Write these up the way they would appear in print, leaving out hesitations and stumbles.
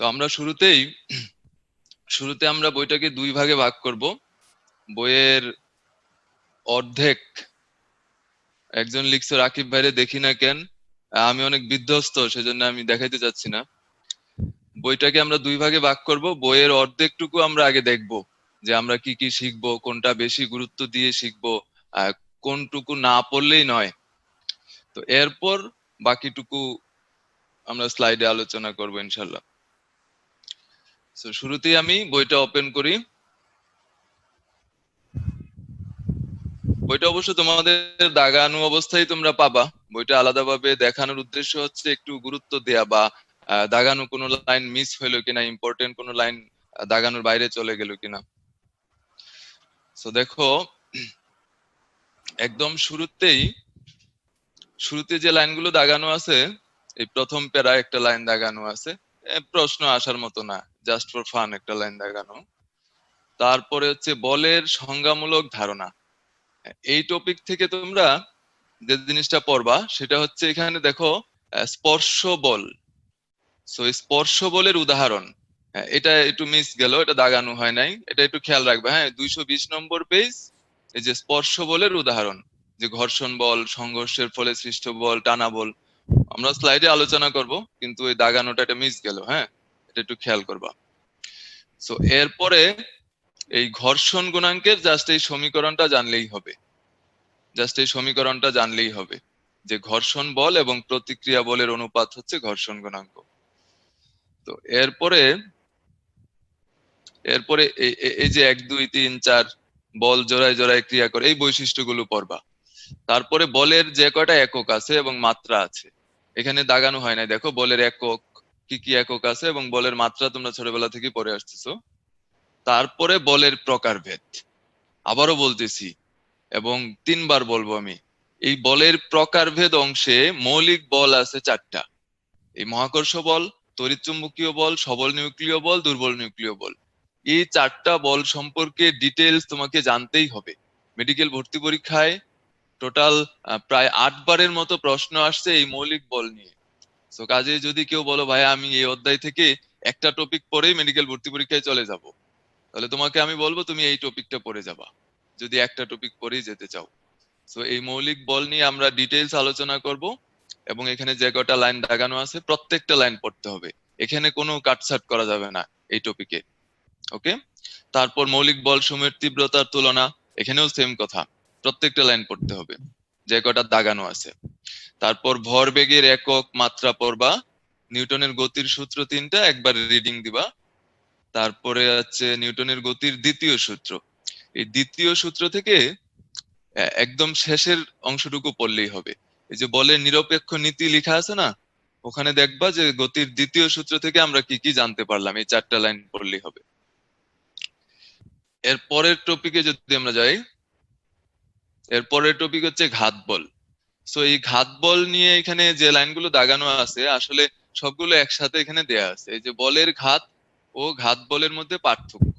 তো আমরা শুরুতে আমরা বইটাকে দুই ভাগে ভাগ করব। বইয়ের অর্ধেক, একজন লিখছে রাকিব ভাইরে দেখি না কেন, আমি অনেক বিধ্বস্ত, সেজন্য আমি দেখাইতে চাচ্ছি না। বইটাকে আমরা দুই ভাগে ভাগ করব। বইয়ের অর্ধেকটুকু আমরা আগে দেখব, যে আমরা কি কি শিখবো, কোনটা বেশি গুরুত্ব দিয়ে শিখবো, কোনটুকু না পড়লেই নয়। তো এরপর বাকিটুকু আমরা স্লাইডে আলোচনা করব ইনশাল্লাহ। তো শুরুতেই আমি বইটা ওপেন করি। বইটা অবশ্য তোমাদের দাগানো অবস্থায় তোমরা পাবা। বইটা আলাদাভাবে দেখানোর উদ্দেশ্য হচ্ছে একটু গুরুত্ব দেয়া, বা দাগানো কোনো লাইন মিস হইলো কিনা, ইম্পর্টেন্ট কোনো লাইন দাগানোর বাইরে চলে গেল কিনা। তো দেখো, একদম শুরুতে যে লাইনগুলো দাগানো আছে, এই প্রথম প্যারা একটা লাইন দাগানো আছে, প্রশ্ন আসার মতো না, জাস্ট ফর ফান একটা লাইন দাগানো। তারপরে হচ্ছে বলের সংজ্ঞামূলক ধারণা। এই টপিক থেকে তোমরা যে জিনিসটা পড়বা সেটা হচ্ছে, এখানে দেখো স্পর্শ বল। সো স্পর্শ বলের উদাহরণ, এটা একটু মিস গেল, এটা দাগানো হয় নাই, এটা একটু খেয়াল রাখবে। হ্যাঁ, 220 নম্বর পেজ, এই যে স্পর্শ বলের উদাহরণ, যে ঘর্ষণ বল, সংঘর্ষের ফলে সৃষ্ট বল, টানা বল, আমরা স্লাইডে আলোচনা করব, কিন্তু এই দাগানোটা এটা মিস গেল। হ্যাঁ, এটা একটু খেয়াল করবা। সো এরপরে এই ঘর্ষণ গুণাঙ্কের জাস্ট এই সমীকরণটা জানলেই হবে, যে ঘর্ষণ বল এবং প্রতিক্রিয়া বলের অনুপাত হচ্ছে ঘর্ষণ গুণাঙ্ক। তো এরপরে এরপরে এই যে 1 2 3 4 বল জোড়ায় জোড়ায় ক্রিয়া করে, এই বৈশিষ্ট্যগুলো পড়বা। তারপরে বলের যে কয়টা একক আছে এবং মাত্রা আছে, এখানে দাগানো হয় নাই। দেখো বলের একক, কি কি একক আছে এবং বলের মাত্রা তোমরা ছোটবেলা থেকে পড়ে আসতেছো। তারপরে বলের প্রকারভেদ, আবারও বলতেছি এবং 3বার বলবো আমি, এই বলের প্রকারভেদ অংশে মৌলিক বল আছে 4টা। এই মহাকর্ষ বল, তড়িৎচুম্বকীয় বল, সবল নিউক্লিয় বল, দুর্বল নিউক্লিয় বল। এই 4টা বল সম্পর্কে ডিটেলস তোমাকে জানতেই হবে। মেডিকেল ভর্তি পরীক্ষায় টোটাল প্রায় 8বারের মতো প্রশ্ন আসছে এই মৌলিক বল নিয়ে। তো কাজে যদি কেউ বলো ভাই আমি এই অধ্যায় থেকে একটা টপিক পড়েই মেডিকেল ভর্তি পরীক্ষায় চলে যাব, তাহলে তোমাকে আমি বলবো তুমি এই টপিকটা পড়ে যাবা, যদি একটা টপিক পড়েই যেতে চাও। তো এই মৌলিক বল নিয়ে আমরা ডিটেলস আলোচনা করব, এবং এখানে যে কটা লাইন দাগানো আছে প্রত্যেকটা লাইন পড়তে হবে, এখানে কোনো কাটছাট করা যাবে না এই টপিকে। ওকে। তারপর মৌলিক বল সমূহের তীব্রতার তুলনা, এখানেও সেম কথা, প্রত্যেকটা লাইন পড়তে হবে যে কটা দাগানো আছে। তারপর ভরবেগের একক মাত্রা পড়বা, নিউটনের গতির সূত্র 3টা একবার রিডিং দিবা। তারপরে আছে নিউটনের গতির দ্বিতীয় সূত্র, এই দ্বিতীয় সূত্র থেকে একদম শেষের অংশটুকু পড়লেই হবে। এই যে বলের নিরপেক্ষ নীতি লেখা আছে না, ওখানে দেখবা যে গতির দ্বিতীয় সূত্র থেকে আমরা কি কি জানতে পারলাম, এই 4টা লাইন পড়লেই হবে। এর পরের টপিকে যদি আমরা যাই, এর পরের টপিক হচ্ছে ঘাত বল। সো এই ঘাত বল নিয়ে এখানে যে লাইনগুলো দাগানো আছে, আসলে সবগুলো একসাথে এখানে দেয়া আছে। এই যে বলের ঘাত ও ঘাত বলের মধ্যে পার্থক্য,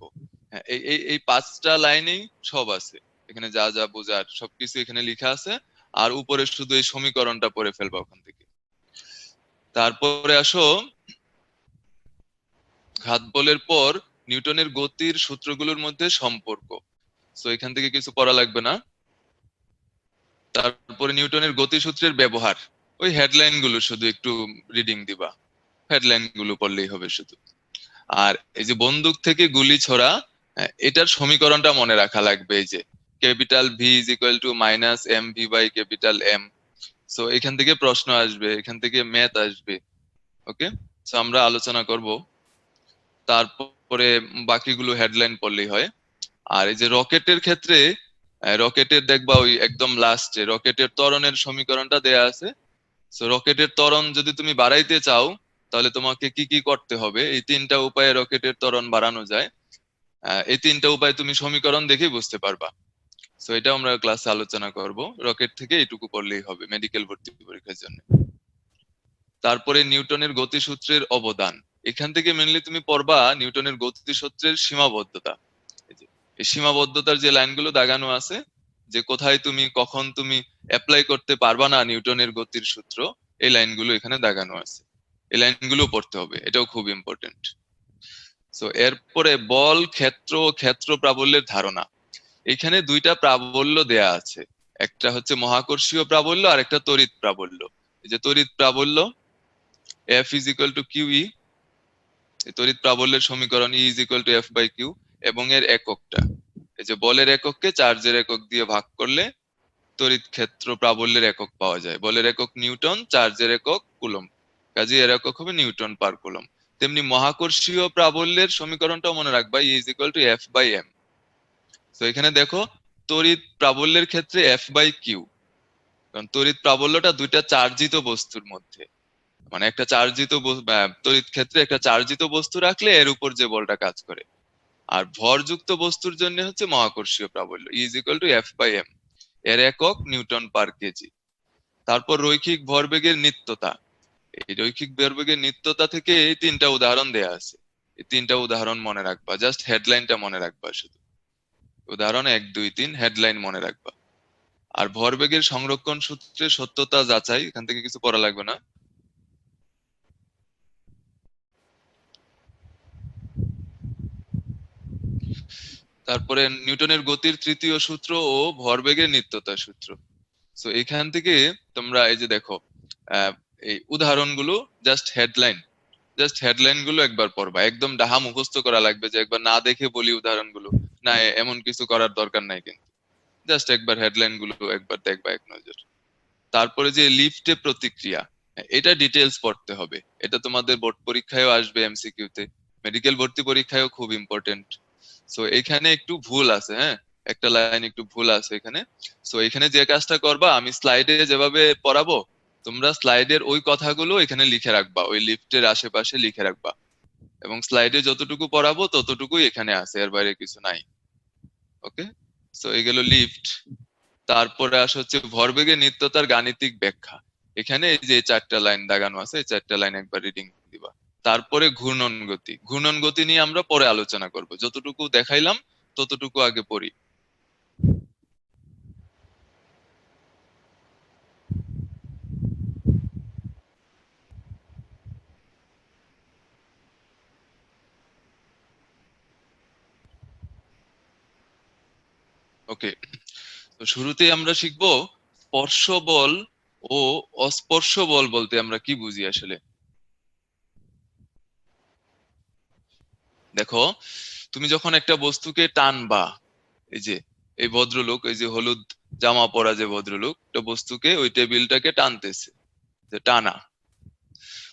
হ্যাঁ, এই 5টা লাইনেই সব আছে। এখানে যা যা বোঝার সবকিছু এখানে লেখা আছে। আর উপরে শুধু এই সমীকরণটা পড়ে ফেলবা ওখান থেকে। তারপরে আসো ঘাত বলের পর নিউটনের গতির সূত্রগুলোর মধ্যে সম্পর্ক। সো এখান থেকে কিছু পড়া লাগবে না। তারপরে নিউটনের গতিসূত্রের ব্যবহার, ওই হেডলাইন গুলো শুধু একটু রিডিং দিবা, হেডলাইন গুলো পড়লেই হবে শুধু। আর এই যে বন্দুক থেকে গুলি ছোড়া, এটার সমীকরণটা মনে রাখা লাগবে, এই যে capital V is equal to minus M V by capital M. So এখান থেকে প্রশ্ন আসবে, এখান থেকে ম্যাথ আসবে। ওকে। সো আমরা আলোচনা করব। তারপরে বাকিগুলো হেডলাইন পড়লেই হয়। আর এই যে রকেটের ক্ষেত্রে, রকেটের দেখবা ওই একদম লাস্টে রকেটের ত্বরণের সমীকরণটা দেয়া আছে। তো রকেটের ত্বরণ যদি তুমি বাড়াইতে চাও, তাহলে তোমাকে কি কি করতে হবে, এই 3টা উপায়ে রকেটের ত্বরণ বাড়ানো যায়। এই 3টা উপায় তুমি সমীকরণ দেখেই বুঝতে পারবা। তো এটা আমরা ক্লাসে আলোচনা করব। রকেট থেকে এইটুকু পড়লেই হবে মেডিকেল ভর্তি পরীক্ষার জন্য। তারপরে নিউটনের গতিসূত্রের অবদান, এখান থেকে মেনলি তুমি পড়বা নিউটনের গতিসূত্রের সীমাবদ্ধতা। এই যে এই সীমাবদ্ধতার যে লাইনগুলো দাগানো আছে, যে কোথায় তুমি কখন তুমি অ্যাপ্লাই করতে পারবা না নিউটনের গতির সূত্র, এই লাইনগুলো এখানে দাগানো আছে। এই লাইনগুলো পড়তে হবে, এটাও খুব ইম্পর্টেন্ট। সো এরপরে বল, ক্ষেত্র ও ক্ষেত্র প্রাবল্যের ধারণা। এখানে দুইটা প্রাবল্য দেয়া আছে, একটা হচ্ছে মহাকর্ষীয় প্রাবল্য আর একটা তড়িৎ প্রাবল্য। এই যে তড়িৎ প্রাবল্য, F is equal to Q E, এই তড়িৎ প্রাবল্যের সমীকরণ E is equal to F by Q, এবং এর এককটা, এই যে বলের একককে চার্জের একক দিয়ে ভাগ করলে তড়িৎ ক্ষেত্র প্রাবল্যের একক পাওয়া যায়। বলের একক নিউটন, চার্জের একক কুলম্ব, কাজে এর একক হবে নিউটন পার কুলম্ব। তেমনি মহাকর্ষীয় প্রাবল্যের সমীকরণটাও মনে রাখবা, E is equal to F by M. তো এখানে দেখো তড়িৎ প্রাবল্যের ক্ষেত্রে এফ বাই কিউ, কারণ তড়িৎ প্রাবল্যটা দুইটা চার্জিত বস্তুর মধ্যে, মানে একটা চার্জিত তড়িৎ ক্ষেত্রে একটা চার্জিত বস্তু রাখলে এর উপর যে বলটা কাজ করে। আর ভরযুক্ত বস্তুর জন্য হচ্ছে মহাকর্ষীয় প্রাবল্য, is equal to F by M, এর একক নিউটন পার কেজি। তারপর রৈখিক ভরবেগের নিত্যতা। এই রৈখিক ভরবেগের নিত্যতা থেকে এই তিনটা উদাহরণ দেয়া আছে, এই তিনটা উদাহরণ মনে রাখবা, জাস্ট হেডলাইনটা মনে রাখবা শুধু, উদাহরণ 1, 2, 3 হেডলাইন মনে রাখবা। আর ভরবেগের সংরক্ষণ সূত্রের সত্যতা যাচাই, এখান থেকে কিছু পড়া লাগবে না। তারপরে নিউটনের গতির তৃতীয় সূত্র ও ভরবেগের নিত্যতা সূত্র। সো এখান থেকে তোমরা এই যে দেখো, আহ, এই উদাহরণগুলো জাস্ট হেডলাইন গুলো একবার পড়বা, একদম ডাহা মুখস্থ করা লাগবে যে একবার না দেখে বলি উদাহরণগুলো, না এমন কিছু করার দরকার নাই কিন্তু, জাস্ট একবার হেডলাইন গুলো একবার দেখবা এক নজর। তারপরে যে লিফটে প্রতিক্রিয়া, এটা ডিটেলস পড়তে হবে, এটা তোমাদের বোর্ড পরীক্ষায়ও আসবে এমসিকিউ তে, মেডিকেল ভর্তি পরীক্ষায়ও খুব ইম্পর্টেন্ট। সো এখানে একটু ভুল আছে, হ্যাঁ, একটা লাইন একটু ভুল আছে এখানে। সো এখানে যে কাজটা করবা, আমি স্লাইডে যেভাবে পড়াবো, তোমরা স্লাইডের ওই কথাগুলো এখানে লিখে রাখবা, ওই লিফটের আশেপাশে লিখে রাখবা, এবং স্লাইডে যতটুকু পড়াবো ততটুকুই এখানে আছে, এর বাইরে কিছু নাই। ওকে, সো এই গেল লিফট। তারপরে আসে হচ্ছে ভরবেগের নিত্যতার গাণিতিক ব্যাখ্যা। এখানে এই যে চারটা লাইন দাগানো আছে, এই চারটা লাইন একবার রিডিং দিবা। তারপরে ঘূর্ণন গতি, ঘূর্ণন গতি নিয়ে আমরা পরে আলোচনা করব, যতটুকু দেখাইলাম ততটুকু আগে পড়ি। ওকে, তো শুরুতেই আমরা শিখবো স্পর্শ বল ও অস্পর্শ বল বলতে আমরা কি বুঝি আসলে। দেখো, তুমি যখন একটা বস্তুকে টানবা, এই যে এই ভদ্রলোক, এই যে হলুদ জামা পরা যে ভদ্রলোক, একটা বস্তুকে, ওই টেবিলটাকে টানতেছে, যে টানা।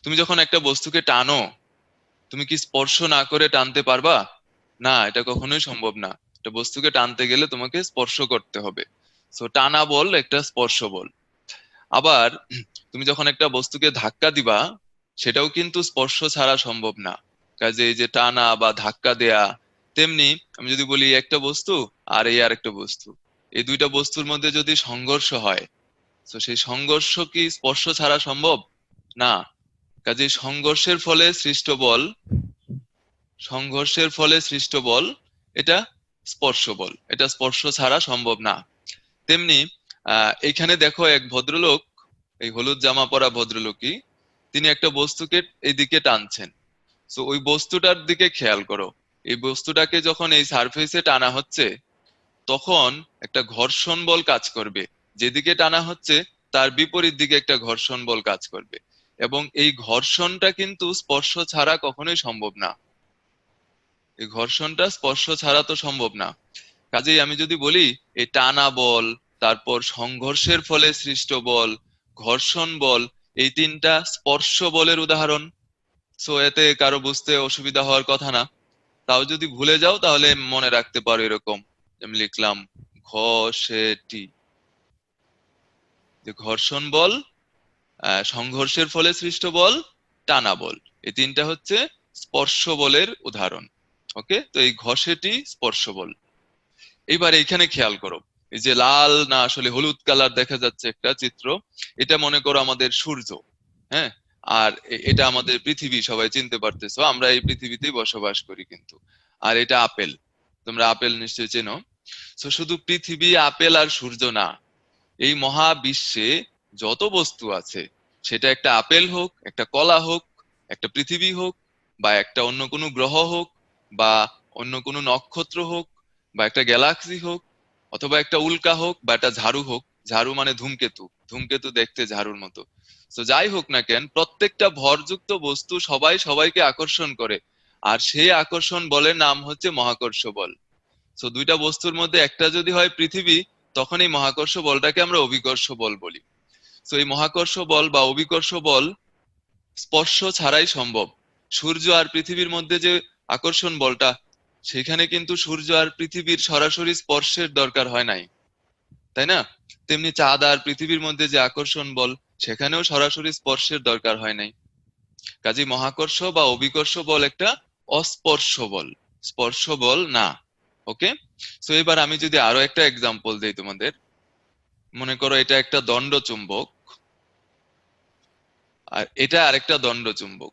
তুমি যখন একটা বস্তুকে টানো, তুমি কি স্পর্শ না করে টানতে পারবা? না, এটা কখনোই সম্ভব না। একটা বস্তুকে টানতে গেলে তোমাকে স্পর্শ করতে হবে। সো টানা বল একটা স্পর্শ বল। আবার তুমি যখন একটা বস্তুকে ধাক্কা দিবা, সেটাও কিন্তু স্পর্শ ছাড়া সম্ভব না। কাজে এই যে টানা বা ধাক্কা দেয়া, তেমনি আমি যদি বলি একটা বস্তু আর এই আর একটা বস্তু, এই দুইটা বস্তুর মধ্যে যদি সংঘর্ষ হয়, তো সেই সংঘর্ষ কি স্পর্শ ছাড়া সম্ভব? না। কাজে সংঘর্ষের ফলে সৃষ্ট বল এটা স্পর্শ বল, এটা স্পর্শ ছাড়া সম্ভব না। তেমনি এখানে দেখো এক ভদ্রলোক, এই হলুদ জামা পরা ভদ্রলোকই, তিনি একটা বস্তুকে এইদিকে টানছেন। তো ওই বস্তুটার দিকে খেয়াল করো, এই বস্তুটাকে যখন এই সারফেসে টানা হচ্ছে, তখন একটা ঘর্ষণ বল কাজ করবে, যেদিকে টানা হচ্ছে তার বিপরীত দিকে একটা ঘর্ষণ বল কাজ করবে, এবং এই ঘর্ষণটা কিন্তু স্পর্শ ছাড়া কখনোই সম্ভব না। এই ঘর্ষণটা স্পর্শ ছাড়া তো সম্ভব না। কাজেই আমি যদি বলি এই টানা বল, তারপর সংঘর্ষের ফলে সৃষ্ট বল, ঘর্ষণ বল, এই তিনটা স্পর্শ বলের উদাহরণ। সো এতে কারো বুঝতে অসুবিধা হওয়ার কথা না। তাও যদি ভুলে যাও তাহলে মনে রাখতে পারো এরকম, আমি লিখলাম ঘ সে টি, যে ঘর্ষণ বল, সংঘর্ষের ফলে সৃষ্ট বল, টানা বল, এই তিনটা হচ্ছে স্পর্শ বলের উদাহরণ। ওকে, তো এই ঘষেটি স্পর্শ বল। এইবার এইখানে খেয়াল করো, এই যে লাল না আসলে হলুদ কালার দেখা যাচ্ছে একটা চিত্র, এটা মনে করো আমাদের সূর্য, হ্যাঁ, আর এটা আমাদের পৃথিবী, সবাই চিনতে পারতেছো, আমরা এই পৃথিবীতেই বসবাস করি কিন্তু। আর এটা আপেল, তোমরা আপেল নিশ্চয়ই চেনো। তো শুধু পৃথিবী, আপেল আর সূর্য না, এই মহাবিশ্বে যত বস্তু আছে, সেটা একটা আপেল হোক, একটা কলা হোক, একটা পৃথিবী হোক বা একটা অন্য কোনো গ্রহ হোক বা অন্য কোনো নক্ষত্র হোক বা একটা গ্যালাক্সি হোক অথবা একটা উল্কা হোক বা একটা ঝাড়ু হোক। ঝাড়ু মানে ধূমকেতু, ধূমকেতু দেখতে ঝাড়ুর মতো। তো যাই হোক না কেন, প্রত্যেকটা ভরযুক্ত বস্তু সবাই সবাইকে আকর্ষণ করে, আর সেই আকর্ষণ বলের নাম হচ্ছে মহাকর্ষ বল। তো দুইটা বস্তুর মধ্যে একটা যদি হয় পৃথিবী, তখন এই মহাকর্ষ বলটাকে আমরা অভিকর্ষ বল বলি। তো এই মহাকর্ষ বল বা অভিকর্ষ বল স্পর্শ ছাড়াই সম্ভব। সূর্য আর পৃথিবীর মধ্যে যে আকর্ষণ বলটা, সেখানে কিন্তু সূর্য আর পৃথিবীর সরাসরি স্পর্শের দরকার হয় নাই, তাই না? তেমনি চাঁদ আর পৃথিবীর মধ্যে যে আকর্ষণ বল, সেখানেও সরাসরি স্পর্শের দরকার হয় নাই। কাজেই মহাকর্ষ বা অভিকর্ষ বল একটা অস্পর্শ বল, স্পর্শ বল না। ওকে। তো এবার আমি যদি আরো একটা এক্সাম্পল দেই তোমাদের, মনে করো এটা একটা দণ্ড চুম্বক আর এটা আরেকটা দণ্ড চুম্বক।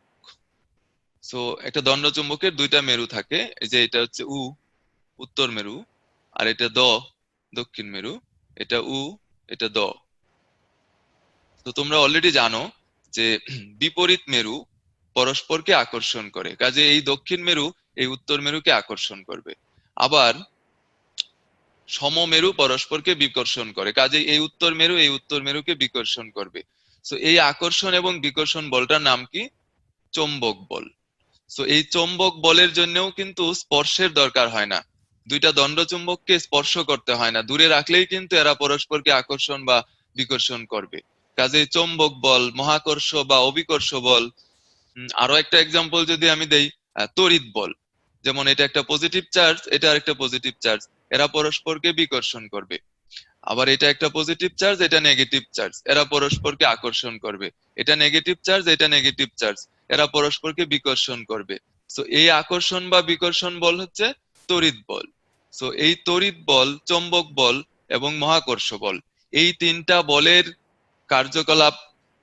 সো একটা দণ্ড চুম্বকের দুইটা মেরু থাকে, এই যে এটা হচ্ছে উত্তর মেরু, আর এটা দক্ষিণ মেরু। এটা এটা তো তোমরা অলরেডি জানো যে বিপরীত মেরু পরস্পরকে আকর্ষণ করে, কাজে এই দক্ষিণ মেরু এই উত্তর মেরুকে আকর্ষণ করবে। আবার সমমেরু পরস্পরকে বিকর্ষণ করে, কাজে এই উত্তর মেরু এই উত্তর মেরুকে বিকর্ষণ করবে। তো এই আকর্ষণ এবং বিকর্ষণ বলটার নাম কি? চৌম্বক বল। তো এই চৌম্বক বলের জন্যও কিন্তু স্পর্শের দরকার হয় না, দুইটা দণ্ড চুম্বককে স্পর্শ করতে হয় না, দূরে রাখলেই কিন্তু এরা পরস্পরকে আকর্ষণ বা বিকর্ষণ করবে। কাজেই চৌম্বক বল, মহাকর্ষ বা অভিকর্ষ বল। আরো একটা এক্সাম্পল যদি আমি দেই, তড়িৎ বল। যেমন এটা একটা পজিটিভ চার্জ, এটা আরেকটা পজিটিভ চার্জ, এরা পরস্পরকে বিকর্ষণ করবে। আবার এটা একটা পজিটিভ চার্জ, এটা নেগেটিভ চার্জ, এরা পরস্পরকে আকর্ষণ করবে। এটা নেগেটিভ চার্জ, এটা নেগেটিভ চার্জ, এরা পরস্পরকে বিকর্ষণ করবে। তো এই আকর্ষণ বা বিকর্ষণ বল হচ্ছে তড়িৎ বল। তো এই তড়িৎ বল, চৌম্বক বল এবং মহাকর্ষ বল, এই তিনটা বলের কার্যকলাপ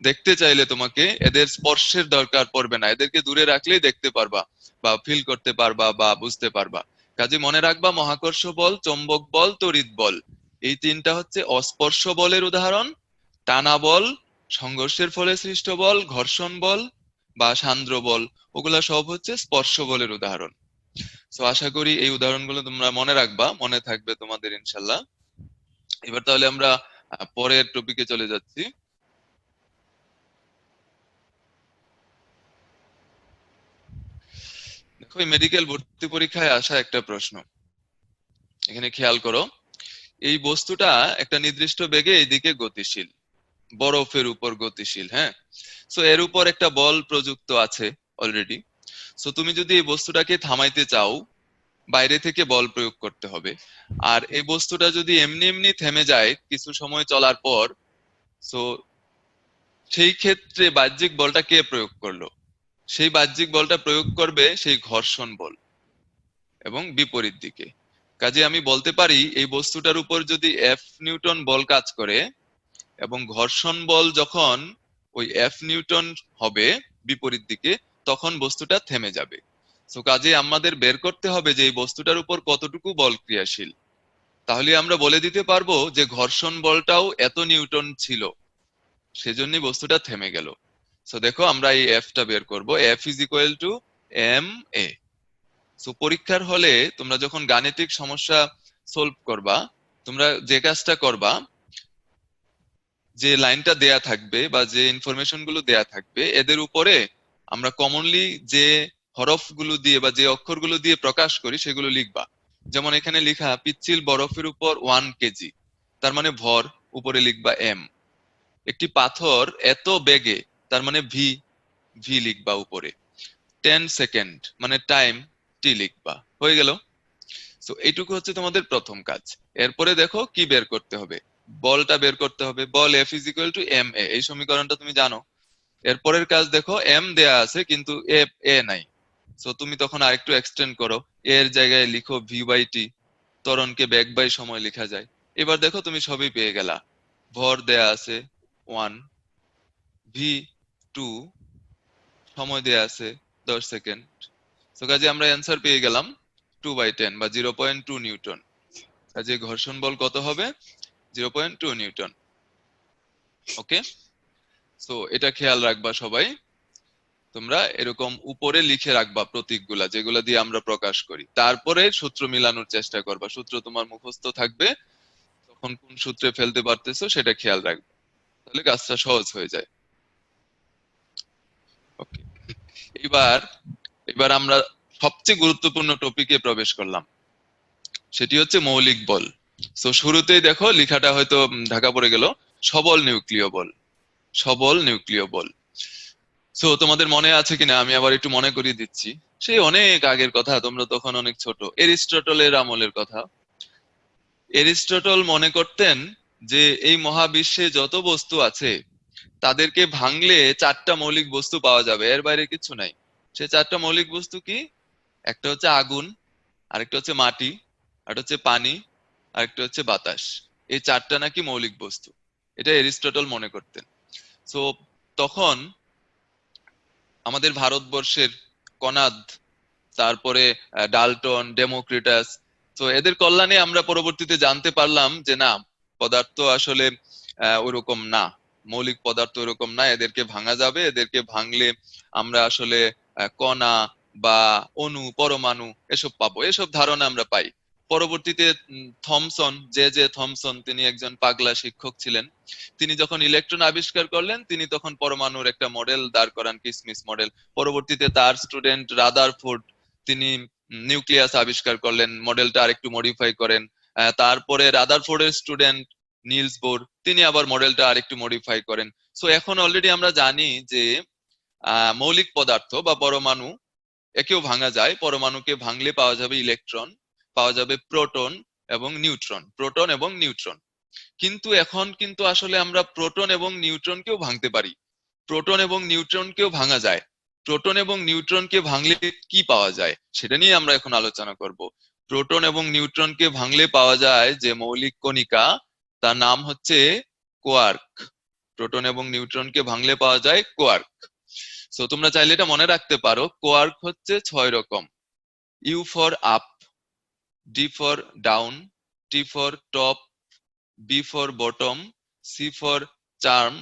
দেখতে চাইলে তোমাকে এদের স্পর্শের দরকার পড়বে না, এদেরকে দূরে রাখলেই দেখতে পারবা বা ফিল করতে পারবা বা বুঝতে পারবা। কাজে মনে রাখবা, মহাকর্ষ বল, চৌম্বক বল, তড়িৎ বল, এই তিনটা হচ্ছে অস্পর্শ বলের উদাহরণ। টানা বল, সংঘর্ষের ফলে সৃষ্ট বল, ঘর্ষণ বল বা সান্দ্র বল, ওগুলা সব হচ্ছে স্পর্শ বলের উদাহরণ। তো আশা করি এই উদাহরণগুলো তোমরা মনে রাখবা, মনে থাকবে তোমাদের ইনশাল্লাহ। এবার তাহলে আমরা পরের টপিকে চলে যাচ্ছি। দেখো, এই মেডিকেল ভর্তি পরীক্ষায় আসা একটা প্রশ্ন, এখানে খেয়াল করো। এই বস্তুটা একটা নির্দিষ্ট বেগে এইদিকে গতিশীল, বরফের উপর গতিশীল, হ্যাঁ। সো এর উপর একটা বল প্রযুক্ত আছে অলরেডি। সো তুমি যদি এই বস্তুটাকে থামাইতে চাও, বাইরে থেকে বল প্রয়োগ করতে হবে। আর এই বস্তুটা যদি এমনি এমনি থেমে যায় কিছু সময় চলার পর, সো সেই ক্ষেত্রে বাহ্যিক বলটা কে প্রয়োগ করলো? সেই বাহ্যিক বলটা প্রয়োগ করবে সেই ঘর্ষণ বল, এবং বিপরীত দিকে। কাজে আমি বলতে পারি এই বস্তুটার উপর যদি F নিউটন বল কাজ করে, এবং ঘর্ষণ বল যখন ওই F নিউটন হবে বিপরীত দিকে, তখন বস্তুটা থেমে যাবে। তো কাজে আমাদের বের করতে হবে যে এই বস্তুটার উপর কতটুকু বল ক্রিয়াশীল, তাহলে আমরা বলে দিতে পারবো যে ঘর্ষণ বলটাও এত নিউটন ছিল, সেজন্যই বস্তুটা থেমে গেল। তো দেখো, আমরা এই এফটা বের করব, F=ma। সো পরীক্ষার হলে তোমরা যখন গাণিতিক সমস্যা সলভ করবা, তোমরা যে কাজটা করবা, যে লাইনটা দেয়া থাকবে বা যে ইনফরমেশন গুলো দেয়া থাকবে, এদের উপরে আমরা কমনলি যে হরফগুলো দিয়ে বা যে অক্ষরগুলো দিয়ে প্রকাশ করি সেগুলো লিখবা। যেমন এখানে লেখা পিচ্ছিল বরফের উপর 1 কেজি, তার মানে ভর, উপরে লিখবা এম। একটি পাথর এত বেগে, তার মানে ভি, ভি লিখবা উপরে। 10 সেকেন্ড মানে টাইম, টি লিখবা। হয়ে গেল। তো এইটুকু হচ্ছে তোমাদের প্রথম কাজ। এরপরে দেখো কি বের করতে হবে, বলটা বের করতে হবে। বল F=ma, এই সমীকরণটা তুমি জানো। এরপরের কাজ দেখো, এম দেয়া আছে কিন্তু এ নাই। তো তুমি তখন আরেকটু এক্সটেন্ড করো, এর জায়গায় লিখো v/t, ত্বরণকে বেগ বাই সময় লেখা যায়। এবার দেখো তুমি সবই পেয়ে গেলা। ভর দেয়া আছে 1, v/2, সময় দেয়া আছে 10 সেকেন্ড। তো কাজে আমরা অ্যান্সার পেয়ে গেলাম 2/10 বা 0.2 নিউটন। কাজে ঘর্ষণ বল কত হবে? 0.2 নিউটন। ওকে। তো এটা খেয়াল রাখবা সবাই। তোমরা এরকম উপরে লিখে রাখবা প্রতীকগুলা, যেগুলা দিয়ে আমরা প্রকাশ করি। তারপরে সূত্র মিলানোর চেষ্টা করবা। সূত্র তোমার মুখস্থ থাকবে, তখন কোন সূত্রে ফেলতে পারতেছো সেটা খেয়াল রাখবে, তাহলে কাজটা সহজ হয়ে যায়। ওকে, এবার এবার আমরা সবচেয়ে গুরুত্বপূর্ণ টপিকে প্রবেশ করলাম, সেটি হচ্ছে মৌলিক বল। তো শুরুতেই দেখো লেখাটা হয়তো ঢাকা পড়ে গেল, সবল নিউক্লিয় বল। সবল নিউক্লিয় বল। সো তোমাদের মনে আছে কিনা আমি আবার একটু মনে করিয়ে দিচ্ছি, সেই অনেক আগের কথা, তোমরা তখন অনেক ছোট, এরিস্টটলের আমলের কথা। এরিস্টটল মনে করতেন যে এই মহাবিশ্বে যত বস্তু আছে তাদেরকে ভাঙলে চারটা মৌলিক বস্তু পাওয়া যাবে, এর বাইরে কিছু নাই। সে চারটা মৌলিক বস্তু কি? একটা হচ্ছে আগুন, আরেকটা হচ্ছে মাটি, আরেকটা হচ্ছে পানি, আরেকটা হচ্ছে বাতাস। এই চারটা নাকি মৌলিক বস্তু, এটা এরিস্টটল মনে করতেন। সো তখন আমাদের ভারতবর্ষের কনাদ, তারপরে ডাল্টন, ডেমোক্রিটাস, তো এদের কল্যাণে আমরা পরবর্তীতে জানতে পারলাম যে না, পদার্থ আসলে ওরকম না, মৌলিক পদার্থ ওরকম না, এদেরকে ভাঙা যাবে, এদেরকে ভাঙলে আমরা আসলে কণা বা অণু, পরমাণু এসব পাবো, এসব ধারণা আমরা পাই। পরবর্তীতে থমসন, জে থমসন, তিনি একজন পাগলা শিক্ষক ছিলেন। তিনি যখন ইলেকট্রন আবিষ্কার করলেন, তিনি তখন পরমাণুর একটা মডেল দাঁড় করান, কিসমিস মডেল। পরবর্তীতে তার স্টুডেন্ট রাদারফোর্ড, তিনি নিউক্লিয়াস আবিষ্কার করলেন, মডেলটা আরেকটু মডিফাই করেন। তারপরে রাদারফোর্ডের স্টুডেন্ট নিলস বোর, তিনি আবার মডেলটা আরেকটু মডিফাই করেন। সো এখন অলরেডি আমরা জানি যে মৌলিক পদার্থ বা পরমাণু একেও ভাঙা যায়। পরমাণুকে ভাঙলে পাওয়া যাবে ইলেকট্রন, পাওয়া যাবে প্রোটন এবং নিউট্রন, প্রোটন এবং নিউট্রন। কিন্তু এখন কিন্তু আসলে আমরা প্রোটন এবং নিউট্রনকেও ভাঙতে পারি, প্রোটন এবং নিউট্রনকেও ভাঙা যায়। প্রোটন এবং নিউট্রনকে ভাঙলে কি পাওয়া যায় সেটা নিয়ে আমরা এখন আলোচনা করব। প্রোটন এবং নিউট্রনকে ভাঙলে পাওয়া যায় যে মৌলিক কণিকা, তার নাম হচ্ছে কোয়ার্ক। প্রোটন এবং নিউট্রনকে ভাঙলে পাওয়া যায় কোয়ার্ক। সো তোমরা চাইলে এটা মনে রাখতে পারো, কোয়ার্ক হচ্ছে 6 রকম। U for up, D for down, T for top, B for bottom, C for charm,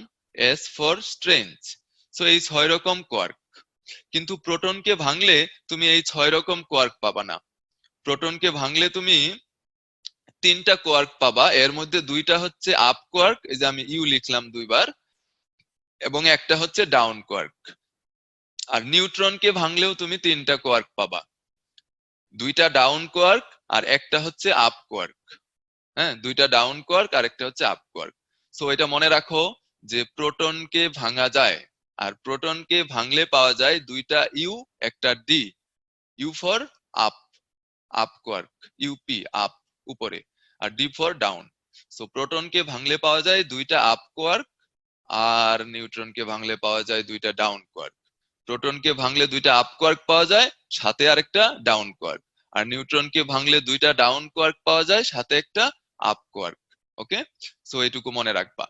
S for strange. So এই 6 রকম কোয়ার্ক। কিন্তু প্রোটনকে ভাঙলে তুমি এই 6 রকম কোয়ার্ক পাবা না। প্রোটনকে ভাঙলে তুমি 3টা কোয়ার্ক পাবা, এর মধ্যে 2টা হচ্ছে আপ কোয়ার্ক, এই যে আমি ইউ লিখলাম 2বার, এবং একটা হচ্ছে ডাউন কোয়ার্ক। আর নিউট্রনকে ভাঙলেও তুমি 3টা কোয়ার্ক পাবা, 2টা ডাউন কোয়ার্ক আর একটা হচ্ছে আপ কোয়ার্ক। হ্যাঁ, 2টা ডাউন কোয়ার্ক আর একটা হচ্ছে আপ কোয়ার্ক। সো এটা মনে রাখো যে প্রোটনকে ভাঙা যায়, আর প্রোটনকে ভাঙলে পাওয়া যায় 2টা ইউ, একটা D. U for up, up quark, UP up, উপরে, আর ডি ফর ডাউন। সো প্রোটনকে ভাঙলে পাওয়া যায় 2টা আপ কোয়ার্ক, আর নিউট্রনকে ভাঙলে পাওয়া যায় 2টা ডাউন কোয়ার্ক। প্রোটনকে ভাঙলে 2টা আপ কোয়ার্ক পাওয়া যায়, সাথে আরেকটা ডাউন কোয়ার্ক। আর নিউট্রনকে ভাঙলে 2টা ডাউন কোয়ার্ক পাওয়া যায়, সাথে একটা আপ কোয়ার্ক। ওকে, সো এইটুকু মনে রাখবা।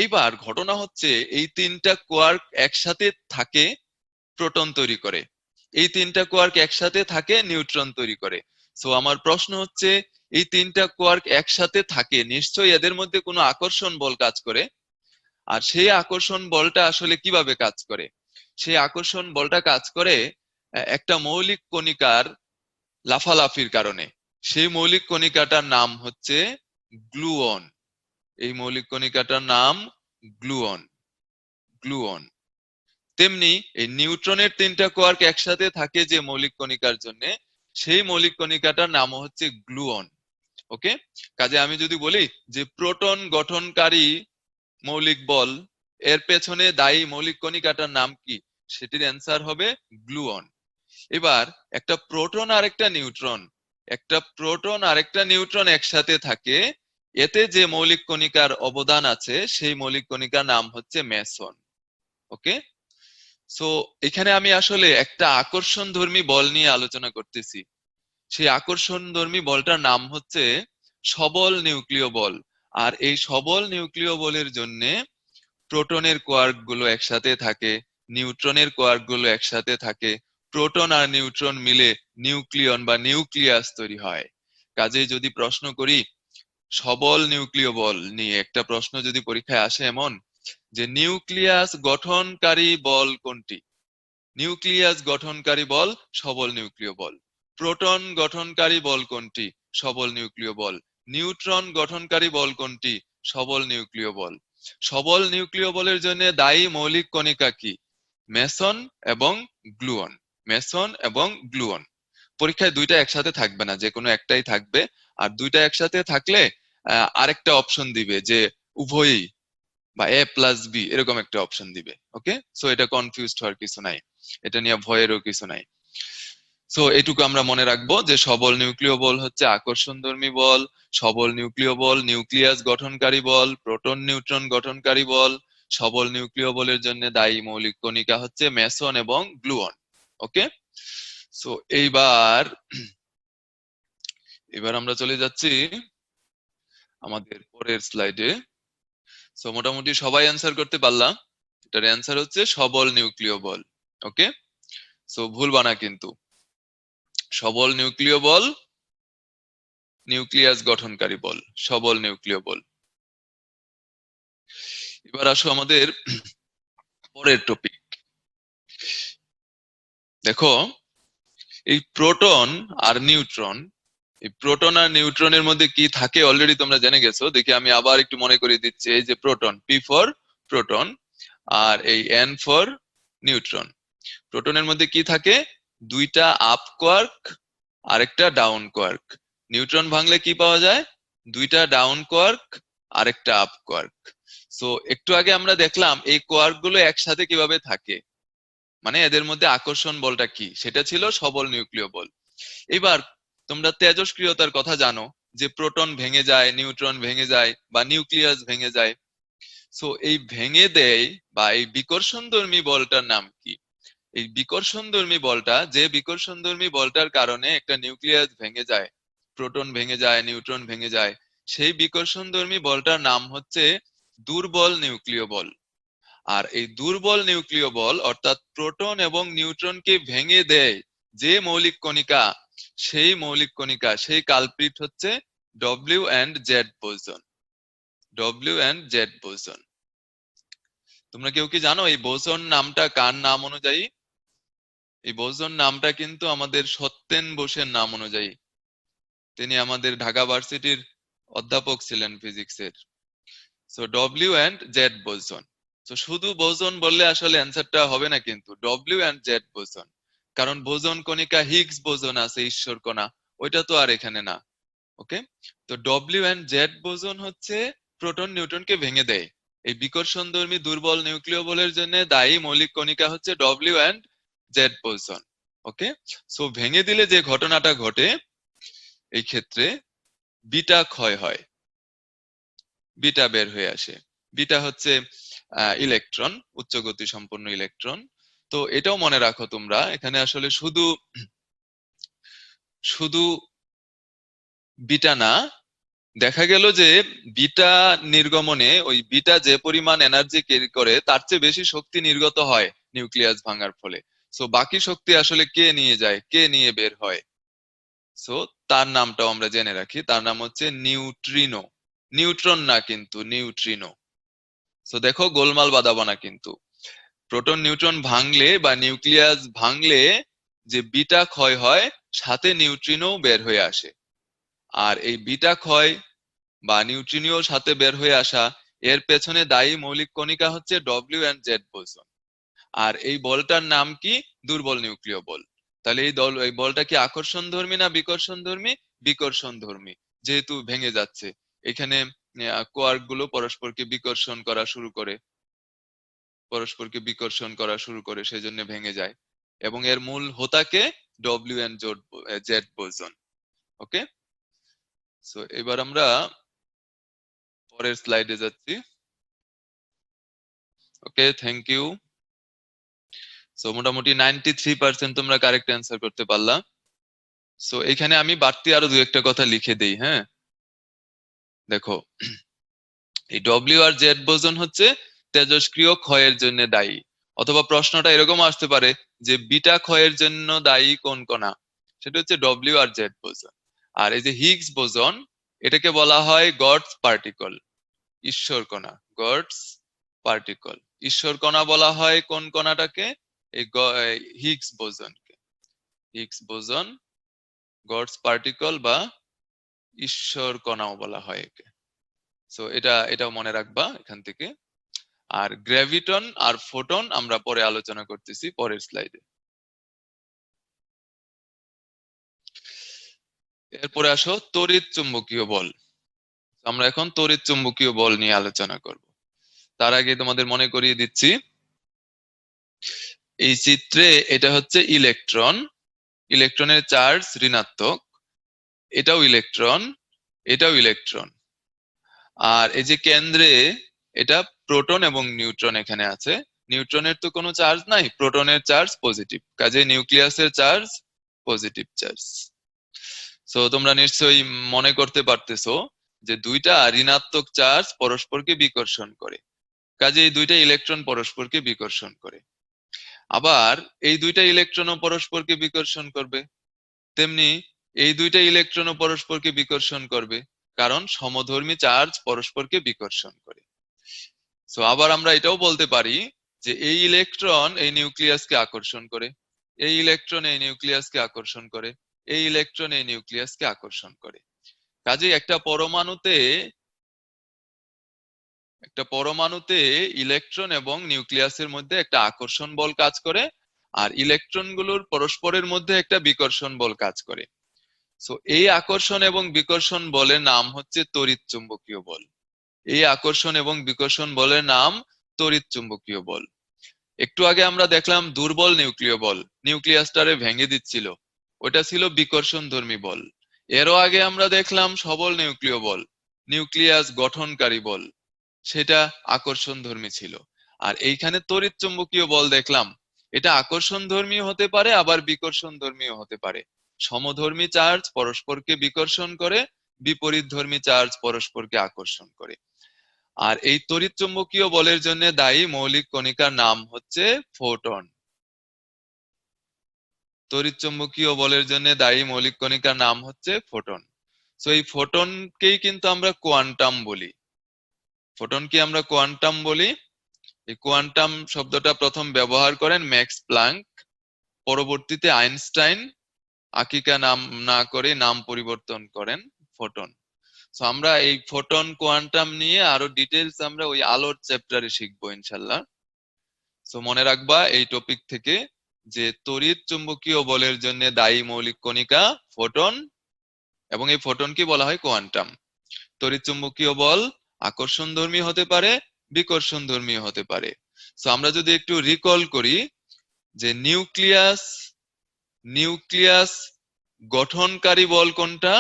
এইবার ঘটনা হচ্ছে এই 3টা কোয়ার্ক একসাথে থাকে, প্রোটন তৈরি করে। এই 3টা কোয়ার্ক একসাথে থাকে, নিউট্রন তৈরি করে। সো আমার প্রশ্ন হচ্ছে, এই 3টা কোয়ার্ক একসাথে থাকে, নিশ্চয়ই এদের মধ্যে কোনো আকর্ষণ বল কাজ করে। আর সেই আকর্ষণ বলটা আসলে কিভাবে কাজ করে? সেই আকর্ষণ বলটা কাজ করে একটা মৌলিক কণিকার লাফালাফির কারণে। সেই মৌলিক কণিকাটার নাম হচ্ছে গ্লুয়ন। এই মৌলিক কণিকাটার নাম গ্লুয়ন, গ্লুয়ন। তেমনি এই নিউট্রনের 3টা কোয়ার্ক একসাথে থাকে যে মৌলিক কণিকার জন্য, সেই মৌলিক কণিকাটার নাম হচ্ছে গ্লুয়ন। ওকে, কাজে আমি যদি বলি যে প্রোটন গঠনকারী মৌলিক বল, এর পেছনে দায়ী মৌলিক কণিকাটার নাম কি? সেটির অ্যান্সার হবে গ্লুয়ন। এবার একটা প্রোটন আর একটা নিউট্রন, একটা প্রোটন আর একটা নিউট্রন একসাথে থাকে, এতে যে মৌলিক কণিকার অবদান আছে সেই মৌলিক কণিকার নাম হচ্ছে মেসন। ওকে, সো এখানে আমি আসলে একটা আকর্ষণধর্মী বল নিয়ে আলোচনা করতেছি। সেই আকর্ষণধর্মী বলটার নাম হচ্ছে সবল নিউক্লিয় বল। আর এই সবল নিউক্লিয় বলের জন্য প্রোটনের কোয়ার্ক গুলো একসাথে থাকে, নিউট্রনের কোয়ার্ক গুলো একসাথে থাকে, প্রোটন আর নিউট্রন মিলে নিউক্লিয়ন বা নিউক্লিয়াস তৈরি হয়। কাজেই যদি প্রশ্ন করি সবল নিউক্লিয় বল নিয়ে, একটা প্রশ্ন যদি পরীক্ষায় আসে এমন যে নিউক্লিয়াস গঠনকারী বল কোনটি, নিউক্লিয়াস গঠনকারী বল সবল নিউক্লিয় বল। প্রোটন গঠনকারী বল কোনটি? সবল নিউক্লিয় বল। নিউট্রন গঠনকারী বল কোনটি? সবল নিউক্লিয় বল। সবল নিউক্লিয় বলের জন্য দায়ী মৌলিক কণিকা কি? মেসন এবং গ্লুয়ন। মেসন এবং গ্লুয়ন। পরীক্ষায় দুইটা একসাথে থাকবে না, যে কোনো একটাই থাকবে। আর দুইটা একসাথে থাকলে আরেকটা অপশন দিবে যে উভয়ই, বা এ প্লাস বি, এরকম একটা অপশন দিবে। ওকে, সো এটা কনফিউজড হওয়ার কিছু নাই, এটা নিয়ে ভয়েরও কিছু নাই। সো এটুকু আমরা মনে রাখবো যে সবল নিউক্লিয় বল হচ্ছে আকর্ষণধর্মী বল, সবল নিউক্লিয় বল নিউক্লিয়াস গঠনকারী বল, প্রোটন নিউট্রন গঠনকারী বল। সবল নিউক্লিয় বলের জন্য দায়ী মৌলিক কণিকা হচ্ছে মেসন এবং গ্লুয়ন। ওকে, সো এইবার এবার আমরা চলে যাচ্ছি আমাদের পরের স্লাইডে। সো মোটামুটি সবাই অ্যান্সার করতে পারলাম। এটার অ্যান্সার হচ্ছে সবল নিউক্লিয় বল। ওকে, সো ভুল বানা কিন্তু। সবল নিউক্লিয় বল নিউক্লিয়াস গঠনকারী বল, সবল নিউক্লিয় বল। এবার আসো আমাদের পরের টপিক। দেখো, এই প্রোটন আর নিউট্রন, এই প্রোটন আর নিউট্রনের মধ্যে কি থাকে অলরেডি তোমরা জেনে গেছো। দেখি আমি আবার একটু মনে করিয়ে দিচ্ছি। এই যে প্রোটন, পি ফর প্রোটন, আর এই এন ফর নিউট্রন। প্রোটনের মধ্যে কি থাকে? দুইটা আপ কোয়ার্ক আর একটা ডাউন কোয়ার্ক। নিউট্রন ভাঙলে কি পাওয়া যায়? দুইটা ডাউন কোয়ার্ক আর একটা আপ কোয়ার্ক। সো একটু আগে আমরা দেখলাম এই কোয়ার্ক গুলো একসাথে কিভাবে থাকে, মানে এদের মধ্যে আকর্ষণ বলটা কি, সেটা ছিল সবল নিউক্লিয় বল। এবার তোমরা তেজস্ক্রিয়তার কথা জানো, যে প্রোটন ভেঙে যায়, নিউট্রন ভেঙে যায়, বা নিউক্লিয়াস ভেঙে যায়। সো এই ভেঙে দেয় বা এই বিকর্ষণধর্মী বলটার নাম কি? এই বিকর্ষণধর্মী বলটা, যে বিকর্ষণধর্মী বলটার কারণে একটা নিউক্লিয়াস ভেঙে যায়, প্রোটন ভেঙে যায়, নিউট্রন ভেঙে যায়, সেই বিকর্ষণধর্মী বলটার নাম হচ্ছে দুর্বল নিউক্লিয় বল। আর এই দুর্বল নিউক্লিয় বল অর্থাৎ প্রোটন এবং নিউট্রনকে ভেঙে দেয় যে মৌলিক কণিকা, সেই মৌলিক কণিকা, সেই কালপ্রিট হচ্ছে W and Z boson. W and Z boson. তোমরা কেউ কি জানো এই বোসন নামটা কার নাম অনুযায়ী? এই বোসন নামটা কিন্তু আমাদের সত্যেন বোসের নাম অনুযায়ী। তিনি আমাদের ঢাকা ভার্সিটির অধ্যাপক ছিলেন ফিজিক্সের। So W and Z boson. তো শুধু বোসন বললে আসলে অ্যান্সারটা হবে না কিন্তু, ডব্লিউ এন্ড জেড বোসন। কারণ বোসন কণিকা হিগস বোসন আছে, ঈশ্বর কণা, ওইটা তো আর এখানে না। ওকে, তো ডব্লিউ এন্ড জেড বোসন হচ্ছে প্রোটন নিউট্রনকে ভেঙে দেয়। এই বিকর্ষণধর্মী দুর্বল নিউক্লিয় বলের জন্য দায়ী মৌলিক কণিকা হচ্ছে W and Z boson. Okay, so ভেঙে দিলে যে ঘটনাটা ঘটে, এই ক্ষেত্রে বিটা ক্ষয় হয়, বিটা বের হয়ে আসে। বিটা হচ্ছে ইলেকট্রন, উচ্চ গতি সম্পন্ন ইলেকট্রন। তো এটাও মনে রাখো তোমরা, এখানে আসলে শুধু শুধু বিটা না, দেখা গেল যে বিটা নির্গমনে ওই বিটা যে পরিমাণ এনার্জি ক্যারি করে তার চেয়ে বেশি শক্তি নির্গত হয় নিউক্লিয়াস ভাঙার ফলে। সো বাকি শক্তি আসলে কে নিয়ে যায়, কে নিয়ে বের হয়? সো তার নামটাও আমরা জেনে রাখি, তার নাম হচ্ছে নিউট্রিনো। নিউট্রন না কিন্তু, নিউট্রিনো। সো দেখো, গোলমাল বাঁধাবো না কিন্তু। প্রোটন নিউট্রন ভাঙলে বা নিউক্লিয়াস ভাঙলে যে বিটা ক্ষয় হয়, সাথে নিউট্রিনো বের হয়ে আসে। আর এই বিটা ক্ষয় বা নিউট্রিনিও সাথে বের হয়ে আসা, এর পেছনে দায়ী মৌলিক কণিকা হচ্ছে ডব্লিউ এন্ড জেড বোসন। আর এই বলটার নাম কি? দুর্বল নিউক্লিয় বল। তাহলে এই বলটা কি আকর্ষণ ধর্মী না বিকর্ষণ ধর্মী? বিকর্ষণ ধর্মী, যেহেতু ভেঙে যাচ্ছে। এখানে কোয়ার্ক গুলো পরস্পরকে বিকর্ষণ করা শুরু করে, পরস্পরকে বিকর্ষণ করা শুরু করে, সেজন্য ভেঙে যায়। এবং এর মূল হোতাকে W and Z boson. Okay, so এবার আমরা পরের স্লাইডে যাচ্ছি। ওকে, থ্যাংক ইউ। সো মোটামুটি 93% তোমরা কারেক্ট অ্যান্সার করতে পারলা। সো এখানে আমি বাড়তি আরো দু একটা কথা লিখে দেই। হ্যাঁ, দেখো, এই ডব্লিউ আর জেড বোসন হচ্ছে তেজস্ক্রিয় ক্ষয়ের জন্য দায়ী। অথবা প্রশ্নটা এরকম আসতে পারে যে বিটা ক্ষয়ের জন্য দায়ী কোন কণা, সেটা হচ্ছে ডব্লিউ আর জেড বোসন। আর এই যে হিগস বোসন, এটাকে বলা হয় গডস পার্টিকল, ঈশ্বর কণা। গডস পার্টিকল, ঈশ্বর কণা বলা হয় কোন কণাটাকে? এই হিগস বোসনকে। হিগস বোসন গডস পার্টিকল বা ঈশ্বর কণাও বলা হয় একে। সো এটাও মনে রাখবা এখান থেকে। আর গ্র্যাভিটন আর ফোটন আমরা পরে আলোচনা করতেছি পরের স্লাইডে। এরপরে আসো তড়িৎ চুম্বকীয় বল। আমরা এখন তড়িৎ চুম্বকীয় বল নিয়ে আলোচনা করব। তার আগে তোমাদের মনে করিয়ে দিচ্ছি, এই চিত্রে এটা হচ্ছে ইলেকট্রন, ইলেকট্রনের চার্জ ঋণাত্মক, এটাও ইলেকট্রন, এটাও ইলেকট্রন। আর এই যে কেন্দ্রে এটা প্রোটন এবং নিউট্রন এখানে আছে। নিউট্রনের তো কোনো চার্জ নাই, প্রোটনের চার্জ পজিটিভ, কাজে নিউক্লিয়াসের চার্জ পজিটিভ চার্জ। সো তোমরা নিশ্চয়ই মনে করতে পারতেছো যে দুইটা ঋণাত্মক চার্জ পরস্পরকে বিকর্ষণ করে, কাজে এই দুইটা ইলেকট্রন পরস্পরকে বিকর্ষণ করে। আবার এই দুইটা ইলেকট্রনও পরস্পরকে বিকর্ষণ করবে, তেমনি এই দুইটা ইলেকট্রনও পরস্পরকে বিকর্ষণ করবে, কারণ সমধর্মী চার্জ পরস্পরকে বিকর্ষণ করে। সো আবার আমরা এটাও বলতে পারি যে এই ইলেকট্রন এই নিউক্লিয়াসকে আকর্ষণ করে, এই ইলেকট্রন এই নিউক্লিয়াসকে আকর্ষণ করে, এই ইলেকট্রন এই নিউক্লিয়াসকে আকর্ষণ করে। কাজেই একটা পরমাণুতে ইলেকট্রন এবং নিউক্লিয়াসের মধ্যে একটা আকর্ষণ বল কাজ করে, আর ইলেকট্রনগুলোর পরস্পরের মধ্যে একটা বিকর্ষণ বল কাজ করে। সো এই আকর্ষণ এবং বিকর্ষণ বলের নাম হচ্ছে তড়িৎ চুম্বকীয় বল। এই আকর্ষণ এবং বিকর্ষণ বলের নাম তড়িৎ চুম্বকীয় বল। একটু আগে আমরা দেখলাম দুর্বল নিউক্লিয় বল, নিউক্লিয়াসটারে ভেঙে দিচ্ছিল, ওটা ছিল বিকর্ষণধর্মী বল। এরও আগে আমরা দেখলাম সবল নিউক্লিয় বল, নিউক্লিয়াস গঠনকারী বল, সেটা আকর্ষণধর্মী ছিল। আর এইখানে তড়িৎ চুম্বকীয় বল দেখলাম, এটা আকর্ষণধর্মী হতে পারে আবার বিকর্ষণধর্মী হতে পারে। সমধর্মী চার্জ পরস্পরকে বিকর্ষণ করে, বিপরীতধর্মী চার্জ পরস্পরকে আকর্ষণ করে। আর এই তড়িৎ চুম্বকীয় বলের জন্য দায়ী মৌলিক কণিকার নাম হচ্ছে ফোটন। তড়িৎ চুম্বকীয় বলের জন্য দায়ী মৌলিক কণিকার নাম হচ্ছে ফোটন। তো এই ফোটনকেই কিন্তু আমরা কোয়ান্টাম বলি। ফোটনকে আমরা কোয়ান্টাম বলি। এই কোয়ান্টাম শব্দটা প্রথম ব্যবহার করেন ম্যাক্স প্লাঙ্ক, পরবর্তীতে আইনস্টাইন আকিকা নাম না করে নাম পরিবর্তন করেন ফোটন। তো আমরা এই ফোটন কোয়ান্টাম নিয়ে আরো ডিটেলস আমরা ওই আলোর চ্যাপ্টারে শিখবো ইনশাল্লাহ। তো মনে রাখবা এই টপিক থেকে যে তড়িৎ চুম্বকীয় বলের জন্য দায়ী মৌলিক কণিকা ফোটন, এবং এই ফোটনকে বলা হয় কোয়ান্টাম। তড়িৎ চুম্বকীয় বল আকর্ষণধর্মী হতে পারে, বিকর্ষণধর্মী হতে পারে। তো আমরা যদি একটু রিকল করি যে নিউক্লিয়াস গঠনকারী বল কোনটা?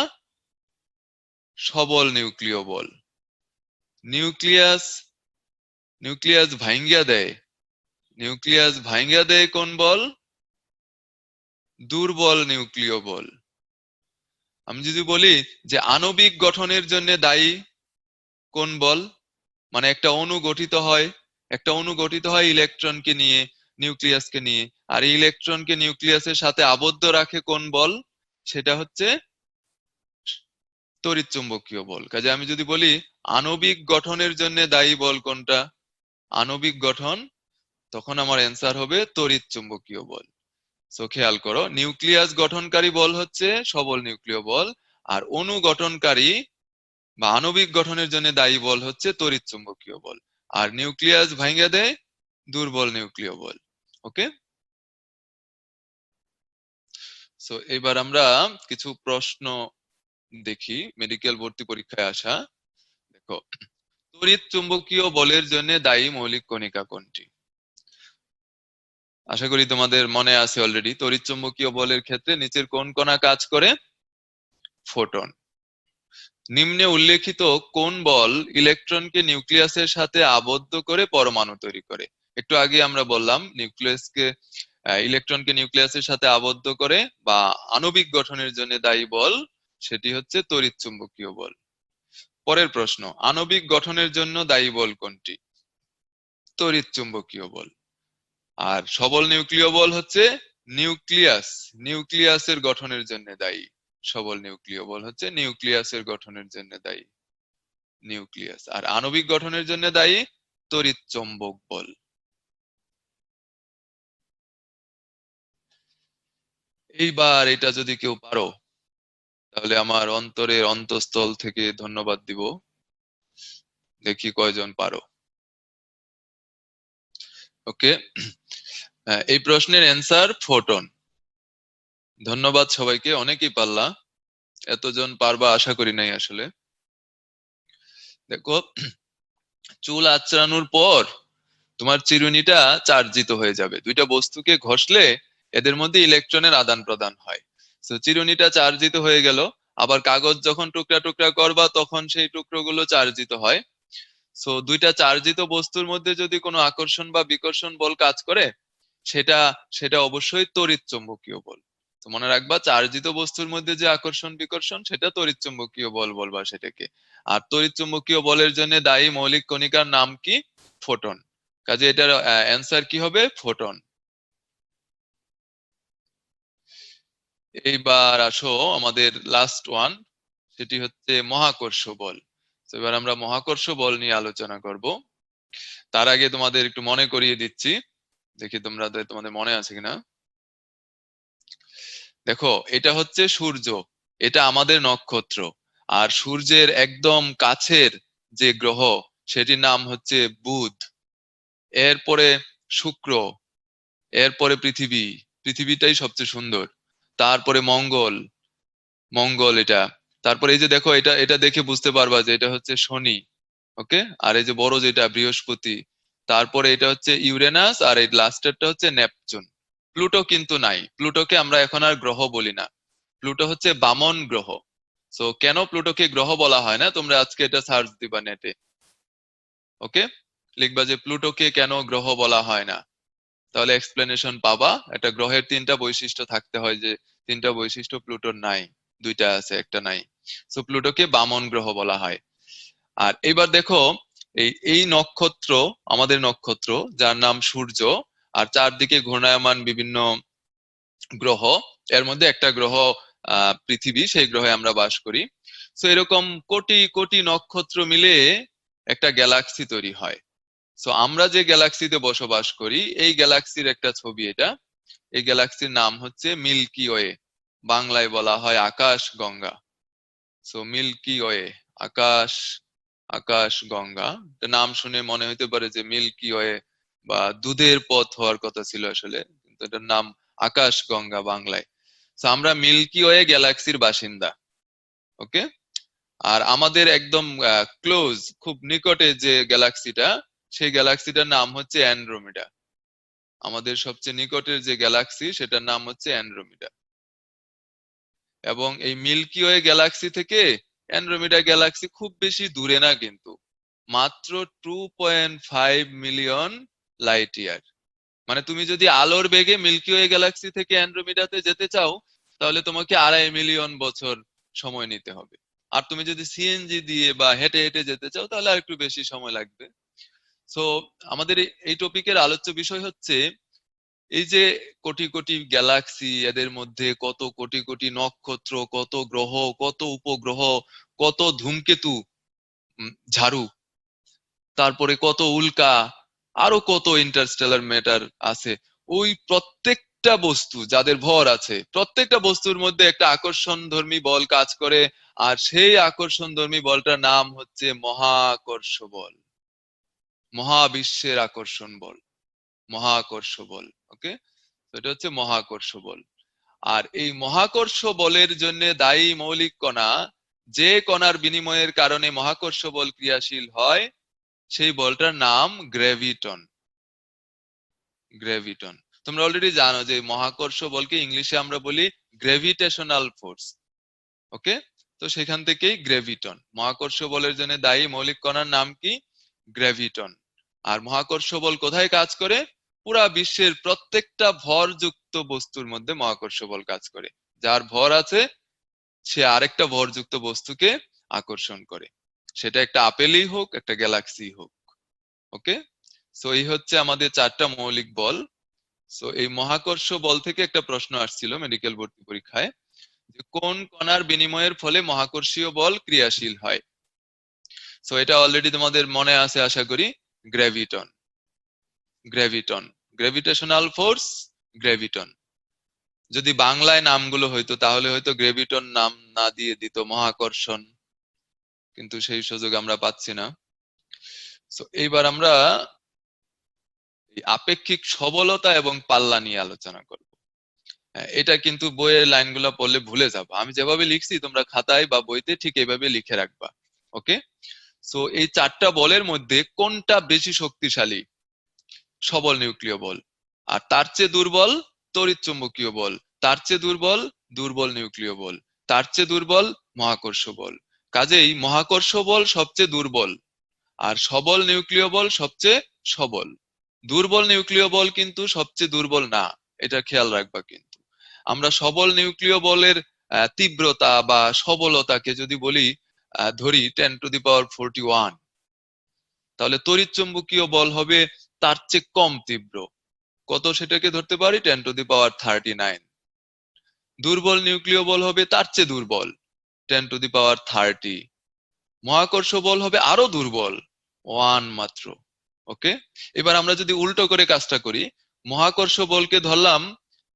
সবল নিউক্লিয় বল। নিউক্লিয়াস ভাঙ্গিয়া দেয় কোন বল? দুর্বল নিউক্লিয় বল। আমি যদি বলি যে আণবিক গঠনের জন্য দায়ী কোন বল, মানে একটা অণু গঠিত হয় ইলেকট্রনকে নিয়ে, নিউক্লিয়াসকে নিয়ে, আর এই ইলেকট্রনকে নিউক্লিয়াসের সাথে আবদ্ধ রাখে কোন বল? সেটা হচ্ছে তড়িৎ চুম্বকীয় বল। কাজে আমি যদি বলি আণবিক গঠনের জন্য দায়ী বল কোনটা, আণবিক গঠন, তখন আমার অ্যান্সার হবে তড়িৎ চুম্বকীয় বল। সো খেয়াল করো, নিউক্লিয়াস গঠনকারী বল হচ্ছে সবল নিউক্লিয় বল, আর অণু গঠনকারী বা আণবিক গঠনের জন্য দায়ী বল হচ্ছে তড়িৎ চুম্বকীয় বল। আর নিউক্লিয়াস ভাঙ্গা দেয় দুর্বল নিউক্লিয় বল। ওকে, সো এবার আমরা কিছু প্রশ্ন দেখি মেডিকেল ভর্তি পরীক্ষায় আসা। দেখো, তড়িৎ চুম্বকীয় বলের জন্য দায়ী মৌলিক কণিকা কোনটি? আশা করি তোমাদের মনে আছে অলরেডি। তড়িৎ চুম্বকীয় বলের ক্ষেত্রে নিচের কোন কণা কাজ করে? ফোটন। নিম্নে উল্লেখিত কোন বল ইলেকট্রনকে নিউক্লিয়াসের সাথে আবদ্ধ করে পরমাণু তৈরি করে? একটু আগে আমরা বললাম ইলেকট্রনকে নিউক্লিয়াসের সাথে আবদ্ধ করে বা আণবিক গঠনের জন্য দায়ী বল, সেটি হচ্ছে তড়িৎ চুম্বকীয় বল। পরের প্রশ্ন, আণবিক গঠনের জন্য দায়ী বল কোনটি? তড়িৎ চুম্বকীয় বল। আর সবল নিউক্লিয় বল হচ্ছে নিউক্লিয়াসের গঠনের জন্য দায়ী। সবল নিউক্লিয় বল হচ্ছে নিউক্লিয়াসের গঠনের জন্য দায়ী, নিউক্লিয়াস। আর আণবিক গঠনের জন্য দায়ী তড়িৎ চৌম্বক বল। এইবার এটা যদি কেউ পারো তাহলে আমার অন্তরের অন্তঃস্থল থেকে ধন্যবাদ দিব। দেখি কয়জন পারো। ওকে, এই প্রশ্নের অ্যান্সার ফোটন। ধন্যবাদ সবাইকে, অনেকেই পারলা। এতজন পারবা আশা করি নাই আসলে। দেখো, চুল আঁচড়ানোর পর তোমার চিরুনিটা চার্জিত হয়ে যাবে। দুইটা বস্তুকে ঘষলে এদের মধ্যে ইলেকট্রনের আদান প্রদান হয়। তো চিরুনিটা চার্জিত হয়ে গেল। আবার কাগজ যখন টুকরা টুকরা করবা তখন সেই টুকরোগুলো চার্জিত হয়। সো দুইটা চার্জিত বস্তুর মধ্যে যদি কোনো আকর্ষণ বা বিকর্ষণ বল কাজ করে, সেটা সেটা অবশ্যই তড়িৎ চুম্বকীয় বল। তো মনে রাখবা, চার্জিত বস্তুর মধ্যে যে আকর্ষণ বিকর্ষণ সেটা তড়িৎ চুম্বকীয় বল বলবা সেটাকে। আর তড়িৎ চুম্বকীয় বলের জন্য দায়ী মৌলিক কণিকার নাম কি? ফোটন। কাজে এটার অ্যান্সার কি হবে? ফোটন। এইবার আসো আমাদের লাস্ট ওয়ান, সেটি হচ্ছে মহাকর্ষ বল। তো এবার আমরা মহাকর্ষ বল নিয়ে আলোচনা করব। তার আগে তোমাদের একটু মনে করিয়ে দিচ্ছি, দেখি তোমাদের মনে আছে কিনা। দেখো, এটা হচ্ছে সূর্য, এটা আমাদের নক্ষত্র। আর সূর্যের একদম কাছের যে গ্রহ, সেটির নাম হচ্ছে বুধ। এরপরে শুক্র, এরপরে পৃথিবী। পৃথিবীটাই সবচেয়ে সুন্দর। তারপরে মঙ্গল, মঙ্গল এটা। তারপরে এই যে দেখো, এটা এটা দেখে বুঝতে পারবা যে এটা হচ্ছে শনি। ওকে, আর এই যে বড় যেটা বৃহস্পতি। তারপরে এটা হচ্ছে ইউরেনাস, আর এই লাস্টেরটা হচ্ছে নেপচুন। প্লুটো কিন্তু নাই, প্লুটোকে আমরা এখন আর গ্রহ বলি না। প্লুটো হচ্ছে বামন গ্রহ। সো কেন প্লুটোকে গ্রহ বলা হয় না, তোমরা আজকে এটা সার্চ দিবা নেটে। ওকে, লিখবা যে প্লুটোকে কেন গ্রহ বলা হয় না, তাহলে এক্সপ্লেনেশন পাবা। একটা গ্রহের তিনটা বৈশিষ্ট্য থাকতে হয়, যে তিনটা বৈশিষ্ট্য প্লুটোর নাই, দুইটা আছে একটা নাই। সো প্লুটোকে বামন গ্রহ বলা হয়। আর এবার দেখো, এই এই নক্ষত্র, আমাদের নক্ষত্র যার নাম সূর্য, আর চারদিকে ঘূর্ণায়মান বিভিন্ন গ্রহ, এর মধ্যে একটা গ্রহ পৃথিবী, সেই গ্রহে আমরা বাস করি। তো এরকম কোটি কোটি নক্ষত্র মিলে একটা গ্যালাক্সি তৈরি হয়। সো আমরা যে গ্যালাক্সিতে বসবাস করি, এই গ্যালাক্সির একটা ছবি এটা। এই গ্যালাক্সির নাম হচ্ছে মিল্কি ওয়ে। বাংলায় বলা হয় আকাশ গঙ্গা। সো মিল্কি ওয়ে, আকাশ, আকাশ গঙ্গা। এটা নাম শুনে মনে হতে পারে যে মিল্কি ওয়ে বা দুধের পথ হওয়ার কথা ছিল আসলে, কিন্তু এটার নাম আকাশ গঙ্গা বাংলায়। তো আমরা মিল্কি ওয়ে গ্যালাক্সির বাসিন্দা। ওকে, আর আমাদের একদম ক্লোজ, খুব নিকটে যে গ্যালাক্সিটা, সেই গ্যালাক্সিটার নাম হচ্ছে অ্যানড্রোমিডা। আমাদের সবচেয়ে নিকটের যে গ্যালাক্সি, সেটার নাম হচ্ছে অ্যানড্রোমিডা। এবং এই মিল্কি ওয়ে গ্যালাক্সি থেকে অ্যানড্রোমিডা গ্যালাক্সি খুব বেশি দূরে না কিন্তু, মাত্র 2.5 মিলিয়ন লাইট ইয়ার। মানে তুমি যদি আলোর বেগে মিল্কি ওয়ে গ্যালাক্সি থেকে অ্যানড্রোমিডাতে যেতে চাও, তাহলে তোমাকে 2.5 মিলিয়ন বছর সময় নিতে হবে। আর তুমি যদি সিএনজি দিয়ে বা হেঁটে হেঁটে যেতে চাও, তাহলে আর একটু বেশি সময় লাগবে। সো আমাদের এই টপিকের আলোচ্য বিষয় হচ্ছে এই যে কোটি কোটি গ্যালাক্সি, এদের মধ্যে কত কোটি কোটি নক্ষত্র, কত গ্রহ, কত উপগ্রহ, কত ধূমকেতু, ঝাড়ু, তারপরে কত উল্কা, আরো কত ইন্টারস্টেলার ম্যাটার আছে। ওই প্রত্যেকটা বস্তু যাদের ভর আছে, প্রত্যেকটা বস্তুর মধ্যে একটা আকর্ষণ ধর্মী বল কাজ করে। আর সেই আকর্ষণ ধর্মী বলটার নাম হচ্ছে মহাকর্ষ বল। মহাবিশ্বের আকর্ষণ বল, মহাকর্ষ বল। ওকে, এটা হচ্ছে মহাকর্ষ বল। আর এই মহাকর্ষ বলের জন্য দায়ী মৌলিক কণা, যে কণার বিনিময়ের কারণে মহাকর্ষ বল ক্রিয়াশীল হয়, সেই বলটার নাম গ্র্যাভিটন। গ্র্যাভিটন। তোমরা অলরেডি জানো যে মহাকর্ষ বলকে ইংলিশে আমরা বলি গ্র্যাভিটেশনাল ফোর্স। ওকে, তো সেখান থেকেই গ্র্যাভিটন। মহাকর্ষ বলের জন্য দায়ী মৌলিক কণার নাম কি? গ্র্যাভিটন। আর মহাকর্ষ বল কোথায় কাজ করে? পুরা বিশ্বের প্রত্যেকটা ভরযুক্ত বস্তুর মধ্যে মহাকর্ষ বল কাজ করে। যার ভর আছে, সে আরেকটা ভরযুক্ত বস্তুকে আকর্ষণ করে, সেটা একটা আপেলই হোক, একটা গ্যালাক্সি হোক। ওকে, সো এই হচ্ছে আমাদের চারটা মৌলিক বল। সো এই মহাকর্ষ বল থেকে একটা প্রশ্ন আসছিল মেডিকেল ভর্তি পরীক্ষায়, যে কোন কণার বিনিময়ের ফলে মহাকর্ষীয় বল ক্রিয়াশীল হয়। সো এটা অলরেডি তোমাদের মনে আছে আশা করি, graviton. Graviton, gravitational force, graviton. যদি বাংলায় নামগুলো হইতো তাহলে হয়তো গ্রেভিটন নাম না দিয়ে দিত মহাকর্ষণ, কিন্তু সেই সুযোগ আমরা পাচ্ছি না। তো এইবার আমরা এই আপেক্ষিক সবলতা এবং পাল্লা নিয়ে আলোচনা করব। হ্যাঁ, এটা কিন্তু বইয়ের লাইনগুলো পড়লে ভুলে যাবো, আমি যেভাবে লিখছি তোমরা খাতায় বা বইতে ঠিক এইভাবে লিখে রাখবা। ওকে, সো এই চারটা বলের মধ্যে কোনটা বেশি শক্তিশালী? সবল নিউক্লিয় বল। আর তার চেয়ে দুর্বল তড়িৎ চুম্বকীয় বল। তার চেয়ে দুর্বল দুর্বল নিউক্লিয় বল। তার চেয়ে দুর্বল মহাকর্ষ বল। কাজেই মহাকর্ষ বল সবচেয়ে দুর্বল, আর সবল নিউক্লিয় বল সবচেয়ে সবল। দুর্বল নিউক্লিয় বল কিন্তু সবচেয়ে দুর্বল না, এটা খেয়াল রাখবা। কিন্তু আমরা সবল নিউক্লিয় বলের তীব্রতা বা সবলতাকে যদি বলি, ধরি 10⁻41, তাহলে তড়িৎ চুম্বকীয় বল হবে তার চেয়ে কম তীব্র। কত সেটাকে ধরতে পারি? 10⁻39। দুর্বল নিউক্লিয় বল হবে তার চেয়ে দুর্বল, 10⁻30। মহাকর্ষ বল হবে আরো দুর্বল, 1 মাত্র। ওকে, এবার আমরা যদি উল্টো করে কাজটা করি, মহাকর্ষ বলকে ধরলাম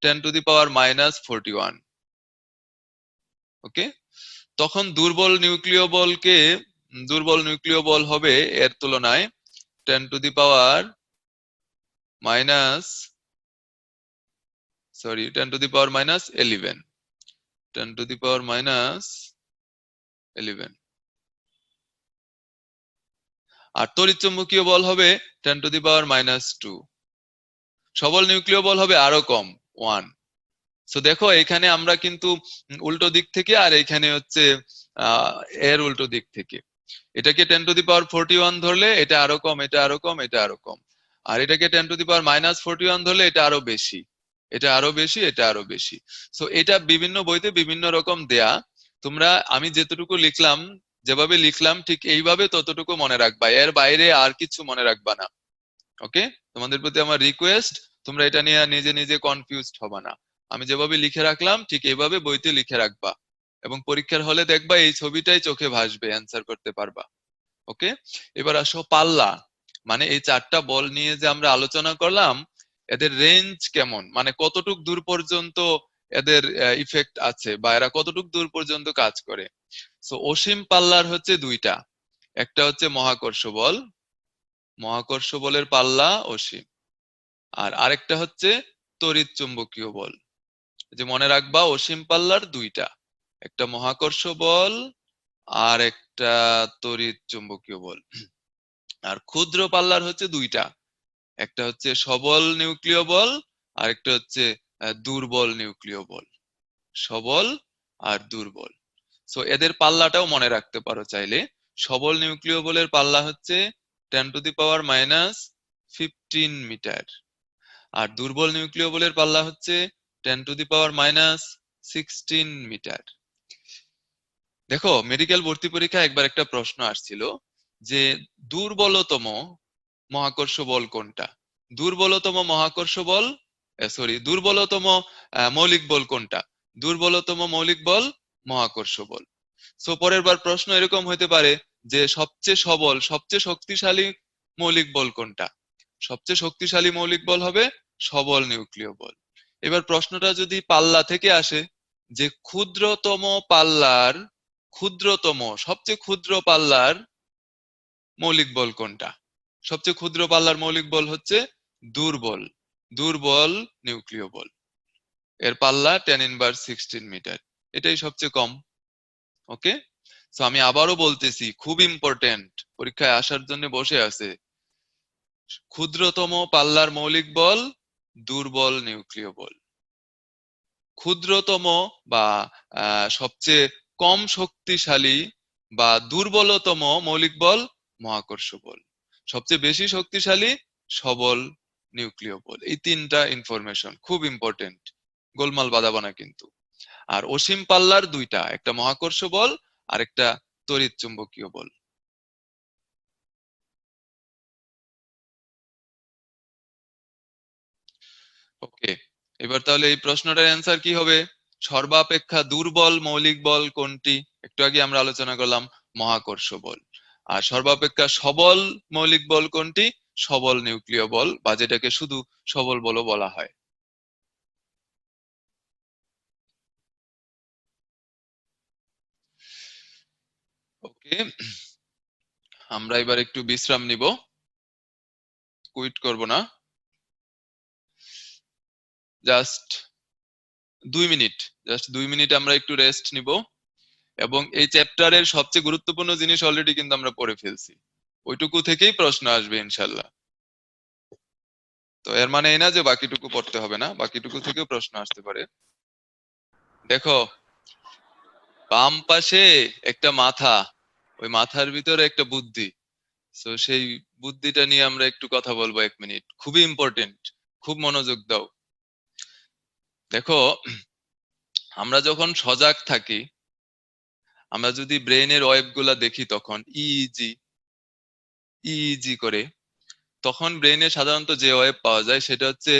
10⁻41। ওকে, তখন দুর্বল নিউক্লিয় বল হবে এর তুলনায় 10⁻11। 10⁻11। আর তড়িৎ চুম্বকীয় বল হবে 10⁻²। সবল নিউক্লিয় বল হবে আরো কম, 1। সো দেখো এখানে আমরা কিন্তু উল্টো দিক থেকে, আর এখানে হচ্ছে এর উল্টো দিক থেকে। এটাকে 10⁻41 ধরলে এটা আরো কম, এটা আরো কম, এটা আরো কম। আর এটাকে 10⁻41 ধরলে এটা আরো বেশি, এটা আরো বেশি, এটা আরো বেশি। সো এটা বিভিন্ন বইতে বিভিন্ন রকম দেয়া। তোমরা আমি যেতটুকু লিখলাম, যেভাবে লিখলাম ঠিক এইভাবে ততটুকু মনে রাখবা, এর বাইরে আর কিছু মনে রাখবা না। ওকে, তোমাদের প্রতি আমার রিকোয়েস্ট, তোমরা এটা নিয়ে নিজে নিজে কনফিউজড হবা না। আমি যেভাবে লিখে রাখলাম ঠিক এইভাবে বইতে লিখে রাখবা, এবং পরীক্ষার হলে দেখবা এই ছবিটাই চোখে ভাসবে, অ্যান্সার করতে পারবা। ওকে, এবার আসো পাল্লা। মানে এই চারটা বল নিয়ে যে আমরা আলোচনা করলাম, এদের রেঞ্জ কেমন, মানে কতটুক দূর পর্যন্ত এদের ইফেক্ট আছে, বা এরা কতটুক দূর পর্যন্ত কাজ করে। সো অসীম পাল্লার হচ্ছে দুইটা, একটা হচ্ছে মহাকর্ষ বল, মহাকর্ষ বলের পাল্লা অসীম। আর আরেকটা হচ্ছে তড়িৎ চুম্বকীয় বল। যে মনে রাখবা অসীম পাল্লার দুইটা, একটা মহাকর্ষ বল আর একটা তড়িৎ চুম্বকীয় বল। আর ক্ষুদ্র পাল্লার হচ্ছে দুইটা, একটা হচ্ছে সবল নিউক্লিয় বল, আর একটা হচ্ছে দুর্বল নিউক্লিয় বল। সবল আর দুর্বল। সো এদের পাল্লাটাও মনে রাখতে পারো চাইলে। সবল নিউক্লিয় বলের পাল্লা হচ্ছে 10⁻15 মিটার, আর দুর্বল নিউক্লিয় বলের পাল্লা হচ্ছে 10⁻16 মিটার। দেখো মেডিকেল ভর্তি পরীক্ষা একবার একটা প্রশ্ন আসছিল যে দুর্বলতম মহাকর্ষ বল কোনটা? দুর্বলতম মহাকর্ষ বল, দুর্বলতম মৌলিক বল কোনটা? দুর্বলতম মৌলিক বল মহাকর্ষ বল। সো পরের বার প্রশ্ন এরকম হইতে পারে যে সবচেয়ে সবল সবচেয়ে শক্তিশালী মৌলিক বল কোনটা? সবচেয়ে শক্তিশালী মৌলিক বল হবে সবল নিউক্লিয় বল। এবার প্রশ্নটা যদি পাল্লা থেকে আসে, যে সবচেয়ে ক্ষুদ্র পাল্লার মৌলিক বল কোনটা? সবচেয়ে ক্ষুদ্র পাল্লার মৌলিক বল হচ্ছে দুর্বল নিউক্লিয় বল। এর পাল্লা 10⁻16 মিটার, এটাই সবচেয়ে কম। ওকে, তো আমি আবারও বলতেছি, খুব ইম্পর্টেন্ট, পরীক্ষায় আসার জন্য বসে আছে। ক্ষুদ্রতম পাল্লার মৌলিক বল দুর্বল নিউক্লিয় বল। ক্ষুদ্রতম বা সবচেয়ে কম শক্তিশালী বা দুর্বলতম মৌলিক বল মহাকর্ষ বল। সবচেয়ে বেশি শক্তিশালী সবল নিউক্লিয় বল। এই তিনটা ইনফরমেশন খুব ইম্পর্টেন্ট, গোলমাল বাঁধাবো না কিন্তু। আর অসীম পাল্লার দুইটা, একটা মহাকর্ষ বল আর একটা তড়িৎ চুম্বকীয় বল। ওকে, এবার তাহলে এই প্রশ্নটার অ্যান্সার কি হবে? সর্বাপেক্ষা দুর্বল মৌলিক বল কোনটি? একটু আগে আমরা আলোচনা করলাম মহাকর্ষ বল। আর সর্বাপেক্ষা সবল মৌলিক বল কোনটি? সবল নিউক্লিয় বল, বা যেটাকে শুধু সবল বলও বলা হয়। আমরা এবার একটু বিশ্রাম নিব, কুইট করব না, জাস্ট 2 মিনিট, জাস্ট 2 মিনিট আমরা একটু রেস্ট নিব। এবং এই চ্যাপ্টারের সবচেয়ে গুরুত্বপূর্ণ জিনিস অলরেডি কিন্তু আমরা পড়ে ফেলছি, ওইটুকু থেকেই প্রশ্ন আসবে ইনশাল্লাহ। তো এর মানে এই না যে বাকিটুকু পড়তে হবে না, বাকিটুকু থেকেও প্রশ্ন আসতে পারে। দেখো, বাম পাশে একটা মাথা, ওই মাথার ভিতরে একটা বুদ্ধি। তো সেই বুদ্ধিটা নিয়ে আমরা একটু কথা বলবো 1 মিনিট, খুবই ইম্পর্টেন্ট, খুব মনোযোগ দাও। দেখো, আমরা যখন সজাগ থাকি, আমরা যদি ব্রেনের ওয়েভ গুলা দেখি, তখন ইইজি ইইজি করে, তখন ব্রেনে সাধারণত যে ওয়েভ পাওয়া যায় সেটা হচ্ছে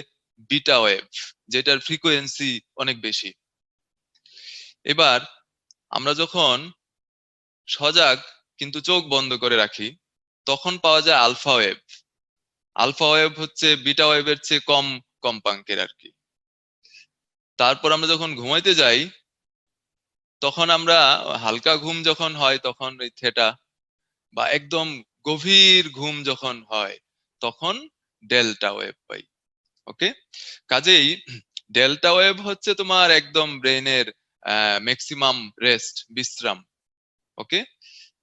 বিটা ওয়েভ, যেটার ফ্রিকোয়েন্সি অনেক বেশি। এবার আমরা যখন সজাগ কিন্তু চোখ বন্ধ করে রাখি, তখন পাওয়া যায় আলফা ওয়েভ। আলফা ওয়েভ হচ্ছে বিটা ওয়েভের চেয়ে কম কম্পাঙ্কের আর কি। তারপর আমরা যখন ঘুমাইতে যাই, তখন আমরা হালকা ঘুম যখন হয় তখন ওই থেটা, বা একদম গভীর ঘুম যখন হয় তখন ডেল্টা ওয়েভ পাই। ওকে, কাজেই ডেল্টা ওয়েভ হচ্ছে তোমার একদম ব্রেনের ম্যাক্সিমাম রেস্ট, বিশ্রাম। ওকে,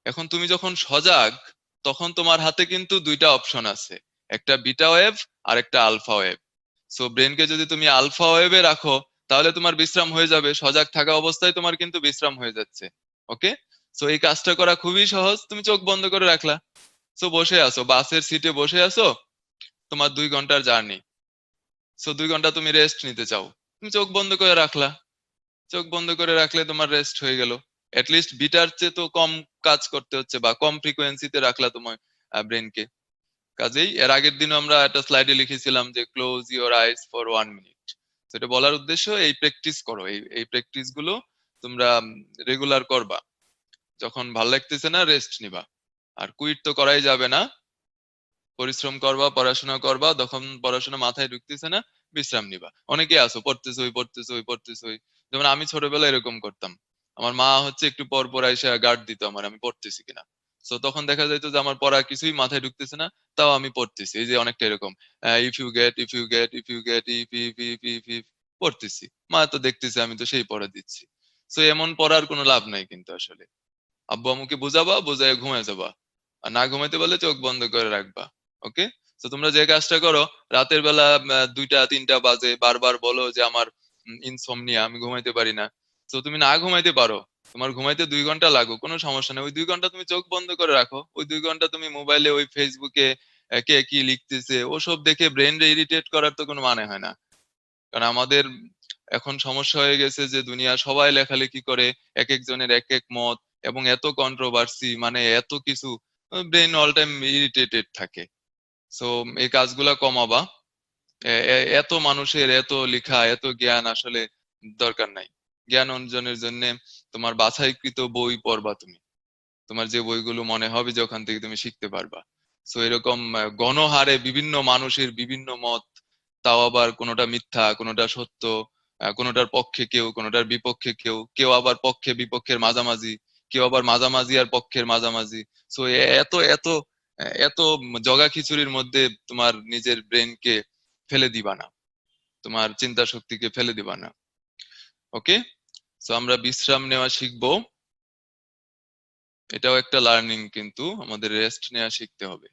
এখন তুমি যখন সজাগ, তখন তোমার হাতে কিন্তু দুইটা অপশন আছে, একটা বিটা ওয়েভ আর একটা আলফা ওয়েভ। সো ব্রেনকে যদি তুমি আলফা ওয়েভে রাখো, তাহলে তোমার বিশ্রাম হয়ে যাবে, সজাগ থাকা অবস্থায় তোমার কিন্তু বিশ্রাম হয়ে যাচ্ছে। ওকে, সো এই কাজটা করা খুবই সহজ, তুমি চোখ বন্ধ করে রাখলা। সো বসে আছো, বাসের সিটে বসে আছো, তোমার 2 ঘন্টার জার্নি, সো 2 ঘন্টা তুমি রেস্ট নিতে চাও, তুমি চোখ বন্ধ করে রাখলা। চোখ বন্ধ করে রাখলে তোমার রেস্ট হয়ে গেল। লিস্ট বিটার চেয়ে তো কম কাজ করতে হচ্ছে, বা কম ফ্রিকোয়েন্সিতে রাখলা তোমার ব্রেনকে। কাজেই এর আগের দিনও আমরা একটা স্লাইডে লিখেছিলাম যে close your ice for 1 minute. সেটা বলার উদ্দেশ্য, এই প্র্যাকটিস করো, এই প্র্যাকটিস গুলো তোমরা রেগুলার করবা। যখন ভাল লাগতেছে না, রেস্ট নিবা। আর কুইট তো করাই যাবে না, পরিশ্রম করবা, পড়াশোনা করবা, তখন পড়াশোনা মাথায় ঢুকতেছে না, বিশ্রাম নিবা। অনেকে আছো পড়তেছই। যেমন আমি ছোটবেলায় এরকম করতাম, আমার মা হচ্ছে একটু পর পর এসে গার্ড দিত আমার, আমি পড়তেছি কিনা। তো তখন দেখা যেত যে আমার পড়া কিছুই মাথায় ঢুকতেছে না, তাও আমি পড়তেছি। এই যে অনেকটা এরকম, ইফ পড়তেছি, মা তো দেখতেছে আমি তো সেই পড়া দিচ্ছি। তো এমন পড়ার কোনো লাভ নাই কিন্তু আসলে। আব্বু আম্মুকে বুঝাবা, বুঝায় ঘুমায় যাবা, আর না ঘুমাইতে পারলে চোখ বন্ধ করে রাখবা। ওকে, তো তোমরা যে কাজটা করো, রাতের বেলা 2টা 3টা বাজে বারবার বলো যে আমার ইনসomnia, আমি ঘুমাইতে পারি না। তো তুমি না ঘুমাইতে পারো, তোমার ঘুমাইতে 2 ঘন্টা লাগুক, কোনো সমস্যা নেই, ওই 2 ঘন্টা তুমি চোখ বন্ধ করে রাখো। ওই 2 ঘন্টা তুমি মোবাইলে ওই ফেসবুকে কে কি লিখতেছে ওসব দেখে ব্রেন ইরিটেট করার তো কোনো মানে হয় না। কারণ আমাদের এখন সমস্যা হয়ে গেছে যে দুনিয়া সবাই লেখালেখি করে, এক একজনের এক এক মত, এবং এত কন্ট্রোভার্সি, মানে এত কিছু, ব্রেন অল টাইম ইরিটেটেড থাকে। সো এই কাজগুলা কমাবা। এত মানুষের এত লেখা, এত জ্ঞান আসলে দরকার নাই। জ্ঞান অর্জনের জন্য তোমার বাছাইকৃত বই পড়বা তুমি, তোমার যে বইগুলো মনে হবে যে ওখান থেকে তুমি শিখতে পারবা। সো এরকম গণহারে বিভিন্ন মানুষের বিভিন্ন মত, তাও আবার কোনোটা মিথ্যা, কোনোটা সত্য, কোনোটার পক্ষে কেউ, কোনোটার বিপক্ষে কেউ, কেউ আবার পক্ষে বিপক্ষের মাঝামাঝি, কেউ আবার মাঝামাঝি আর পক্ষের মাঝামাঝি। সো এত এত এত জগা খিচুড়ির মধ্যে তোমার নিজের ব্রেনকে ফেলে দিবা না, তোমার চিন্তা শক্তিকে ফেলে দিবা না। ওকে, সো আমরা বিশ্রাম নেওয়া শিখবো, এটাও একটা লার্নিং, কিন্তু আমাদের রেস্ট নেওয়া শিখতে হবে।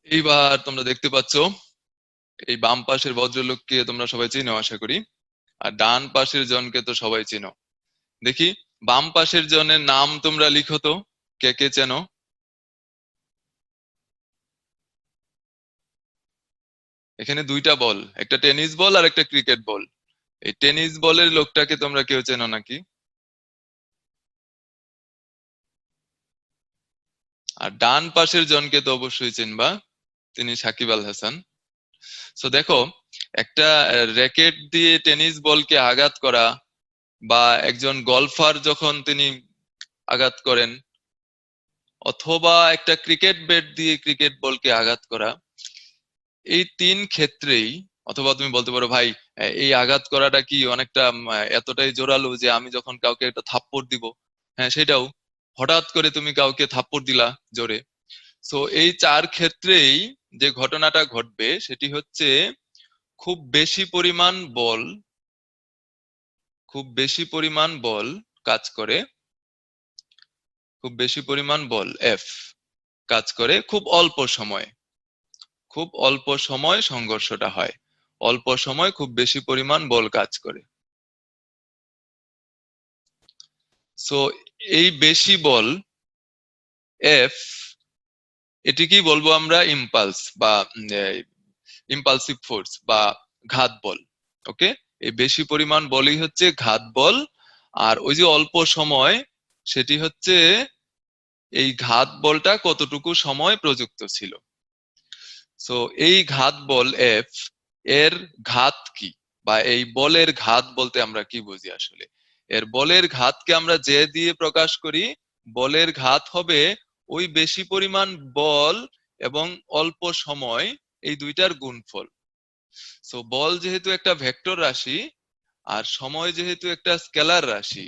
এইবার তোমরা দেখতে পাচ্ছ, এই বাম পাশের ভদ্রলোককে তোমরা সবাই চিনো আশা করি, আর ডান পাশের জনকে তো সবাই চিনো। দেখি, বাম পাশের জনের নাম তোমরা লিখো তো, কে কে চেনো। এখানে 2টা বল, একটা টেনিস বল আর একটা ক্রিকেট বল। এই টেনিস বলের লোকটাকে তোমরা কেউ চেনো নাকি? আর ডান পাশের জনকে তো অবশ্যই চিনবা, তিনি সাকিব আল হাসান। সো দেখো, একটা র্যাকেট দিয়ে টেনিস বলকে আঘাত করা, বা একজন গলফার যখন তিনি আঘাত করেন, অথবা একটা ক্রিকেট ব্যাট দিয়ে ক্রিকেট বলকে আঘাত করা, এই 3 ক্ষেত্রেই, অথবা তুমি বলতে পারো ভাই, এই আঘাত করাটা কি অনেকটা এতটাই জোরালো যে আমি যখন কাউকে একটা থাপ্পড় দিব, হ্যাঁ সেটাও। হঠাৎ করে তুমি কাউকে থাপ্পড় দিলা জোরে। সো এই চার ক্ষেত্রেই যে ঘটনাটা ঘটবে সেটি হচ্ছে খুব বেশি পরিমাণ বল, খুব বেশি পরিমাণ বল কাজ করে, খুব বেশি পরিমাণ বল এফ কাজ করে খুব অল্প সময়, খুব অল্প সময় সংঘর্ষটা হয়, অল্প সময় খুব বেশি পরিমাণ বল কাজ করে। সো এই বেশি বল এফ, এটিকেই বলবো আমরা ইম্পালস বা ইম্পালসিভ ফোর্স বা ঘাত বল। ওকে, এই বেশি পরিমাণ বলই হচ্ছে ঘাত বল, আর ওই যে অল্প সময় সেটি হচ্ছে এই ঘাত বলটা কতটুকু সময় প্রযুক্ত ছিল। সো এই ঘাত বল এফ এর ঘাত কি, বা এই বলের ঘাত বলতে আমরা কি বুঝি আসলে? এর বলের ঘাতকে আমরা যে দিয়ে প্রকাশ করি, বলের ঘাত হবে ওই বেশি পরিমাণ বল এবং অল্প সময়, এই দুইটার গুণফল। সো বল যেহেতু একটা ভেক্টর রাশি আর সময় যেহেতু একটা স্কেলার রাশি,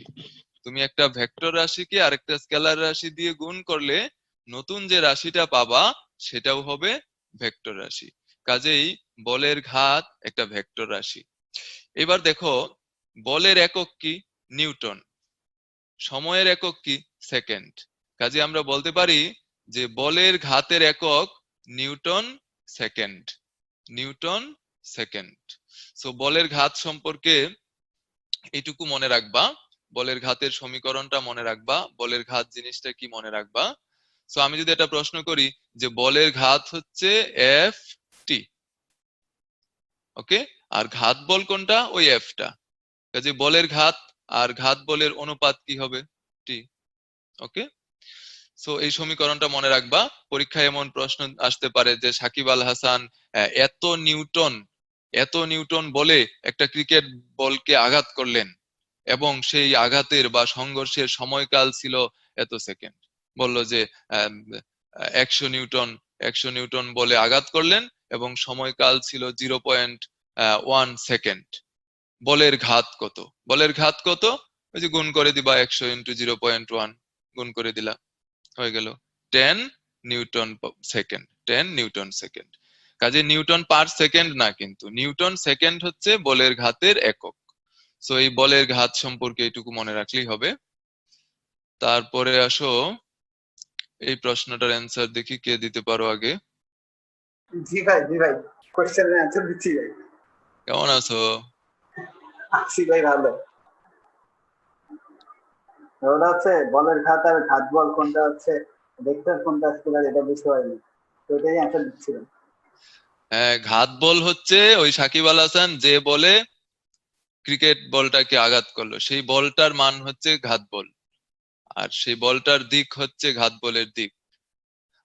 তুমি একটা ভেক্টর রাশিকে আরেকটা স্কেলার রাশি দিয়ে গুণ করলে নতুন যে রাশিটা পাবা সেটাও হবে ভেক্টর রাশি। কাজেই বলের ঘাত একটা ভেক্টর রাশি। এবার দেখো, বলের একক কি? নিউটন। সময়ের একক কি? সেকেন্ড। কাজে আমরা বলতে পারি যে বলের ঘাতের একক Newton second, Newton second. So বলের ঘাত সম্পর্কে এইটুকু মনে রাখবা, বলের ঘাতের সমীকরণটা মনে রাখবা, বলের ঘাত জিনিসটা কি মনে রাখবা। সো আমি যদি একটা প্রশ্ন করি যে বলের ঘাত হচ্ছে এফ টি, ওকে, আর ঘাত বল কোনটা? ওই এফটা। কাজে বলের ঘাত আর ঘাত বলের অনুপাত কি হবে? টি। ওকে, সো এই সমীকরণটা মনে রাখবা। পরীক্ষায় এমন প্রশ্ন আসতে পারে যে সাকিব আল হাসান এত নিউটন, এত নিউটন বলে একটা ক্রিকেট বলকে আঘাত করলেন এবং সেই আঘাতের বা সংঘর্ষের সময়কাল ছিল এত সেকেন্ড। বললো যে 100 নিউটন, 100 নিউটন বলে আঘাত করলেন এবং সময়কাল ছিল 0.1 সেকেন্ড। বলের ঘাত কত? বলের ঘাত কত? ওই যে গুণ করে দিবা 100 × 0.1, গুণ করে দিলা, হয়ে গেল 10 নিউটন সেকেন্ড, 10 নিউটন সেকেন্ড। কাজে নিউটন পার সেকেন্ড না, কিন্তু নিউটন সেকেন্ড হচ্ছে বলের ঘাতের একক। সো এই বলের ঘাত সম্পর্কে এইটুকু মনে রাখলেই হবে। তারপরে আসো এই প্রশ্নটার অ্যান্সার দেখি কে দিতে পারো আগে। জি ভাই, জি ভাই, কোশ্চেনের অ্যান্সার দিচ্ছি ভাই। কেমন আছো? আছি ভাই, ভালো। ওটা হচ্ছে বলের ঘাত আর ঘাত বল কোনটা হচ্ছে ভেক্টর কোনটা স্কেলার, এটা বুঝতে পারিনি, তো এটাই অ্যান্সার দিচ্ছিলাম। হ্যাঁ, ঘাত বল হচ্ছে ওই সাকিব আল হাসান যে বলে ক্রিকেট বলটাকে আঘাত করলো সেই বলটার মান হচ্ছে ঘাত বল, আর সেই বলটার দিক হচ্ছে ঘাত বলের দিক।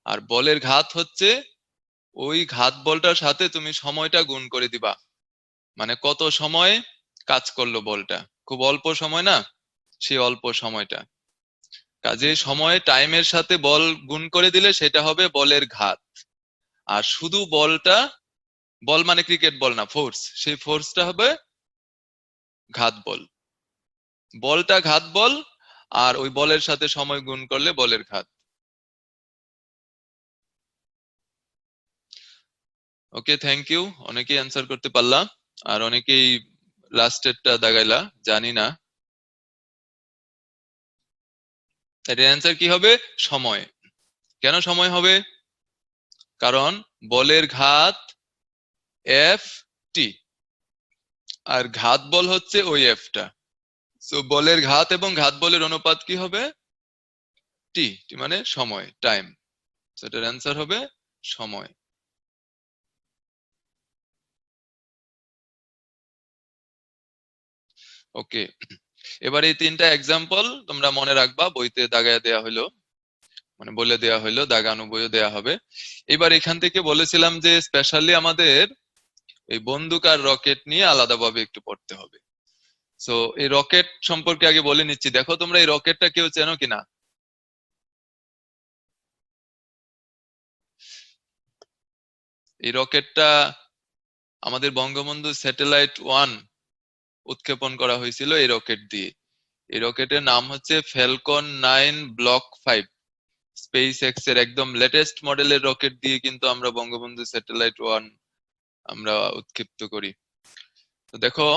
আর বলের ঘাত হচ্ছে ওই ঘাত বলটার সাথে তুমি সময়টা গুণ করে দিবা, মানে কত সময় কাজ করলো বলটা। খুব অল্প সময় না, সেই অল্প সময়টা। কাজে সময় টাইমের সাথে বল গুণ করে দিলে সেটা হবে বলের ঘাত। আর শুধু বলটা, বল মানে ক্রিকেট বল না, ফোর্স, সেই ফোর্সটা হবে ঘাত বল। বলটা ঘাত বল আর ওই বলের সাথে সময় গুণ করলে বলের ঘাত। ওকে, থ্যাংক ইউ। অনেকেই অ্যান্সার করতে পারলা আর অনেকেই লাস্টেরটা দাগাইলা, জানি না। এটার অ্যান্সার কি হবে? সময়। কেন সময় হবে? কারণ বলের ঘাত এফ টি আর ঘাত বল হচ্ছে ওই এফটা। সো বলের ঘাত এবং ঘাত বলের অনুপাত কি হবে? টি, টি মানে সময়, টাইম। এটার অ্যান্সার হবে সময়। ওকে, এবার এই তিনটা এক্সাম্পল তোমরা মনে রাখবা, বইতে দাগায় দেয়া হলো, মানে বলে দেয়া হলো, দাগানো বইও দেয়া হবে। এবার এখান থেকে বলেছিলাম যে স্পেশালি আমাদের এই বন্দুক আর রকেট নিয়ে আলাদাভাবে একটু পড়তে হবে। সো এই রকেট সম্পর্কে আগে বলে নিচ্ছি। দেখো তোমরা এই রকেটটা কেউ চেনো কিনা? এই রকেটটা আমাদের বঙ্গবন্ধু স্যাটেলাইট 1 উৎক্ষেপণ করা হয়েছিল এই রকেট দিয়ে। এই রকেটের নাম হচ্ছে ফ্যালকন 9 ব্লক 5। স্পেস এক্স এর একদম লেটেস্ট মডেলের রকেট দিয়ে কিন্তু আমরা বঙ্গবন্ধু স্যাটেলাইট 1 আমরা উৎক্ষেপিত করি। তো দেখো,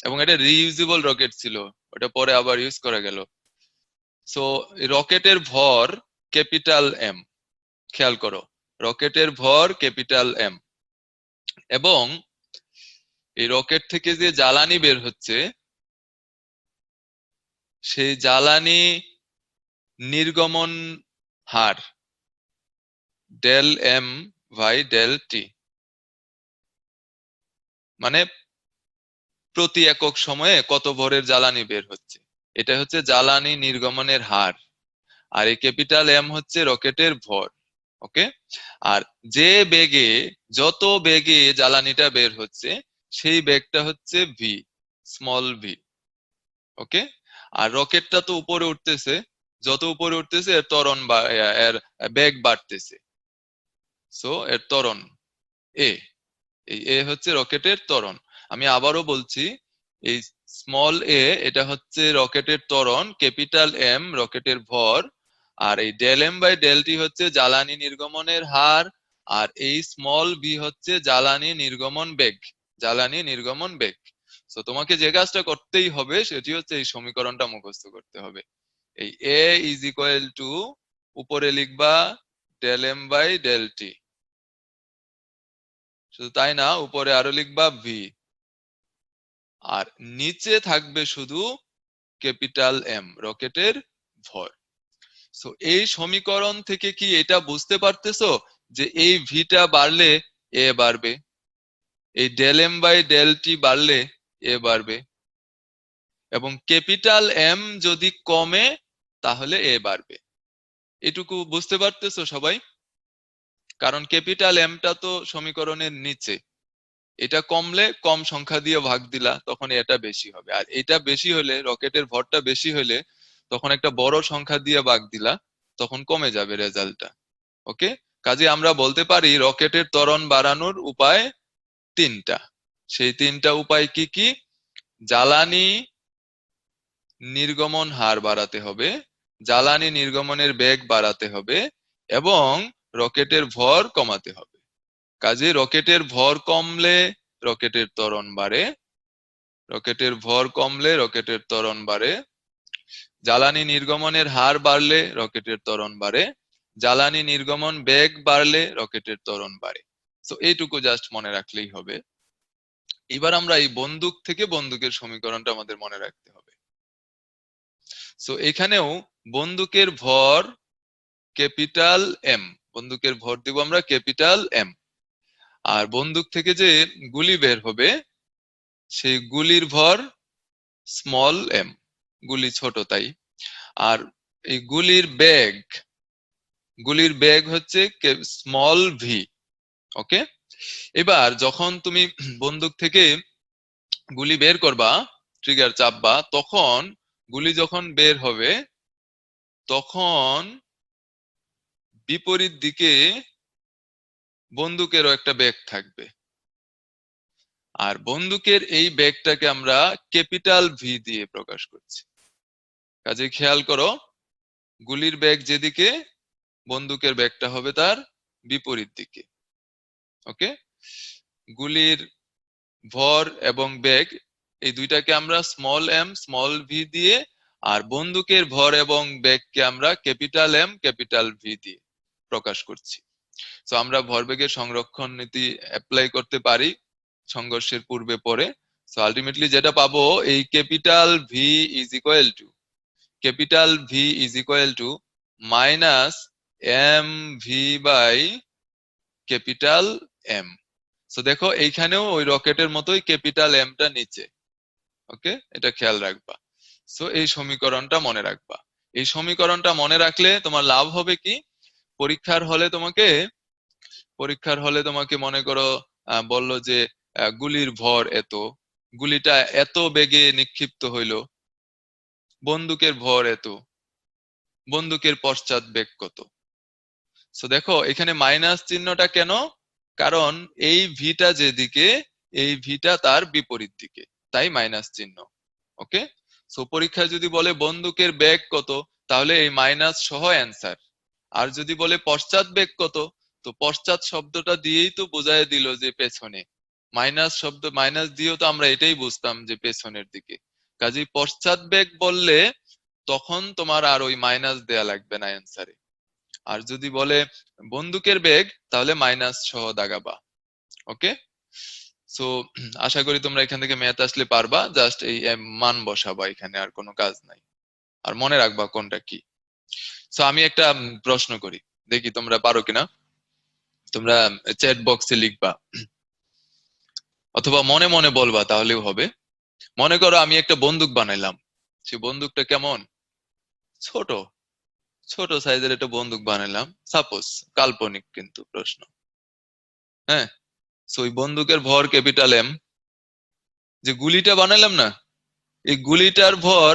এবং এটা রিইউজেবল রকেট ছিল, ওটা পরে আবার ইউজ করা গেল। সো রকেটের ভর ক্যাপিটাল এম, খেয়াল করো, রকেটের ভর ক্যাপিটাল এম, এবং এই রকেট থেকে যে জ্বালানি বের হচ্ছে সেই জ্বালানি নির্গমন হার del M by del T, মানে প্রতি একক সময়ে কত ভরের জ্বালানি বের হচ্ছে, এটা হচ্ছে জ্বালানি নির্গমনের হার। আর এই ক্যাপিটাল এম হচ্ছে রকেটের ভর। ওকে, আর যে বেগে, যত বেগে জ্বালানিটা বের হচ্ছে সেই বেগটা হচ্ছে ভি, স্মল ভি। ওকে, আর রকেটটা তো উপরে উঠতেছে, যত উপরে উঠতেছে এর ত্বরণ বা এর বেগ বাড়তেছে। সো এর ত্বরণ এ, এই এ হচ্ছে রকেটের ত্বরণ। আমি আবারও বলছি, এই স্মল এ এটা হচ্ছে রকেটের ত্বরণ, ক্যাপিটাল এম রকেটের ভর, আর এই del M by del T হচ্ছে জ্বালানি নির্গমনের হার, আর এই স্মল ভি হচ্ছে জ্বালানি নির্গমন বেগ, জ্বালানি নির্গমন বেগ। তো তোমাকে যে কাজটা করতেই হবে সেটি হচ্ছে এই সমীকরণটা মুখস্থ করতে হবে। এই এ ইজ ইকুয়াল টু, উপরে লিখবা del M by del T, শুধু তাই না, উপরে আরো লিখবা ভি, আর নিচে থাকবে শুধু ক্যাপিটাল এম রকেটের ভর। সো এই সমীকরণ থেকে কি এটা বুঝতে পারতেছো যে এই ভিটা বাড়লে এ বাড়বে, এই del M by del T বাড়লে এ বাড়বে, এবং ক্যাপিটাল এম যদি কমে তাহলে এ বাড়বে। এটুকু বুঝতে পারতেছো সবাই? কারণ ক্যাপিটাল এমটা তো সমীকরণের নিচে, এটা কমলে কম সংখ্যা দিয়ে ভাগ দিলা তখন এটা বেশি হবে, আর এটা বেশি হলে, রকেটের ভরটা বেশি হলে তখন একটা বড় সংখ্যা দিয়ে ভাগ দিলা তখন কমে যাবে রেজাল্টটা। ওকে, কাজে আমরা বলতে পারি রকেটের ত্বরণ বাড়ানোর উপায় তিনটা। সেই তিনটা উপায় কি কি? জ্বালানি নির্গমন হার বাড়াতে হবে, জ্বালানি নির্গমনের বেগ বাড়াতে হবে, এবং রকেটের ভর কমাতে হবে। কাজে রকেটের ভর কমলে রকেটের ত্বরণ বাড়ে, রকেটের ভর কমলে রকেটের ত্বরণ বাড়ে, জ্বালানি নির্গমনের হার বাড়লে রকেটের ত্বরণ বাড়ে, জ্বালানি নির্গমন বেগ বাড়লে রকেটের ত্বরণ বাড়ে। তো এইটুকু জাস্ট মনে রাখলেই হবে। এবার আমরা এই বন্দুক থেকে বন্দুকের সমীকরণটা আমাদের মনে রাখতে হবে। সো এখানেও বন্দুকের ভর ক্যাপিটাল এম, বন্দুকের ভর দিব আমরা ক্যাপিটাল এম, আর বন্দুক থেকে যে গুলি বের হবে সেই গুলির ভর স্মল এম, গুলি ছোট তাই। আর এই গুলির বেগ হচ্ছে স্মল ভি। ওকে, এবার যখন তুমি বন্দুক থেকে গুলি বের করবা, ট্রিগার চাপবা, তখন গুলি যখন বের হবে তখন বিপরীত দিকে বন্দুকেরও একটা বেগ থাকবে, আর বন্দুকের এই বেগটাকে আমরা ক্যাপিটাল ভি দিয়ে প্রকাশ করছি। কাজে খেয়াল করো, গুলির বেগ যেদিকে বন্দুকের বেগটা হবে তার বিপরীত দিকে। ওকে, গুলির ভর এবং বেগ এই দুইটাকে আমরা স্মল এম স্মল ভি দিয়ে, আর বন্দুকের ভর এবং বেগকে আমরা ক্যাপিটাল এম ক্যাপিটাল ভি দিয়ে প্রকাশ করছি। তো আমরা ভরবেগের সংরক্ষণ নীতি অ্যাপ্লাই করতে পারি সংঘর্ষের পূর্বে পরে। সো আলটিমেটলি যেটা পাবো, এই capital V is equal to minus M V by capital M. So দেখো এইখানেও ওই রকেটের মতোই ক্যাপিটাল এমটা নিচে। ওকে, এটা খেয়াল রাখবা। সো এই সমীকরণটা মনে রাখবা। এই সমীকরণটা মনে রাখলে তোমার লাভ হবে কি, পরীক্ষার হলে তোমাকে মনে করো বললো যে গুলির ভর এত, গুলিটা এত বেগে নিক্ষিপ্ত হইলো, বন্দুকের ভর এত, বন্দুকের পশ্চাৎ বেগ কত। সো দেখো এখানে মাইনাস চিহ্নটা কেন, কারণ এই ভিটা যেদিকে, এই ভিটা তার বিপরীত দিকে, তাই মাইনাস চিহ্ন। ওকে, সো পরীক্ষায় যদি বলে বন্দুকের বেগ কত, তাহলে এই মাইনাস সহ অ্যান্সার। আর যদি বলে পশ্চাৎ বেগ কত, তো পশ্চাৎ শব্দটা দিয়েই তো বোঝায় দিল যে পেছনে। মাইনাস শব্দ, মাইনাস দিয়েও তো আমরা এটাই বুঝতাম যে পেছনের দিকে। কাজেই পশ্চাৎ বেগ বললে তখন তোমার আর ওই মাইনাস দেয়া লাগবে না অ্যান্সারে। আর যদি বলে বন্দুকের বেগ, তাহলে মাইনাস সহ দাগাবা। ওকে, সো আশা করি তোমরা এখান থেকে ম্যাথ আসলে পারবা, জাস্ট এই মান বসাবা, এখানে আর কোনো কাজ নাই। আর মনে রাখবা কোনটা কি। সো আমি একটা প্রশ্ন করি, দেখি তোমরা পারো কিনা। তোমরা চ্যাট বক্সে লিখবা অথবা মনে মনে বলবা, তাহলেও হবে। মনে করো আমি একটা বন্দুক বানাইলাম, সে বন্দুকটা কেমন, ছোট, ছোট সাইজের একটা বন্দুক বানাইলাম সাপোজ, কাল্পনিক কিন্তু প্রশ্ন। হ্যাঁ, সো ওই বন্দুকের ভর ক্যাপিটাল এম। যে গুলিটা বানাইলাম না, এই গুলিটার ভর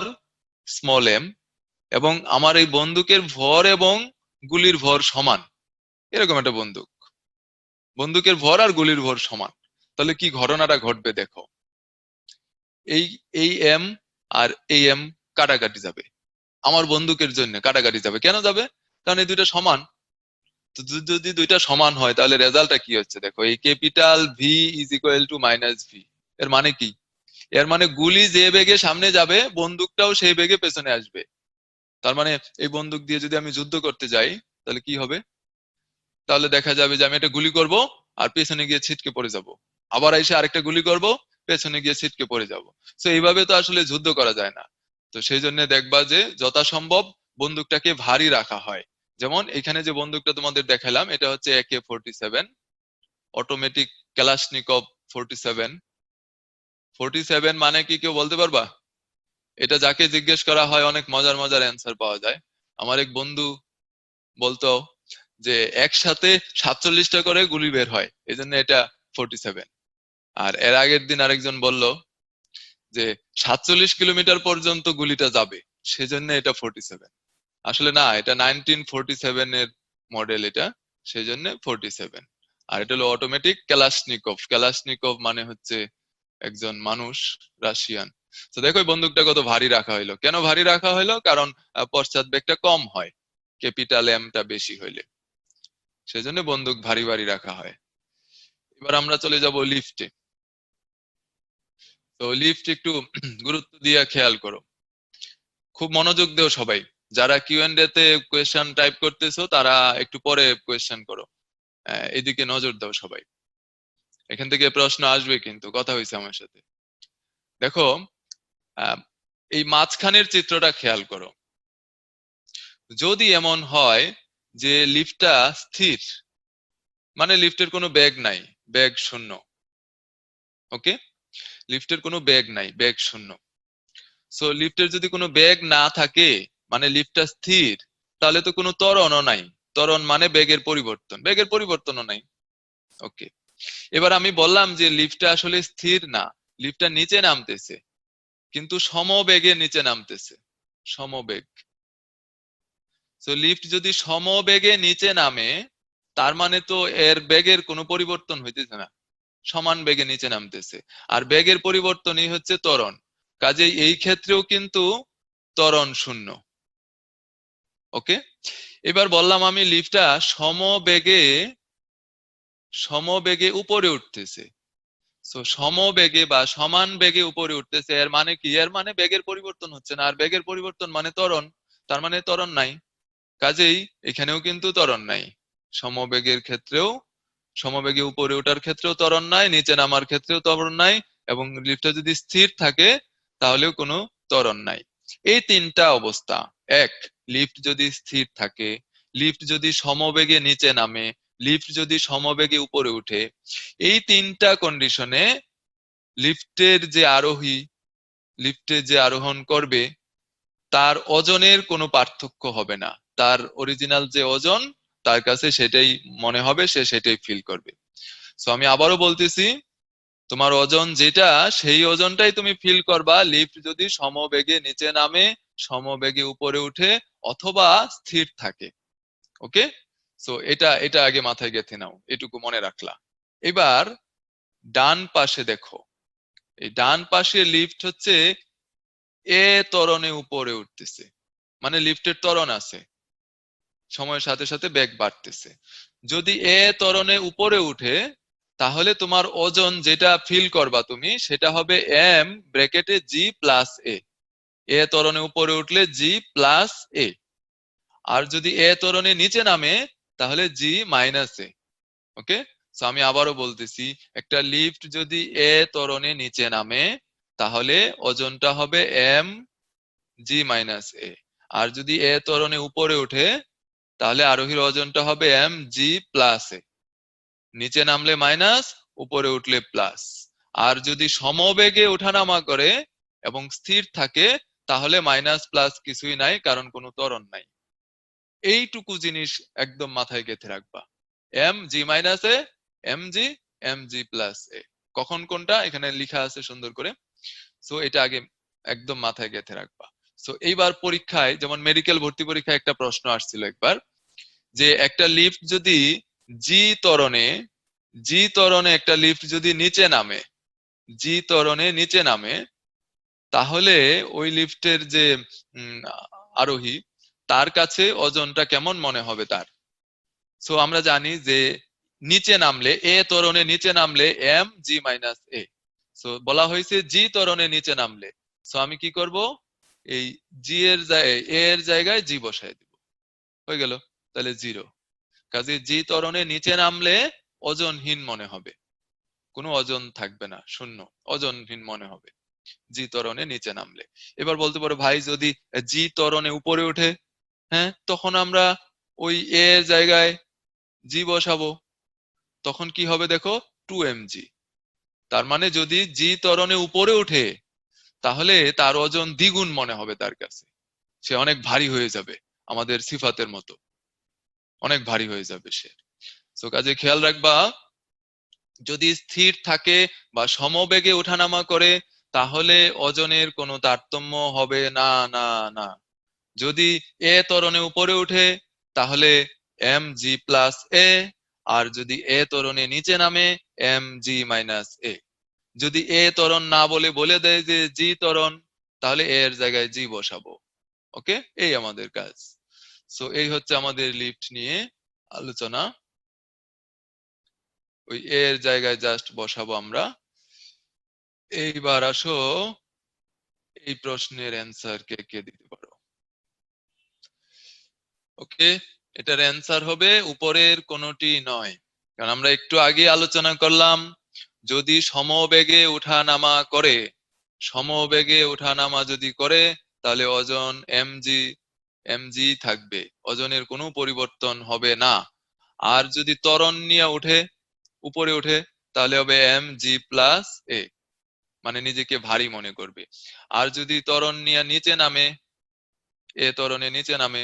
স্মল এম, এবং আমার এই বন্দুকের ভর এবং গুলির ভর সমান, এরকম একটা বন্দুক। বন্দুকের ভর আর গুলির ভর সমান, তাহলে কি ঘটনাটা ঘটবে দেখো। এই এই এম আর এই এম কাটাকাটি যাবে, আমার বন্দুকের জন্য কাটাকাটি যাবে। কেন যাবে? কারণ এই দুইটা সমান। তো যদি দুইটা সমান হয়, তাহলে রেজাল্টটা কি হচ্ছে দেখো, এই capital V is equal to minus V. এর মানে কি? এর মানে গুলি যে বেগে সামনে যাবে, বন্দুকটাও সেই বেগে পেছনে আসবে। তার মানে এই বন্দুক দিয়ে যদি আমি যুদ্ধ করতে যাই, তাহলে কি হবে? তাহলে দেখা যাবে যে আমি একটা গুলি করব, আর পেছনে গিয়ে ছিটকে পড়ে যাব। আবার এসে আরেকটা গুলি করব, পেছনে গিয়ে ছিটকে পড়ে যাব। তো এইভাবে তো আসলে যুদ্ধ করা যায় না। তো সেই জন্য দেখবা যে যথাসম্ভব বন্দুকটাকে ভারী রাখা হয়। যেমন এখানে যে বন্দুকটা তোমাদের দেখালাম, এটা হচ্ছে AK-47 অটোমেটিক ক্যালাশনিকভ 47। 47 মানে কি কেউ বলতে পারবা? এটা যাকে জিজ্ঞেস করা হয় অনেক মজার মজার অ্যান্সার পাওয়া যায়। আমার এক বন্ধু বলতো যে একসাথে 47টা করে গুলি বের হয়, এই জন্য এটা 47। আর এর আগের দিন আরেকজন বলল যে 47 কিলোমিটার পর্যন্ত গুলিটা যাবে, সেজন্য এটা 47। আসলে না, এটা 1947 এর মডেল এটা, সেই জন্য 47। আর এটা হলো অটোমেটিক ক্যালাশনিকভ। ক্যালাশনিকভ মানে হচ্ছে একজন মানুষ, রাশিয়ান। তো দেখো এই বন্দুকটা কত ভারী রাখা হইলো। কেন ভারী রাখা হইলো? কারণ পশ্চাৎ বেগটা কম হয়, ক্যাপিটাল এমটা বেশি হইলে, সেজন্য বন্দুক ভারী ভারী রাখা হয়। এবার আমরা চলে যাব লিফটে। তো লিফট একটু গুরুত্ব দিয়ে খেয়াল করো, খুব মনোযোগ দেও সবাই। যারা কিউএনডে তে কোয়েশ্চেন টাইপ করতেছো, তারা একটু পরে কোয়েশ্চেন করো। এদিকে নজর দাও সবাই, এখান থেকে প্রশ্ন আসবে কিন্তু, কথা হয়েছে আমার সাথে। দেখো, আহ, এই মাঝখানের চিত্রটা খেয়াল করো। যদি এমন হয় যে লিফটটা স্থির, মানে লিফটের কোনো বেগ নাই, বেগ শূন্য। ওকে, লিফটের কোনো বেগ নাই, বেগ শূন্য। সো লিফটের যদি কোনো বেগ না থাকে, মানে লিফটটা স্থির, তাহলে তো কোনো ত্বরণও নাই। ত্বরণ মানে বেগের পরিবর্তন, বেগের পরিবর্তনও নাই। ওকে, এবার আমি বললাম যে লিফটটা আসলে স্থির না, লিফটটা নিচে নামতেছে, কিন্তু সমবেগে নিচে নামতেছে, সমবেগ। তো লিফট যদি সমবেগে নিচে নামে, তার মানে তো এর বেগের কোনো পরিবর্তন হইতেছে না, সমান বেগে নিচে নামতেছে। আর বেগের পরিবর্তনই হচ্ছে ত্বরণ। কাজেই এই ক্ষেত্রেও কিন্তু ত্বরণ শূন্য। ওকে, এবার বললাম আমি লিফটটা সমবেগে, সমবেগে উপরে উঠতেছে। সো সমবেগে বা সমান বেগে উপরে উঠতেছে, এর মানে কি? এর মানে বেগের পরিবর্তন হচ্ছে না, আর বেগের পরিবর্তন মানে ত্বরণ। তার মানে ত্বরণ নাই। কাজেই এখানেও কিন্তু ত্বরণ নাই। সমবেগের ক্ষেত্রেও, সমবেগে উপরে ওঠার ক্ষেত্রেও ত্বরণ নাই, নিচে নামার ক্ষেত্রেও ত্বরণ নাই, এবং লিফটটা যদি স্থির থাকে তাহলেও কোনো ত্বরণ নাই। এই তিনটা অবস্থা। এক, লিফট যদি স্থির থাকে, লিফট যদি সমবেগে নিচে নামে, লিফট যদি সমবেগে উপরে উঠে, এই তিনটা কন্ডিশনে লিফটের যে আরোহী, লিফটে যে আরোহণ করবে, তার ওজনের কোনো পার্থক্য হবে না। তার অরিজিনাল যে ওজন, তার কাছে সেটাই মনে হবে, সে সেটাই ফিল করবে। সো আমি আবারও বলতেছি, তোমার ওজন যেটা, সেই ওজনটাই তুমি ফিল করবা লিফট যদি সমবেগে নিচে নামে, সমবেগে উপরে উঠে, অথবা স্থির থাকে। ওকে, সো এটা এটা আগে মাথায় গেঁথে নাও, এটুকু মনে রাখলা। এবার ডান পাশে দেখো, এই ডান পাশে লিফট হচ্ছে এ ত্বরণে উপরে উঠতেছে, মানে লিফটের ত্বরণ আছে, সময়ের সাথে সাথে বেগ বাড়তেছে। যদি এ ত্বরণে উপরে উঠে তাহলে তোমার ওজন যেটা ফিল করবা তুমি সেটা হবে এম ব্র্যাকেটে জি প্লাস এ। এ ত্বরণে উপরে উঠলে জি প্লাস এ। আর যদি এ ত্বরণে নিচে নামে তাহলে জি মাইনাস এ। ওকে, সো আমি আবারও বলতেছি, একটা লিফট যদি এ ত্বরণে নিচে নামে তাহলে ওজনটা হবে এম জি মাইনাস এ। আর যদি এ ত্বরণে উপরে উঠে তাহলে আরোহীর ওজনটা হবে এম জি প্লাস এ। নিচে নামলে মাইনাস, উপরে উঠলে প্লাস। আর যদি সমবেগে ওঠানামা করে এবং স্থির থাকে তাহলে মাইনাস প্লাস কিছুই নাই, কারণ কোনো ত্বরণ নাই। এইটুকু জিনিস একদম মাথায় গেঁথে রাখবা, এম জি মাইনাস এ, এম জি প্লাস এ। কখন কোনটা এখানে লেখা আছে সুন্দর করে, সো এটা আগে একদম মাথায় গেঁথে রাখবা। সো এইবার পরীক্ষায়, যেমন মেডিকেল ভর্তি পরীক্ষায় একটা প্রশ্ন আসছিল একবার, যে একটা লিফট যদি জি ত্বরণে জি ত্বরণে একটা লিফট যদি নিচে নামে, জি ত্বরণে নিচে নামে, তাহলে ওই লিফটের যে উম, আরোহী, তার কাছে ওজনটা কেমন মনে হবে তার। সো আমরা জানি যে নিচে নামলে, এ ত্বরণে নিচে নামলে এম জি মাইনাস এ। সো বলা হয়েছে জি ত্বরণে নিচে নামলে, সো আমি কি করব, এই জি এর জায়গায় এ এর জায়গায় জি বসাই দিব, হয়ে গেল। তাহলে জিরো। কাজে জি ত্বরণে নিচে নামলে ওজনহীন মনে হবে, কোনো ওজন থাকবে না, শূন্য, ওজনহীন মনে হবে জি ত্বরণে নিচে নামলে। এবার বলতে পারো ভাই যদি জি ত্বরণে উপরে ওঠে, হ্যাঁ, তখন আমরা ওই এ এর জায়গায় জি বসাবো, তখন কি হবে দেখো, 2mg। তার মানে যদি জি ত্বরণে উপরে ওঠে তাহলে তার ওজন দ্বিগুণ মনে হবে তার কাছে, সে অনেক ভারী হয়ে যাবে, আমাদের সিফাতের মতো অনেক ভারী হয়ে যাবে সে। তো কাজে খেয়াল রাখবা, যদি স্থির থাকে বা সমবেগে ওঠানামা করে তাহলে ওজনের কোনো তারতম্য হবে না, না, না। যদি এ ত্বরণে উপরে উঠে তাহলে এম জি প্লাস এ, আর যদি এ ত্বরণে নিচে নামে এম জি মাইনাস এ। যদি এ ত্বরণ না বলে বলে দেয় যে জি ত্বরণ, তাহলে এ এর জায়গায় জি বসাবো। ওকে, এই আমাদের কাজ। সো এই হচ্ছে আমাদের লিফট নিয়ে আলোচনা। ওই এ এর জায়গায় জাস্ট বসাবো আমরা। এইবার আসো, এই প্রশ্নের অ্যান্সার কে কে দিতে পারো। ওকে, এটার অ্যান্সার হবে উপরের কোনটি নয়, কারণ আমরা একটু আগে আলোচনা করলাম, যদি সমবেগে ওঠানামা করে, সমবেগে ওঠানামা যদি করে তাহলে ওজন এমজি থাকবে, ওজনের কোনো পরিবর্তন হবে না। আর যদি ত্বরণ নিয়ে উঠে, উপরে উঠে, তাহলে হবে এম জি প্লাস এ, মানে নিজেকে ভারী মনে করবে। আর যদি ত্বরণ নিয়ে নিচে নামে, এ ত্বরণে নিচে নামে,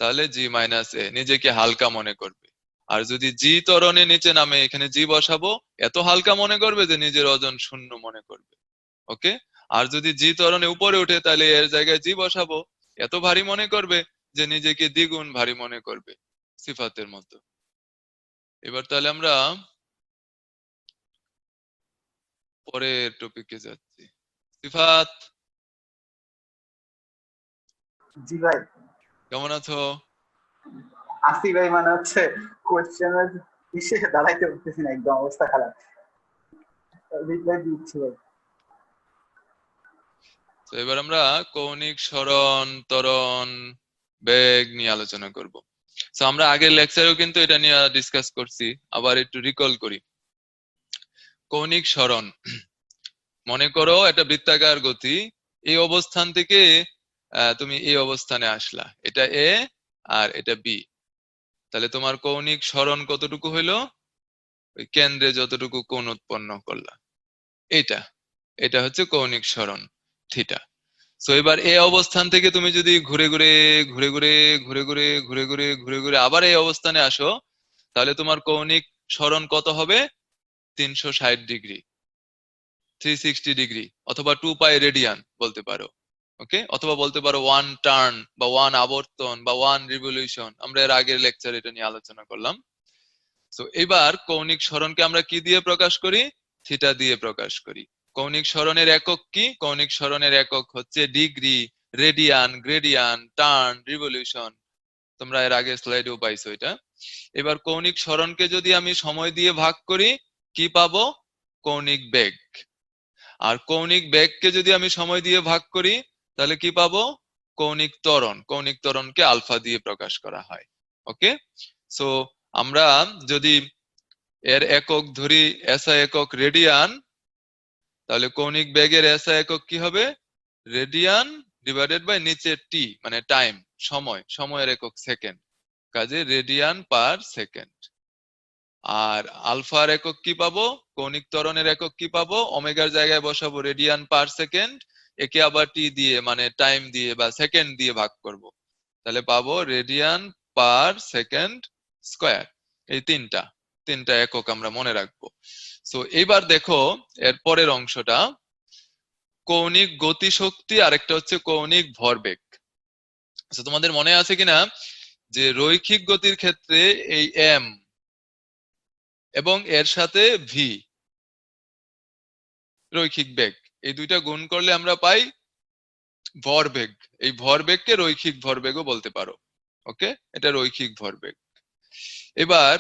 তাহলে জি মাইনাস এ, নিজেকে হালকা মনে করবে। আর যদি জি ত্বরণে নিচে নামে, এখানে জি বসাবো, এত হালকা মনে করবে যে নিজের ওজন শূন্য মনে করবে। ওকে, আর যদি জি ত্বরণে উপরে উঠে তাহলে এর জায়গায় জি বসাবো, এত ভারী মনে করবে যে নিজেকে দ্বিগুণ ভারী মনে করবে, সিফাতের মতো। এবার তাহলে আমরা পরের টপিকে যাচ্ছি। সিফাত, জি ভাই। কেমন আছো? আসি ভাই, মানে হচ্ছে কোয়েশ্চেনের ইসে দাঁড়াইতে পারতেছি না, একদম অবস্থা খারাপ। রিপ্লাই দিচ্ছি ভাই। তো এবার আমরা কৌণিক সরণ, ত্বরণ, বেগ নিয়ে আলোচনা করব। তো আমরা আগের লেকচারেও কিন্তু এটা নিয়ে ডিসকাস করছি, আবার একটু রিকল করি। কৌণিক সরণ, মনে করো একটা বৃত্তাকার গতি, এই অবস্থান থেকে তুমি এই অবস্থানে আসলা, এটা এ আর এটা বি। তাহলে তোমার কৌণিক সরণ কতটুকু হইলো, ওই কেন্দ্রে যতটুকু কোণ উৎপন্ন করলা, এটা এটা হচ্ছে কৌণিক সরণ থিটা। সো এবার এই অবস্থান থেকে তুমি যদি ঘুরে ঘুরে ঘুরে ঘুরে ঘুরে ঘুরে ঘুরে ঘুরে ঘুরে ঘুরে আবার এই অবস্থানে আসো, তাহলে তোমার কৌণিক সরণ কত হবে, 360 ডিগ্রি, 360 ডিগ্রি, অথবা 2 পাই রেডিয়ান বলতে পারো। ওকে, অথবা বলতে পারো 1 টার্ন বা 1 আবর্তন বা 1 রিভলিউশন। আমরা এর আগের লেকচার এটা নিয়ে আলোচনা করলাম। তো এবার কৌণিক সরণকে আমরা কি দিয়ে প্রকাশ করি, থিটা দিয়ে প্রকাশ করি। কৌণিক সরণের একক কি? কৌণিক সরণের একক হচ্ছে degree, radian, gradient, turn, revolution. তোমরা এর আগে স্লাইডেও পাইছো এটা। এবার কৌণিক সরণকে যদি আমি সময় দিয়ে ভাগ করি কি পাবো? কৌণিক বেগ। আর কৌণিক বেগকে যদি আমি সময় দিয়ে ভাগ করি তাহলে কি পাবো? কৌণিক ত্বরণ। কৌণিক ত্বরণকে আলফা দিয়ে প্রকাশ করা হয়। ওকে, সো আমরা যদি এর একক ধরি এসআই একক রেডিয়ান, তাহলে কৌণিক বেগের এসআই একক কি হবে? রেডিয়ান ডিভাইডেড বাই নিচে টি, মানে টাইম, সময়, সময়ের একক সেকেন্ড, কাজে রেডিয়ান পার সেকেন্ড। আর আলফার একক কি পাবো? কৌণিক ত্বরণের একক কি পাবো? ওমেগার জায়গায় বসাবো রেডিয়ান পার সেকেন্ড, একে আবার টি দিয়ে মানে টাইম দিয়ে বা সেকেন্ড দিয়ে ভাগ করব, তাহলে পাবো রেডিয়ান পার সেকেন্ড স্কয়ার। এই তিনটা একক আমরা মনে রাখবো। সো এইবার দেখো এর পরের অংশটা, কৌণিক গতিশক্তি আরেকটা হচ্ছে কৌণিক ভরবেগ। আচ্ছা, তোমাদের মনে আছে কিনা যে রৈখিক গতির ক্ষেত্রে এই এম এবং এর সাথে ভি, রৈখিক বেগ, এই দুইটা গুণ করলে আমরা পাই ভরবেগ। এই ভরবেগকে রৈখিক ভরবেগও বলতে পারো। ওকে, এটা রৈখিক ভরবেগ। এবার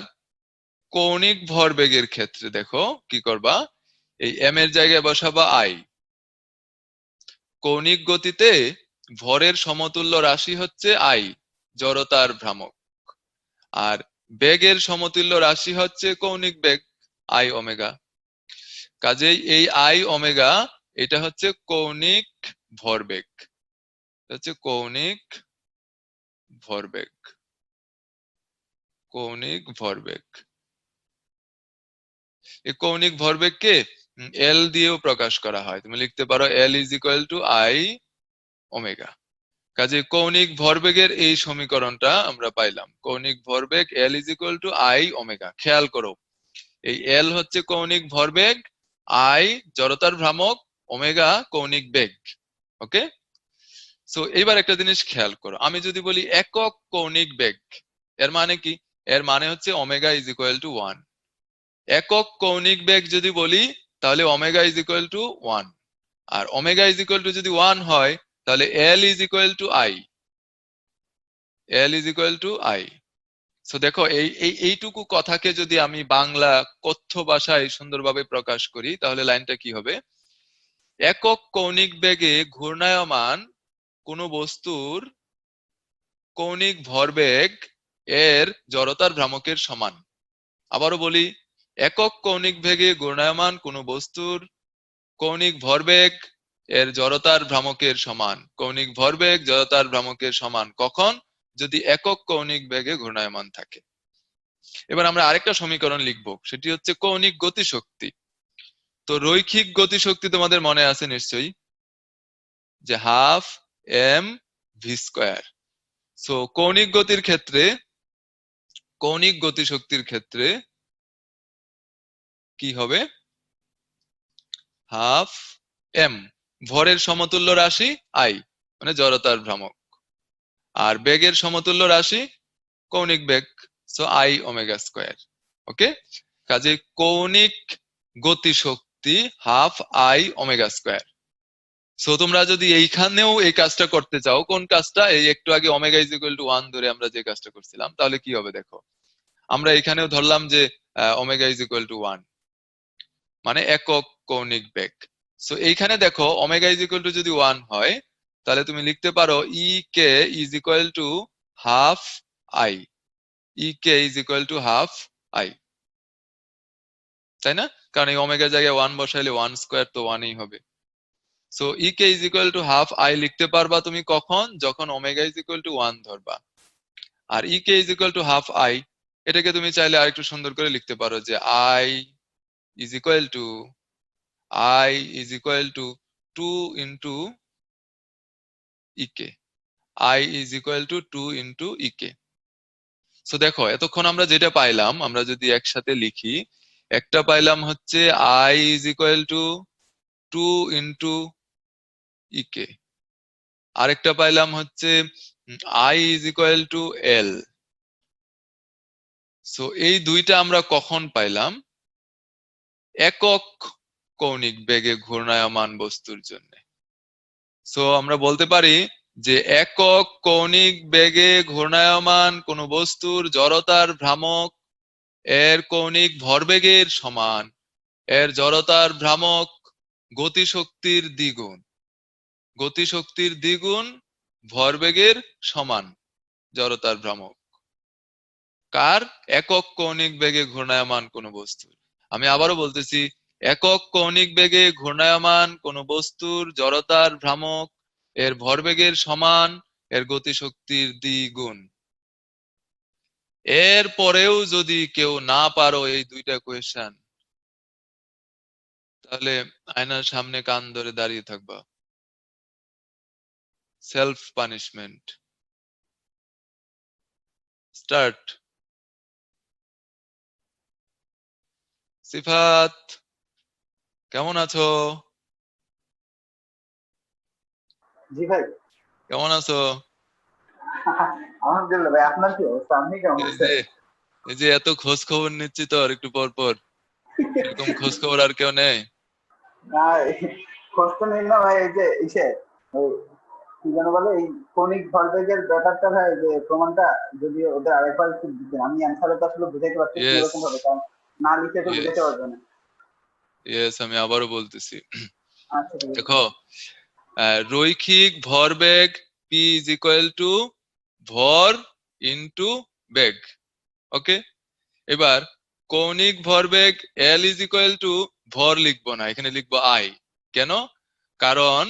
কৌণিক ভরবেগের ক্ষেত্রে দেখো কি করবা, এই এম এর জায়গায় বসাবা আই। কৌণিক গতিতে ভরের সমতুল্য রাশি হচ্ছে আই, জড়তার ভ্রামক। আর বেগের সমতুল্য রাশি হচ্ছে কৌণিক বেগ, আই ওমেগা। কাজেই এই আই ওমেগা এটা হচ্ছে কৌণিক ভরবেগ, হচ্ছে কৌণিক ভরবেগ, কৌণিক ভরবেগ। এই কৌণিক ভরবেগকে এল দিয়েও প্রকাশ করা হয়। তুমি লিখতে পারো এল is equal to I omega. কাজে কৌণিক ভরবেগের এই সমীকরণটা আমরা পাইলাম, কৌণিক ভরবেগ এল is equal to I omega. খেয়াল করো, এই এল হচ্ছে কৌণিক ভরবেগ, আই জড়তার ভ্রামক, ওমেগা কৌণিক বেগ। ওকে, সো এইবার একটা জিনিস খেয়াল করো, আমি যদি বলি একক কৌণিক বেগ, এর মানে কি? এর মানে হচ্ছে ওমেগা ইজ ইকুয়াল টু 1। একক কৌণিক বেগ যদি বলি তাহলে ওমেগা ইজ ইকুয়াল টু 1। আর ওমেগা ইজ ইকুয়াল টু যদি 1 হয় তাহলে L is equal to I, L is equal to I. So দেখো এইটুকু কথাকে যদি আমি বাংলা কথ্য ভাষায় সুন্দরভাবে প্রকাশ করি তাহলে লাইনটা কি হবে? একক কৌণিক বেগে ঘূর্ণায়মান কোন বস্তুর কৌণিক ভরবেগ এর জড়তার ভ্রামকের সমান। আবারও বলি, একক কৌণিক বেগে ঘূর্ণায়মান কোন বস্তুর কৌণিক ভরবেগ এর জড়তার ভ্রামকের সমান। কৌণিক ভরবেগ জড়তার ভ্রামকের সমান কখন? যদি একক কৌণিক বেগে ঘূর্ণায়মান থাকে। এবার আমরা আরেকটা সমীকরণ লিখবো, সেটি হচ্ছে কৌণিক গতিশক্তি। তো রৈখিক গতিশক্তি তোমাদের মনে আছে নিশ্চয়ই, যে half M V square. So কৌণিক গতির ক্ষেত্রে, কৌণিক গতিশক্তির ক্ষেত্রে কি হবে? হাফ এম, ভরের সমতুল্য রাশি আই মানে জড়তার ভ্রামক, আর বেগের সমতুল্য রাশি কৌণিক বেগ, সো আই ওমেগা স্কয়ার। ওকে, কাজে কৌণিক গতিশক্তি half I omega square. So তোমরা যদি এইখানেও এই কাজটা করতে চাও, কোন কাজটা? এই একটু আগে ওমেগা ইজ ইকুয়াল টু 1 ধরে আমরা যে কাজটা করছিলাম, তাহলে কি হবে দেখো, আমরা এখানেও ধরলাম যে ওমেগা ইজ ইকুয়াল টু 1 মানে একক কৌণিক বেগ। সো এইখানে দেখো ওমেগা ইজ ইকুয়াল টু যদি 1 হয় তাহলে তুমি লিখতে পারো E K is equal to half I, E K is equal to half I, তাই না? কারণ এই ওমেগার জায়গায় 1 বসাইলে 1 স্কয়ার তো 1ই হবে। So E K is equal to half I লিখতে পারবা তুমি কখন? যখন ওমেগা ইজ ইকুয়াল টু 1 ধরবা। আর E K is equal to half I, এটাকে তুমি চাইলে আরেকটু সুন্দর করে লিখতে পারো যে I is equal to, I is equal to 2 into E K, I is equal to 2 into E K. So দেখো এতক্ষণ আমরা যেটা পাইলাম, আমরা যদি একসাথে লিখি, একটা পাইলাম হচ্ছে I is equal to 2 into E K, আরেকটা পাইলাম হচ্ছে I is equal to L. So এই দুইটা আমরা কখন পাইলাম? একক কৌণিক বেগে ঘূর্ণায়মান বস্তুর জন্য। সো আমরা বলতে পারি যে একক কৌণিক বেগে ঘূর্ণায়মান কোন বস্তুর জড়তার ভ্রামক এর কৌণিক ভরবেগের সমান, এর জড়তার ভ্রামক গতিশক্তির দ্বিগুণ, গতিশক্তির দ্বিগুণ ভরবেগের সমান জড়তার ভ্রামক কার? একক কৌণিক বেগে ঘূর্ণায়মান কোন বস্তু। আমি আবারও বলতেছি, একক কৌণিক বেগে ঘূর্ণায়মান কোন বস্তুর জড়তার ভ্রামক এর ভরবেগের সমান, এর গতিশক্তির দ্বিগুণ। এর পরেও যদি কেউ না পারো এই দুইটা কোয়েশ্চেন, তাহলে আয়নার সামনে কান ধরে দাঁড়িয়ে থাকবা। Self punishment. স্টার্ট। সিফাত, কেমন আছো? জি ভাই। কেমন আছো? আলহামদুলিল্লাহ ভাই, আপনার কি অবস্থা? আপনি কেমন এই আছেন? যে এই যে এত খোঁজ খবর নিচ্ছি তো আর একটু পর পর, এরকম খোঁজ খবর আর কেউ নেই? না, কষ্ট নেই না ভাই। এই যে ওই কি যেন বলে, এই কৌণিক ভরবেগের ব্যাপারটা ভাই, যে প্রমাণটা যদি ওদের আরেকবার একটু দিতেন, আমি অ্যান্সারে তো আসলে বুঝাইতে পারতেছি না ইয়েস, এরকম ভাবে, কারণ না লিখে তো ইয়েস, বুঝাইতে পারবে না। ইয়েস, আমি আবারও বলতেছি। আচ্ছা ঠিক আছে। দেখো, রৈখিক ভরবেগ পি ইজ ইকুয়াল টু ভর ইনটু বেগ। ওকে, এবার কৌণিক ভরবেগ এল ইজ ইকুয়াল টু ভর লিখবো না, এখানে লিখবো আই। কেন? কারণ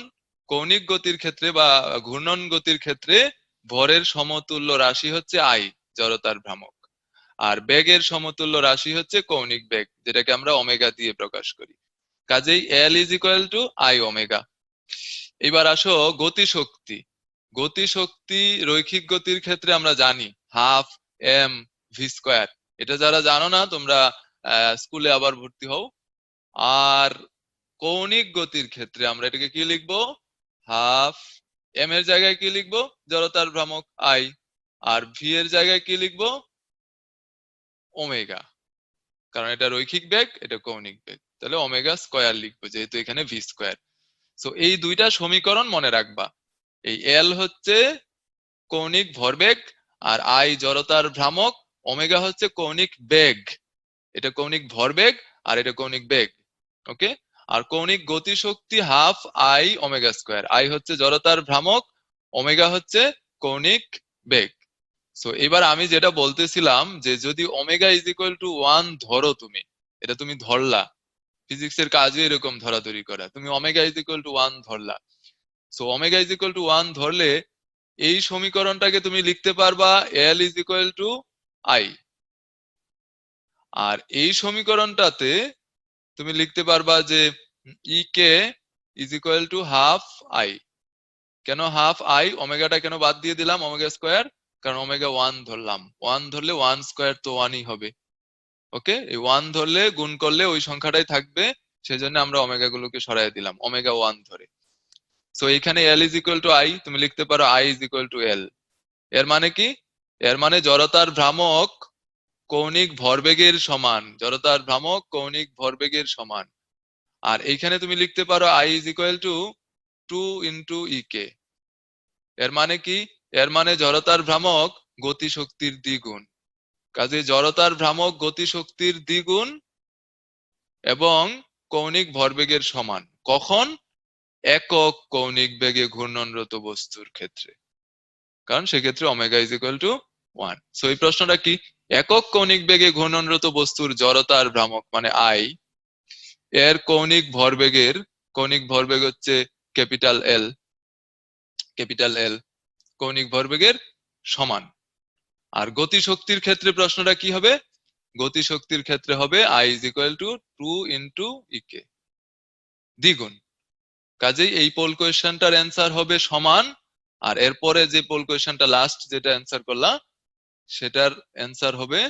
কৌণিক গতির ক্ষেত্রে বা ঘূর্ণন গতির ক্ষেত্রে ভরের সমতুল্য রাশি হচ্ছে আই, জড়তার ভ্রামক। আর বেগের সমতুল্য রাশি হচ্ছে কৌণিক বেগ, যেটাকে আমরা ওমেগা দিয়ে প্রকাশ করি। কাজেই এল is equal to I omega. এবার আসো গতিশক্তি। গতিশক্তি রৈখিক গতির ক্ষেত্রে আমরা জানি হাফ এম ভি স্কোয়ার। এটা যারা জানো না তোমরা স্কুলে আবার ভর্তি হও। আর কৌণিক গতির ক্ষেত্রে আমরা এটাকে কি লিখবো? হাফ এম এর জায়গায় কি লিখবো? জড়তার ভ্রামক আই। আর ভি এর জায়গায় কি লিখবো? ওমেগা। কারণ এটা রৈখিক বেগ, এটা কৌণিক বেগ, তাহলে ওমেগা স্কোয়ার লিখবো, যেহেতু এখানে ভি স্কোয়ার। সো এই দুইটা সমীকরণ মনে রাখবা। এই এল হচ্ছে কৌণিক ভরবেগ, আর আই জড়তার ভ্রামক, ওমেগা হচ্ছে কৌণিক বেগ। এটা কৌণিক ভরবেগ আর এটা কৌণিক বেগ। ওকে, আর কৌণিক গতিশক্তি half I omega square. I হচ্ছে জড়তার ভ্রামক, ওমেগা হচ্ছে কৌণিক বেগ। সো এবার আমি যেটা বলতেছিলাম, যে যদি ওমেগা ইজ ইকুয়াল টু 1 ধরো, তুমি এটা তুমি ধরলা, ফিজিক্সের কাজই এরকম ধরাধরি করা। তুমি ওমেগা ইজ ইকুয়াল টু 1 ধরলা। So omega is equal to 1 ধরলে এই সমীকরণটাকে তুমি লিখতে পারবা L is equal to I. আর এই সমীকরণটাতে তুমি লিখতে পারবা যে E K is equal to half I. কেন হাফ আই? ওমেগাটা কেন বাদ দিয়ে দিলাম ওমেগা স্কোয়ার? কারণ ওমেগা 1 ধরলাম, 1 ধরলে 1 স্কোয়ার তো 1ই হবে। ওকে, এই 1 ধরলে গুণ করলে ওই সংখ্যাটাই থাকবে, সেজন্য আমরা ওমেগা গুলোকে সরাই দিলাম ওমেগা 1 ধরে। সো এখানে এল ইজ ইকুয়াল টু আই, তুমি লিখতে পারো আই ইজ ইকুয়াল টু এল। এর মানে কি? এর মানে জড়তার ভ্রামক কৌণিক ভরবেগের সমান, জড়তার ভ্রামক কৌণিক ভরবেগের সমান। আর এইখানে তুমি লিখতে পারো I is equal to 2 into E K. এর মানে কি? এর মানে জড়তার ভ্রামক গতিশক্তির দ্বিগুণ। কাজে জড়তার ভ্রামক গতিশক্তির দ্বিগুণ এবং কৌণিক ভরবেগের সমান। কখন? একক কৌণিক বেগে ঘূর্ণনরত বস্তুর ক্ষেত্রে, কারণ সেক্ষেত্রে omega is equal to 1। So এই প্রশ্নটা কি? একক কৌণিক বেগে ঘূর্ণনরত বস্তুর জড়তার ভ্রামক মানে আই, এর কৌণিক ভরবেগ হচ্ছে ক্যাপিটাল এল, ক্যাপিটাল এল, কৌণিক ভরবেগের সমান। আর গতিশক্তির ক্ষেত্রে প্রশ্নটা কি হবে? গতিশক্তির ক্ষেত্রে হবে I is equal to 2 into E K, দ্বিগুণ। কাজেই এই পোল কোয়েশ্চেনটার অ্যান্সার হবে সমান। আর এরপরে যে পোল কোয়েশ্চেনটা লাস্ট যেটা অ্যান্সার করলাম, সেটার অ্যান্সার হবে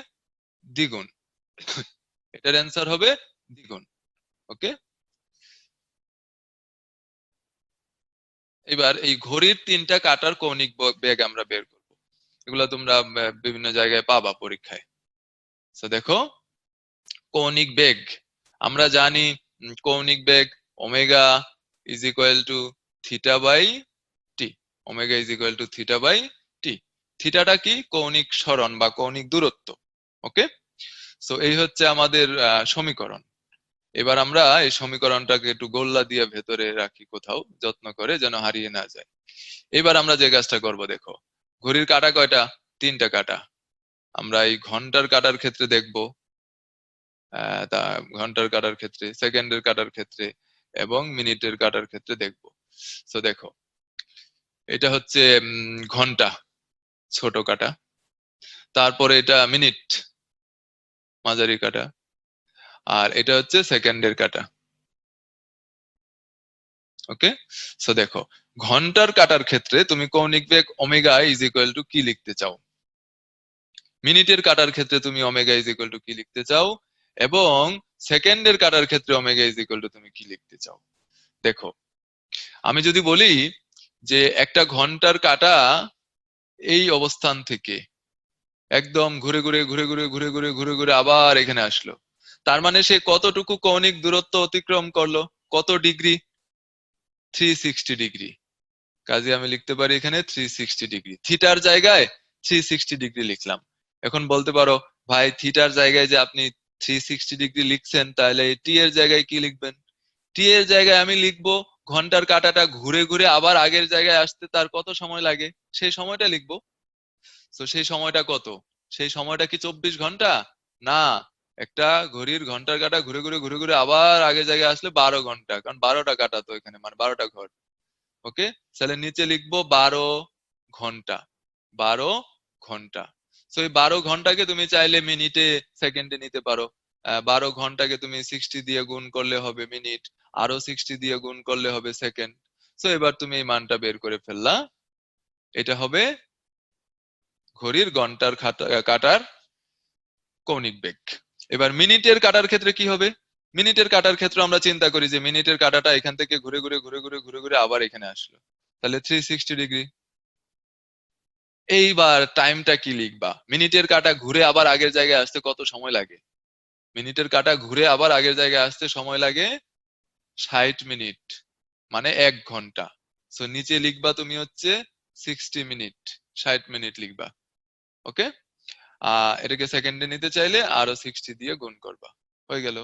দ্বিগুণ। এটার অ্যান্সার হবে দ্বিগুণ। ওকে, এবার এই ঘড়ির 3টা কাঁটার কৌণিক বেগ আমরা বের করব। এগুলো তোমরা বিভিন্ন জায়গায় পাবা পরীক্ষায়। তো দেখো, কৌণিক বেগ আমরা জানি কৌণিক বেগ omega is equal to theta by T. Omega is equal to theta by T. থিটাটা কি? কৌণিক সরণ বা কৌণিক দূরত্ব। ওকে, সো এই হচ্ছে আমাদের সমীকরণ। এবার আমরা এই সমীকরণটাকে একটু গোল্লা দিয়ে ভেতরে রাখি কোথাও, যত্ন করে যেন হারিয়ে না যায়। এবার আমরা যে কাজটা করব, দেখো ঘড়ির কাঁটা কয়টা? 3টা কাঁটা। আমরা এই ঘন্টার কাঁটার ক্ষেত্রে দেখবো, তা ঘন্টার কাঁটার ক্ষেত্রে, সেকেন্ডের কাঁটার ক্ষেত্রে এবং মিনিটের কাঁটার ক্ষেত্রে দেখবো। তো দেখো এটা হচ্ছে ঘন্টা, ছোট কাঁটা। তারপরে এটা মিনিট, মাঝারি কাঁটা। আর এটা হচ্ছে সেকেন্ডের কাঁটা। ওকে, সো দেখো ঘন্টার কাঁটার ক্ষেত্রে তুমি কৌণিক বেগ ওমেগা ইজ ইকুয়াল টু কি লিখতে চাও, মিনিটের কাঁটার ক্ষেত্রে তুমি ওমেগা ইজ ইকুয়াল টু কি লিখতে চাও, এবং সেকেন্ডের কাঁটার ক্ষেত্রে ওমেগা ইজ ইকুয়াল টু তুমি কি লিখতে চাও। দেখো আমি যদি বলি যে একটা ঘন্টার কাঁটা এই অবস্থান থেকে একদম ঘুরে ঘুরে ঘুরে ঘুরে ঘুরে ঘুরে ঘুরে ঘুরে আবার এখানে আসলো, তার মানে সে কতটুকু কৌণিক দূরত্ব অতিক্রম করলো, কত ডিগ্রি? 360 ডিগ্রি। কাজে আমি লিখতে পারি এখানে 360 ডিগ্রি। থিটার জায়গায় 360 ডিগ্রি লিখলাম। এখন বলতে পারো ভাই থিটার জায়গায় যে আপনি 360 ডিগ্রি লিখছেন, তাহলে টি এর জায়গায় কি লিখবেন? টি এর জায়গায় আমি লিখবো ঘন্টার কাঁটাটা ঘুরে ঘুরে আবার আগের জায়গায় আসতে তার কত সময় লাগে, সেই সময়টা লিখবো। তো সেই সময়টা কত? সেই সময়টা কি 24 ঘন্টা? না, একটা ঘড়ির ঘন্টার কাঁটা ঘুরে ঘুরে ঘুরে ঘুরে আবার আগের জায়গায় আসলে 12 ঘন্টা, কারণ 12টা কাঁটা তো এখানে, মানে 12টা ঘর। ওকে, তাহলে নিচে লিখবো 12 ঘন্টা, 12 ঘন্টা। তো এই 12 ঘন্টাকে তুমি চাইলে মিনিটে সেকেন্ডে নিতে পারো। 12 ঘন্টাকে তুমি 60 দিয়ে গুণ করলে হবে মিনিট, আরো 60 দিয়ে গুণ করলে হবে সেকেন্ড। তো এবার তুমি এই মানটা বের করে ফেললা, এটা হবে ঘড়ির ঘন্টার কাঁটার কৌণিক বেগ। এবার মিনিটের কাঁটার ক্ষেত্রে কি হবে? মিনিটের কাঁটার ক্ষেত্রে আমরা চিন্তা করি যে মিনিটের কাঁটাটা এখান থেকে ঘুরে ঘুরে ঘুরে ঘুরে ঘুরে ঘুরে আবার এখানে আসলো, তাহলে 360 ডিগ্রি। এইবার টাইমটা কি লিখবা? মিনিটের কাঁটা ঘুরে আবার আগের জায়গায় আসতে কত সময় লাগে? মিনিটের কাঁটা ঘুরে আবার আগের জায়গায় আসতে সময় লাগে 60 মিনিট, মানে 1 ঘন্টা। সো নিচে লিখবা তুমি হচ্ছে 60 মিনিট, 60 মিনিট লিখবা। ওকে, এটাকে সেকেন্ডে নিতে চাইলে আরো 60 দিয়ে গুণ করবা, হয়ে গেল।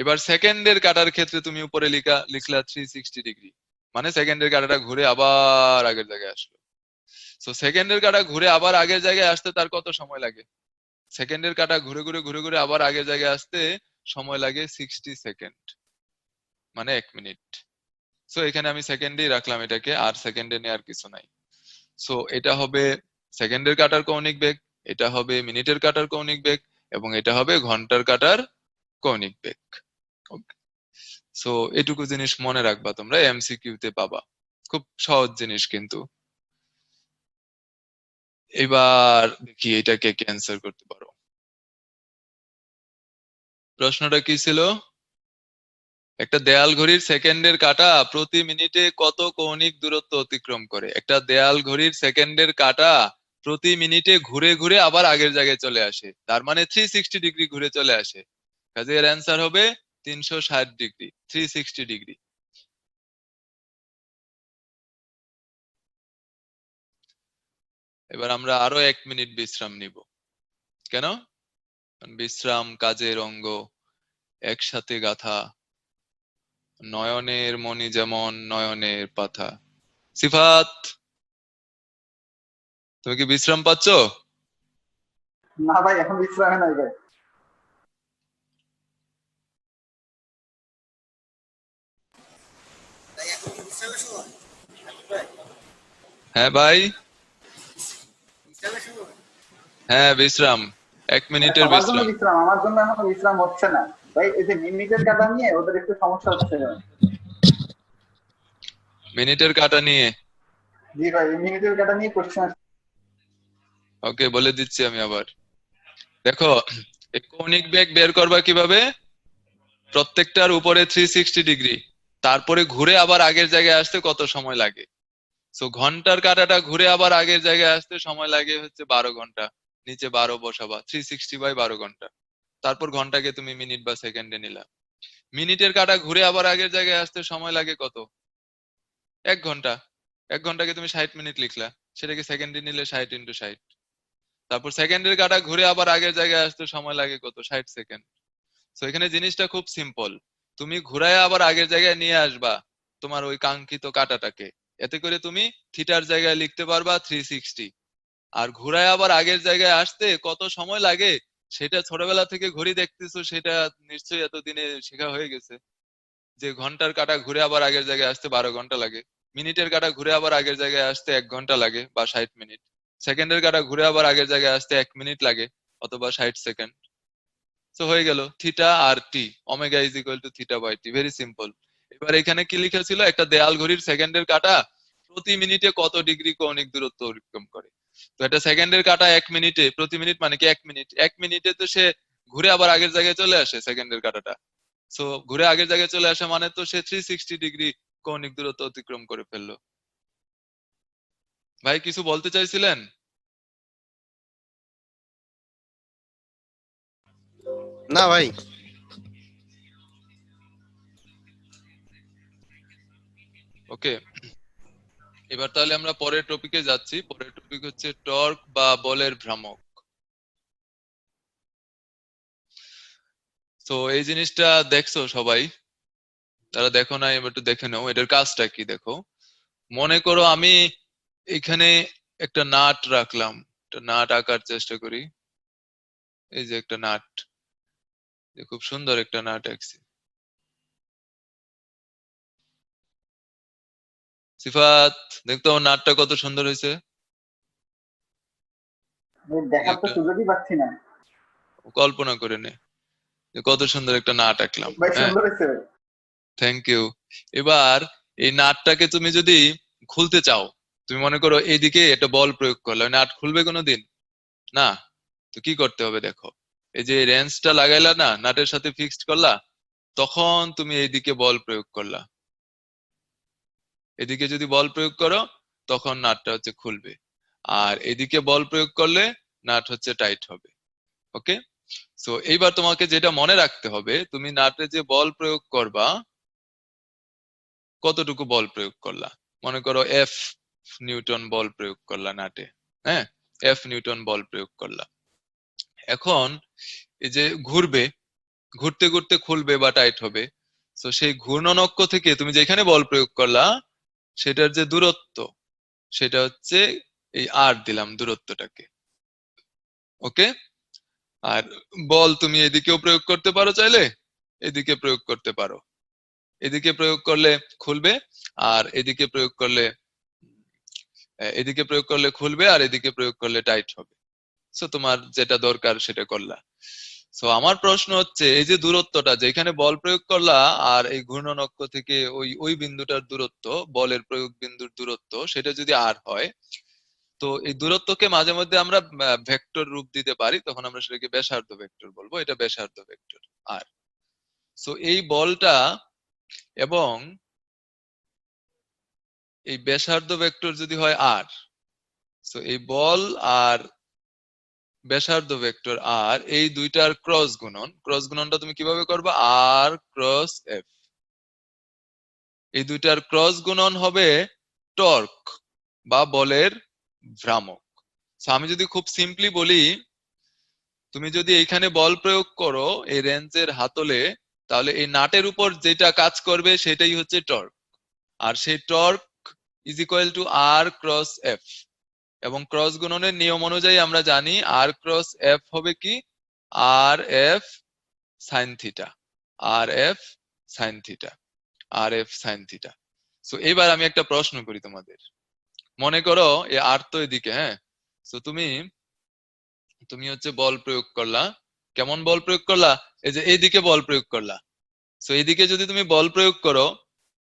এবার সেকেন্ডের কাটার ক্ষেত্রে তুমি উপরে লিখলা 360 ডিগ্রি, মানে সেকেন্ডের কাটাটা ঘুরে আবার আগের জায়গায় আসলো। তো সেকেন্ডের কাটা ঘুরে আবার আগের জায়গায় আসতে তার কত সময় লাগে? সেকেন্ডের কাটা ঘুরে ঘুরে ঘুরে ঘুরে আবার আগের জায়গায় আসতে সময় লাগে 60 সেকেন্ড, মানে 1 মিনিট। সো এখানে আমি সেকেন্ডেই রাখলাম এটাকে, আর সেকেন্ডে নেওয়ার কিছু নাই। সো এটা হবে সেকেন্ডের কাটার কৌণিক বেগ, এটা হবে মিনিটের কাটার কৌণিক বেগ, এবং এটা হবে ঘন্টার কাটার কৌণিক বেগ। সো এটুকু জিনিস মনে রাখবা, তোমরা এমসিকিউ তে পাবা, খুব সহজ জিনিস কিন্তু। এবার দেখি এটাকে ক্যান্সেল করতে পারো। প্রশ্নটা কি ছিল? একটা দেয়াল ঘড়ির সেকেন্ডের কাঁটা প্রতি মিনিটে কত কৌণিক দূরত্ব অতিক্রম করে? একটা দেয়াল ঘড়ির সেকেন্ডের কাঁটা প্রতি মিনিটে ঘুরে ঘুরে আবার আগের জায়গায় চলে আসে, তার মানে 360 ডিগ্রি ঘুরে চলে আসে। কাজে এর অ্যান্সার হবে 360 ডিগ্রি, 360 ডিগ্রি। এবার আমরা আরো 1 মিনিট বিশ্রাম নিব। কেন? কারণ বিশ্রাম কাজের অঙ্গ, একসাথে গাথা, নয়নের মণি যেমন নয়নের পাথা। সিফাত, তুমি কি বিশ্রাম পাচ্ছ? না ভাই, এখন বিশ্রামে নাই ভাই। হ্যাঁ ভাই, হ্যাঁ বিশ্রাম, 1 মিনিটের সবার জন্য বিশ্রাম। বিশ্রাম, আমার জন্য এখনো বিশ্রাম হচ্ছে না ভাই। এই যে মিনিটের কাটা নিয়ে ওদের একটু সমস্যা হচ্ছে ভাই। মিনিটের কাটা নিয়ে? জি ভাই, এই মিনিটের কাটা নিয়ে কোশ্চেন। ওকে, বলে দিচ্ছি আমি আবার। দেখো এই কৌণিক বেগ বের করবা কিভাবে? প্রত্যেকটার উপরে 360 ডিগ্রি, তারপরে ঘুরে আবার আগের জায়গায় আসতে কত সময় লাগে। সো ঘন্টার কাঁটাটা ঘুরে আবার আগের জায়গায় আসতে সময় লাগে হচ্ছে 12 ঘন্টা। নিচে 12 বসাবা, 360 বাই 12 ঘন্টা। তারপর ঘন্টাকে তুমি মিনিট বা সেকেন্ডে নিলা। মিনিটের কাঁটা ঘুরে আবার আগের জায়গায় আসতে সময় লাগে কত? 1 ঘন্টা। 1 ঘন্টাকে তুমি 60 মিনিট লিখলা, সেটাকে সেকেন্ডে নিলে 60 × 60। তারপর সেকেন্ডের কাঁটা ঘুরে আবার আগের জায়গায় আসতে সময় লাগে কত? 60 সেকেন্ড। তো এখানে জিনিসটা খুব সিম্পল, তুমি ঘুরায় আবার আগের জায়গায় নিয়ে আসবা তোমার ওই কাঙ্ক্ষিত কাঁটাটাকে, এতে করে তুমি থিটার জায়গায় লিখতে পারবা 360। আর ঘুরায় আবার আগের জায়গায় আসতে কত সময় লাগে সেটা ছোটবেলা থেকে ঘড়ি দেখতেছো, সেটা নিশ্চয়ই এতদিনে শেখা হয়ে গেছে যে ঘন্টার কাঁটা ঘুরে আবার আগের জায়গায় আসতে 12 ঘন্টা লাগে, মিনিটের কাঁটা ঘুরে আবার আগের জায়গায় আসতে 1 ঘন্টা লাগে বা 60 মিনিট, সেকেন্ডের কাঁটা ঘুরে আবার আগের জায়গায় আসতে 1 মিনিট লাগে অথবা 60 সেকেন্ড। তো হয়ে গেল থিটা আর T, omega is equal to theta by T, very simple. এবার এখানে কি লিখা ছিল, একটা দেয়াল ঘড়ির সেকেন্ডের কাঁটা প্রতি মিনিটে কত ডিগ্রি কৌণিক দূরত্ব অতিক্রম করে। তো একটা সেকেন্ডের কাঁটা 1 মিনিটে, প্রতি মিনিট মানে কি 1 মিনিট, 1 মিনিটে তো সে ঘুরে আবার আগের জায়গায় চলে আসে সেকেন্ডের কাঁটাটা। সো ঘুরে আগের জায়গায় চলে আসা মানে তো সে 360 ডিগ্রি কৌণিক দূরত্ব অতিক্রম করে ফেললো। ভাই কিছু বলতে চাইছিলেন? না ভাই। ওকে, এবার তাহলে আমরা পরের টপিকে যাচ্ছি। পরের টপিক হচ্ছে টর্ক বা বলের ভ্রামক। তো এই জিনিসটা দেখছো সবাই? তারা দেখো না, এবার একটু দেখে নাও এটার কাজটা কি। দেখো, মনে করো আমি এখানে একটা নাট রাখলাম, একটা নাট আঁকার চেষ্টা করি। এই যে একটা নাট, খুব সুন্দর একটা নাট আঁকছি। সিফাত, দেখতো আমার নাটটা কত সুন্দর হয়েছে। দেখার তো একটা সুযোগই পাচ্ছি না। কল্পনা করে নে যে কত সুন্দর একটা নাট আঁকলাম। ভাই হ্যাঁ, সুন্দর হয়েছে ভাই। Thank you. এবার এই নাটটাকে তুমি যদি খুলতে চাও, তুমি মনে করো এইদিকে একটা বল প্রয়োগ করলে, ওই নাট খুলবে কোনোদিন? না। তো কি করতে হবে দেখো, এই যে রেঞ্জটা লাগাইলা না, নাটের সাথে ফিক্সড করলা, তখন তুমি এইদিকে বল প্রয়োগ করলা, এদিকে যদি বল প্রয়োগ করো তখন নাটটা হচ্ছে খুলবে, আর এদিকে বল প্রয়োগ করলে নাট হচ্ছে টাইট হবে। ওকে, সো এইবার তোমাকে যেটা মনে রাখতে হবে, তুমি নাটে যে বল প্রয়োগ করবা, কতটুকু বল প্রয়োগ করলা। মনে করো এফ নিউটন বল প্রয়োগ করলা নাটে, হ্যাঁ, এফ নিউটন বল প্রয়োগ করলা। এখন এই যে ঘুরবে, ঘুরতে ঘুরতে খুলবে বা টাইট হবে, তো সেই ঘূর্ণন অক্ষ থেকে তুমি যেখানে বল প্রয়োগ করলা সেটার যে দূরত্ব, সেটা হচ্ছে এই আর দিলাম দূরত্বটাকে। ওকে, আর বল তুমি এদিকেও প্রয়োগ করতে পারো, চাইলে এদিকে প্রয়োগ করতে পারো। এদিকে প্রয়োগ করলে খুলবে, আর এদিকে প্রয়োগ করলে এদিকে প্রয়োগ করলে খুলবে, আর এদিকে প্রয়োগ করলে টাইট হবে। সো তোমার যেটা দরকার সেটা করলা। সো আমার প্রশ্ন হচ্ছে, এই যে দূরত্বটা যেখানে বল প্রয়োগ করলা, আর এই ঘূর্ণন অক্ষ থেকে ওই ওই বিন্দুটার দূরত্ব, বলের প্রয়োগ বিন্দুর দূরত্ব, সেটা যদি আর হয়, তো এই দূরত্বকে মাঝে মধ্যে আমরা ভেক্টর রূপ দিতে পারি, তখন আমরা সেটাকে ব্যাসার্ধ ভেক্টর বলবো, এটা ব্যাসার্ধ ভেক্টর আর। সো এই বলটা এবং এই ব্যাসার্ধ ভেক্টর যদি হয় আর, সো এই বল আর ব্যাসার্ধ ভেক্টর আর, এই দুইটার ক্রস গুণন, ক্রস গুণনটা তুমি কিভাবে করবা, আর ক্রস এফ, এই দুইটার ক্রস গুণন হবে টর্ক বা বলের ভ্রামক। আমি যদি খুব সিম্পলি বলি, তুমি যদি এইখানে বল প্রয়োগ করো এই রেঞ্জের হাতলে, তাহলে এই নাটের উপর যেটা কাজ করবে সেটাই হচ্ছে টর্ক, আর সেই torque is equal to R cross F. এবং ক্রস গুণনের নিয়ম অনুযায়ী আমরা জানি আর ক্রস এফ হবে কি, R F sine theta, R F sine theta, R F sine theta. So এবার আমি একটা প্রশ্ন করি তোমাদের। মনে করো এই আর তো এদিকে, হ্যাঁ, তো তুমি তুমি হচ্ছে বল প্রয়োগ করলা, কেমন বল প্রয়োগ করলা, এই যে এইদিকে বল প্রয়োগ করলা। তো এইদিকে যদি তুমি বল প্রয়োগ করো,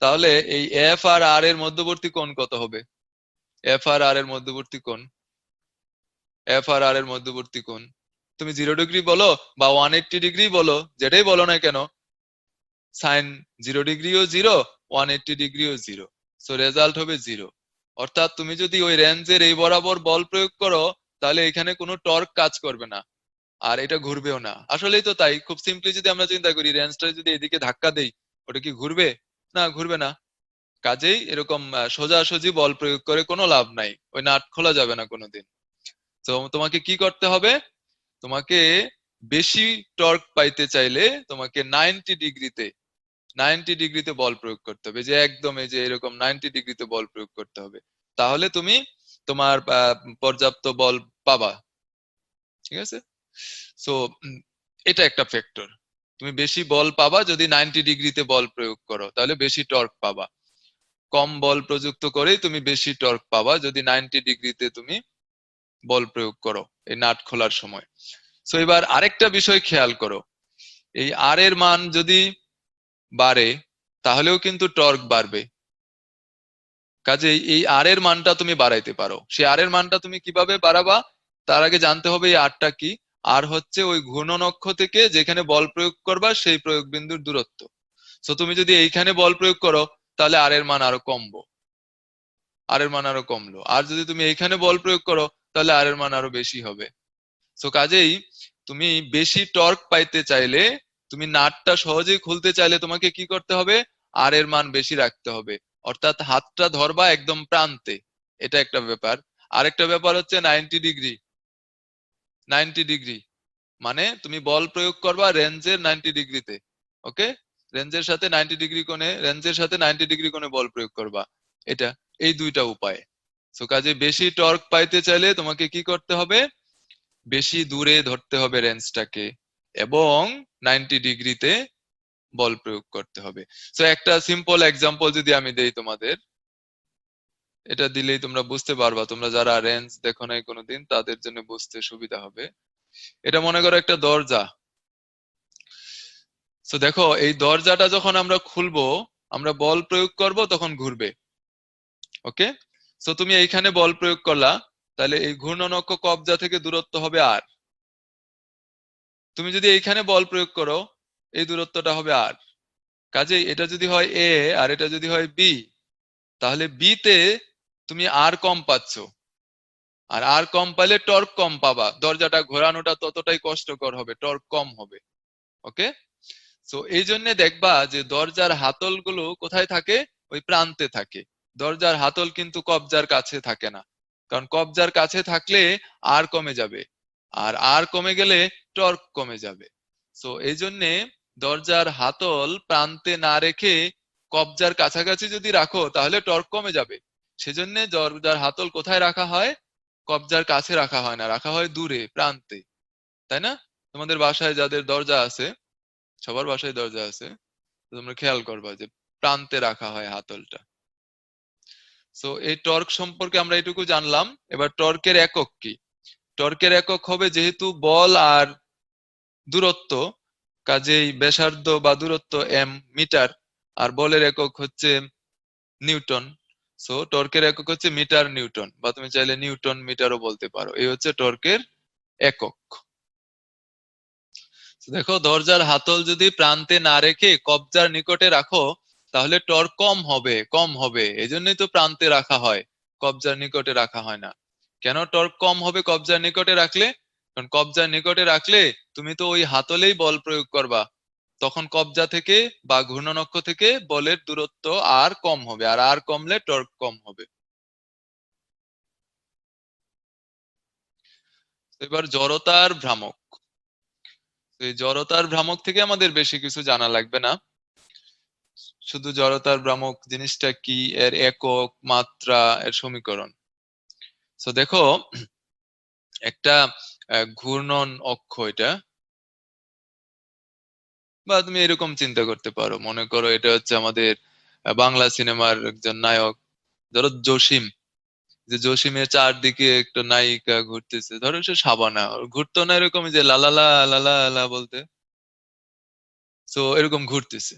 তাহলে এই এফ আর আর এর মধ্যবর্তী কোণ কত হবে? এফ আর আর এর মধ্যবর্তী কোণ, এফ আর আর এর মধ্যবর্তী কোণ তুমি 0 ডিগ্রি বলো বা 180 ডিগ্রি বলো, যেটাই বলো না কেন, সাইন 0 ডিগ্রিও 0, 180 ডিগ্রিও 0, সো রেজাল্ট হবে 0। অর্থাৎ তুমি যদি ওই রেঞ্জের এই বরাবর বল প্রয়োগ করো, তাহলে এখানে কোনো টর্ক কাজ করবে না, আর এটা ঘুরবেও না। আসলেই তো তাই, খুব সিম্পলি যদি আমরা চিন্তা করি, রেঞ্জটা যদি এদিকে ধাক্কা দেই, ওটা কি ঘুরবে? না, ঘুরবে না। কাজেই এরকম সোজাসুজি বল প্রয়োগ করে কোনো লাভ নাই, ওই নাট খোলা যাবে না কোনোদিন। তো তোমাকে কি করতে হবে? তোমাকে বেশি টর্ক পাইতে চাইলে তোমাকে 90 ডিগ্রিতে বল প্রয়োগ করতে হবে, যে একদম এই যে এরকম 90 ডিগ্রিতে বল প্রয়োগ করতে হবে। তাহলে তুমি তোমার পর্যাপ্ত বল পাবা। ঠিক আছে? সো এটা একটা ফ্যাক্টর। তুমি বেশি বল পাবা যদি 90 ডিগ্রিতে বল প্রয়োগ করো, তাহলে বেশি টর্ক পাবা। কম বল প্রযুক্ত করেই তুমি বেশি টর্ক পাবা যদি 90 ডিগ্রিতে তুমি বল প্রয়োগ করো এই নাট খোলার সময়। সো এবার আরেকটা বিষয় খেয়াল করো, এই আর এর মান যদি বাড়ে তাহলেও কিন্তু টর্ক বাড়বে। কাজেই এই আর এর মানটা তুমি বাড়াইতে পারো। সেই আর এর মানটা তুমি কিভাবে বাড়াবা? তার আগে জানতে হবে এই আরটা কি। আর হচ্ছে ওই ঘূর্ণন অক্ষ থেকে যেখানে বল প্রয়োগ করবা সেই প্রয়োগ বিন্দুর দূরত্ব। সো তুমি যদি এইখানে বল প্রয়োগ করো তাহলে আর এর মান আরো কমবো, আর এর মান আরো কমলো। আর যদি তুমি এইখানে বল প্রয়োগ করো তাহলে আর এর মান আরো বেশি হবে। সো কাজেই তুমি বেশি টর্ক পাইতে চাইলে, তুমি নাটটা সহজেই খুলতে চাইলে তোমাকে কি করতে হবে? আর এর মান বেশি রাখতে হবে, অর্থাৎ হাতটা ধরবা একদম প্রান্তে। এটা একটা ব্যাপার। আরেকটা ব্যাপার হচ্ছে 90 ডিগ্রি। 90 ডিগ্রি মানে তুমি বল প্রয়োগ করবা রেঞ্জের 90 ডিগ্রিতে। ওকে, রেঞ্জের সাথে 90 ডিগ্রি কোণে বল প্রয়োগ করবা। এটা, এই দুইটা উপায়। সো কাজে বেশি টর্ক পাইতে চাইলে তোমাকে কি করতে হবে? বেশি দূরে ধরতে হবে রেঞ্জটাকে, এবং 90 ডিগ্রিতে বল প্রয়োগ করতে হবে। সো একটা সিম্পল এক্সাম্পল যদি আমি দেই তোমাদের, এটা দিলেই তোমরা বুঝতে পারবা, তোমরা যারা রেঞ্জ দেখো নাই কোনোদিন তাদের জন্য বুঝতে সুবিধা হবে। এটা মনে করো একটা দরজা। সো দেখো, এই দরজাটা যখন আমরা খুলবো, আমরা বল প্রয়োগ করব তখন ঘুরবে। ওকে, সো তুমি এইখানে বল প্রয়োগ করলা, তাহলে এই ঘূর্ণন অক্ষ কবজা থেকে দূরত্ব হবে আর। তুমি যদি এইখানে বল প্রয়োগ করো, এই দূরত্বটা হবে আর। কাজেই এটা যদি হয় এ আর এটা যদি হয় বি, তাহলে বি তে তুমি আর কম পাচ্ছ, আর আর কম পাইলে টর্ক কম পাবা, দরজাটা ঘোরানোটা ততটাই কষ্টকর হবে, টর্ক কম হবে। ওকে, তো এই জন্য দেখবা যে দরজার হাতল গুলো কোথায় থাকে? ওই প্রান্তে থাকে। দরজার হাতল কিন্তু কবজার কাছে থাকে না, কারণ কবজার কাছে থাকলে আর কমে যাবে, আর আর কমে গেলে টর্ক কমে যাবে। তো এই জন্যে দরজার হাতল প্রান্তে না রেখে কবজার কাছাকাছি যদি রাখো তাহলে টর্ক কমে যাবে। সেজন্য দরজার হাতল কোথায় রাখা হয়? কবজার কাছে রাখা হয় না, রাখা হয় দূরে, প্রান্তে। তাই না? তোমাদের বাসায় যাদের দরজা আছে, সবার বাসায় দরজা আছে, তো তোমরা খেয়াল করবা যে প্রান্তে রাখা হয় হাতলটা। সো এই টর্ক সম্পর্কে আমরা এটুকু জানলাম। এবার টর্কের একক কি? টর্কের একক হবে, যেহেতু বল আর দূরত্ব, কাজেই ব্যাসার্ধ বা দূরত্ব এম, মিটার, আর বলের একক হচ্ছে নিউটন। সো টর্কের একক হচ্ছে মিটার নিউটন, বা তুমি চাইলে নিউটন মিটারও বলতে পারো। এই হচ্ছে টর্কের একক। দেখো, দরজার হাতল যদি প্রান্তে না রেখে কবজার নিকটে রাখো তাহলে টর্ক কম হবে। এই জন্যই তো প্রান্তে রাখা হয়, কবজার নিকটে রাখা হয় না। কেন টর্ক কম হবে কবজার নিকটে রাখলে? কারণ কবজার নিকটে রাখলে তুমি তো ওই হাতলেই বল প্রয়োগ করবা, তখন কবজা থেকে বা ঘূর্ণন অক্ষ থেকে বলের দূরত্ব আর কম হবে, আর আর কমলে টর্ক কম হবে। এবার জড়তার ভ্রামক। এই জড়তার ভ্রামক থেকে আমাদের বেশি কিছু জানা লাগবে না, শুধু জড়তার ভ্রামক জিনিসটা কি, এর একক, মাত্রা, এর সমীকরণ। তো দেখো, একটা ঘূর্ণন অক্ষ এটা, বা তুমি এরকম চিন্তা করতে পারো, মনে করো এটা হচ্ছে আমাদের বাংলা সিনেমার একজন নায়ক, ধরো জসিম। যে জসিমের চারদিকে একটা নায়িকা ঘুরতেছে, ধরো সে সাবানা, ওর ঘুরতো না এরকম যে লালালা লালা বলতে? তো এরকম ঘুরতেছে,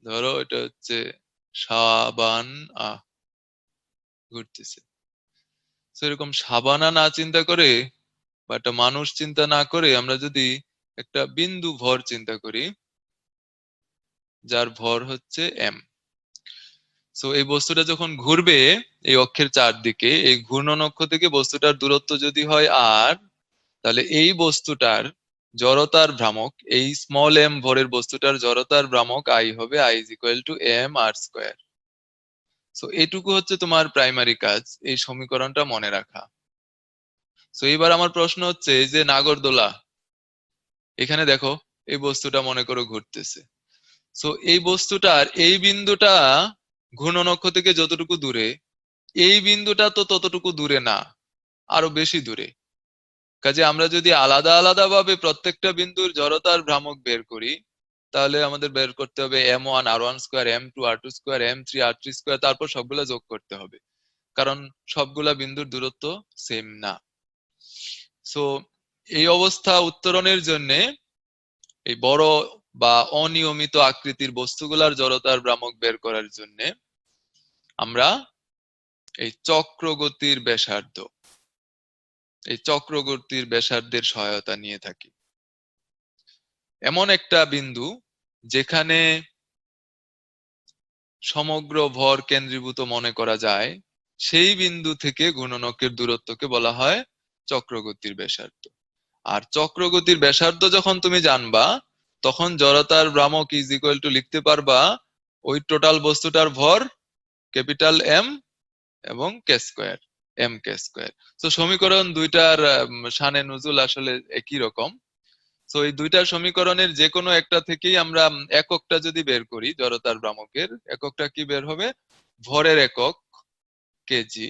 ধরো এটা হচ্ছে সাবান আহ ঘুরতেছে। তো এরকম সাবানা না চিন্তা করে, বা একটা মানুষ চিন্তা না করে, আমরা যদি একটা বিন্দু ভর চিন্তা করি, যার ভর হচ্ছে এম। সো এই বস্তুটা যখন ঘুরবে এই অক্ষের চারদিকে, এই ঘূর্ণন অক্ষ থেকে বস্তুটার দূরত্ব যদি হয় আর, তাহলে এই বস্তুটার জড়তার ভ্রামক, এই স্মল এম ভরের বস্তুটার জড়তার ভ্রামক আই হবে I is equal to M R square. So এইটুকু হচ্ছে তোমার প্রাইমারি কাজ, এই সমীকরণটা মনে রাখা। সো এবার আমার প্রশ্ন হচ্ছে, এই যে নাগরদোলা, এখানে দেখো এই বস্তুটা মনে করো ঘুরতেছে। সো এই বস্তুটার এই বিন্দুটা ঘূর্ণন অক্ষ থেকে যতটুকু দূরে, এই বিন্দুটা তো ততটুকু দূরে না, আরো বেশি দূরে। কাজে আমরা যদি আলাদা আলাদা ভাবে প্রত্যেকটা বিন্দুর জড়তার ভ্রামক বের করি, তাহলে আমাদের বের করতে হবে m1 r1 square, m2 r2 square, m3 r3 square, তারপর সবগুলা যোগ করতে হবে, কারণ সবগুলা বিন্দুর দূরত্ব সেম না। সো এই অবস্থা উত্তরণের জন্য এই বড় বা অনিয়মিত আকৃতির বস্তুগুলার জড়তার ভ্রামক বের করার জন্য আমরা এই চক্রগতির ব্যাসার্ধ, এই চক্রগতির ব্যাসার্ধের সহায়তা নিয়ে থাকি। এমন একটা বিন্দু যেখানে সমগ্র ভর কেন্দ্রীভূত মনে করা যায়, সেই বিন্দু থেকে ঘূর্ণনকের দূরত্বকে বলা হয় চক্রগতির ব্যাসার্ধ। আর চক্রগতির ব্যাসার্ধ যখন তুমি জানবা, তখন জড়তার ভ্রামক ইজ ইকুয়াল টু লিখতে পারবা ওই টোটাল বস্তুটার ভর ক্যাপিটাল এম এবং কে স্কোয়ার, এম কে স্কোয়ার। তো সমীকরণ দুইটার শানে নুজুল আসলে একই রকম। তো এই দুইটা সমীকরণের যে কোনো একটা থেকেই আমরা এককটা যদি বের করি, জড়তার ভ্রামকের এককটা কি বের হবে? ভরের একক কেজি,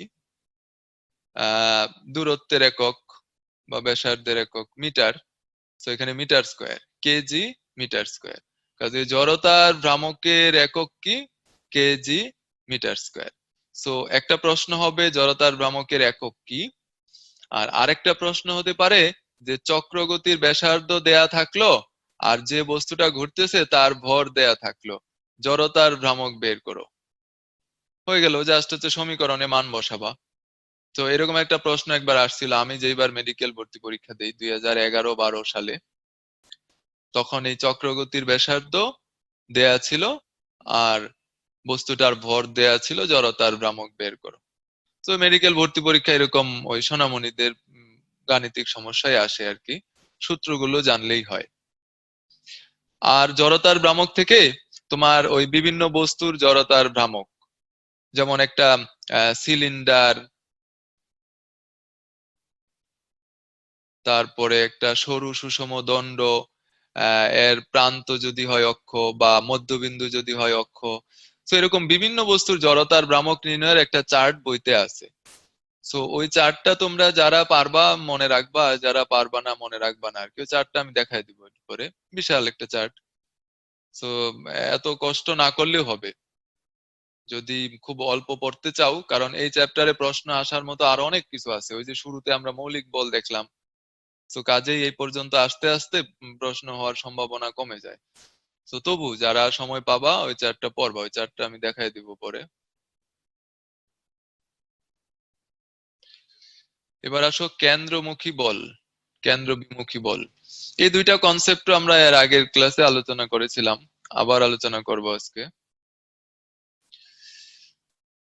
দূরত্বের একক বা ব্যাসার্ধের একক মিটার। তো এখানে metre square, KG metre square. কাজে জড়তার ভ্রামকের একক কি? KG metre square. সো একটা প্রশ্ন হবে জড়তার ভ্রামকের একক কি, আর আরেকটা প্রশ্ন হতে পারে যে চক্রগতির ব্যাসার্ধ দেয়া থাকলো আর যে বস্তুটা ঘুরতেছে তার ভর দেয়া থাকলো, জড়তার ভ্রামক বের করো। হয়ে গেল, জাস্ট হচ্ছে সমীকরণে মান বসাবা। তো এরকম একটা প্রশ্ন একবার আসছিল, আমি যেইবার মেডিকেল ভর্তি পরীক্ষা দিই 2011-12 সালে, তখন এই চক্রগতির ব্যাসার্ধ দেয়া ছিল আর বস্তুটার ভর দেয়া ছিল, জড়তার ভ্রামক বের করো। তো মেডিকেল ভর্তি পরীক্ষা এরকম ওই সোনামণিদের গাণিতিক সমস্যায় আসে আর কি, সূত্রগুলো জানলেই হয়। আর জড়তার ভ্রামক থেকে তোমার ওই বিভিন্ন বস্তুর জড়তার ভ্রামক, যেমন একটা সিলিন্ডার, তারপরে একটা সরু সুষম দণ্ড, এর প্রান্ত যদি হয় অক্ষ বা মধ্যবিন্দু যদি হয় অক্ষ, তো এরকম বিভিন্ন বস্তুর জড়তার ভ্রামক নির্ণয়ের একটা চার্ট বইতে আছে। সো ওই চার্টটা তোমরা যারা পারবা মনে রাখবা, যারা পারবা না মনে রাখবা না আর কি। ওই চার্টটা আমি দেখাই দিব একটু পরে, বিশাল একটা চার্ট। সো এত কষ্ট না করলেও হবে যদি খুব অল্প পড়তে চাও, কারণ এই চ্যাপ্টারে প্রশ্ন আসার মতো আরো অনেক কিছু আছে। ওই যে শুরুতে আমরা মৌলিক বল দেখলাম, তো কাজেই এই পর্যন্ত আস্তে আস্তে প্রশ্ন হওয়ার সম্ভাবনা কমে যায়। তো তবু যারা সময় পাবা ওই চার্টটা পড়বা, ওই চার্টটা আমি দেখাই দিব পরে। এবার আসো কেন্দ্রমুখী বল, কেন্দ্রবিমুখী বল। এই দুইটা কনসেপ্ট আমরা এর আগের ক্লাসে আলোচনা করেছিলাম, আবার আলোচনা করব আজকে।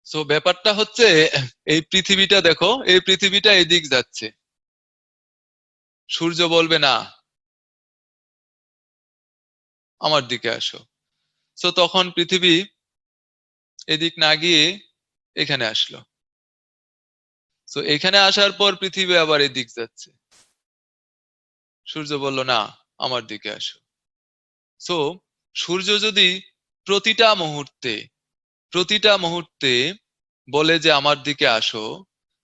সো ব্যাপারটা হচ্ছে, এই পৃথিবীটা দেখো, এই পৃথিবীটা এদিক যাচ্ছে, সূর্য বলবে না আমার দিকে আসো। সো তখন পৃথিবী এদিক না গিয়ে এখানে আসলো। সো এখানে আসার পর পৃথিবী আবার এদিক যাচ্ছে, সূর্য বলল না আমার দিকে আসো। সো সূর্য যদি প্রতিটা মুহূর্তে প্রতিটা মুহূর্তে বলে যে আমার দিকে আসো,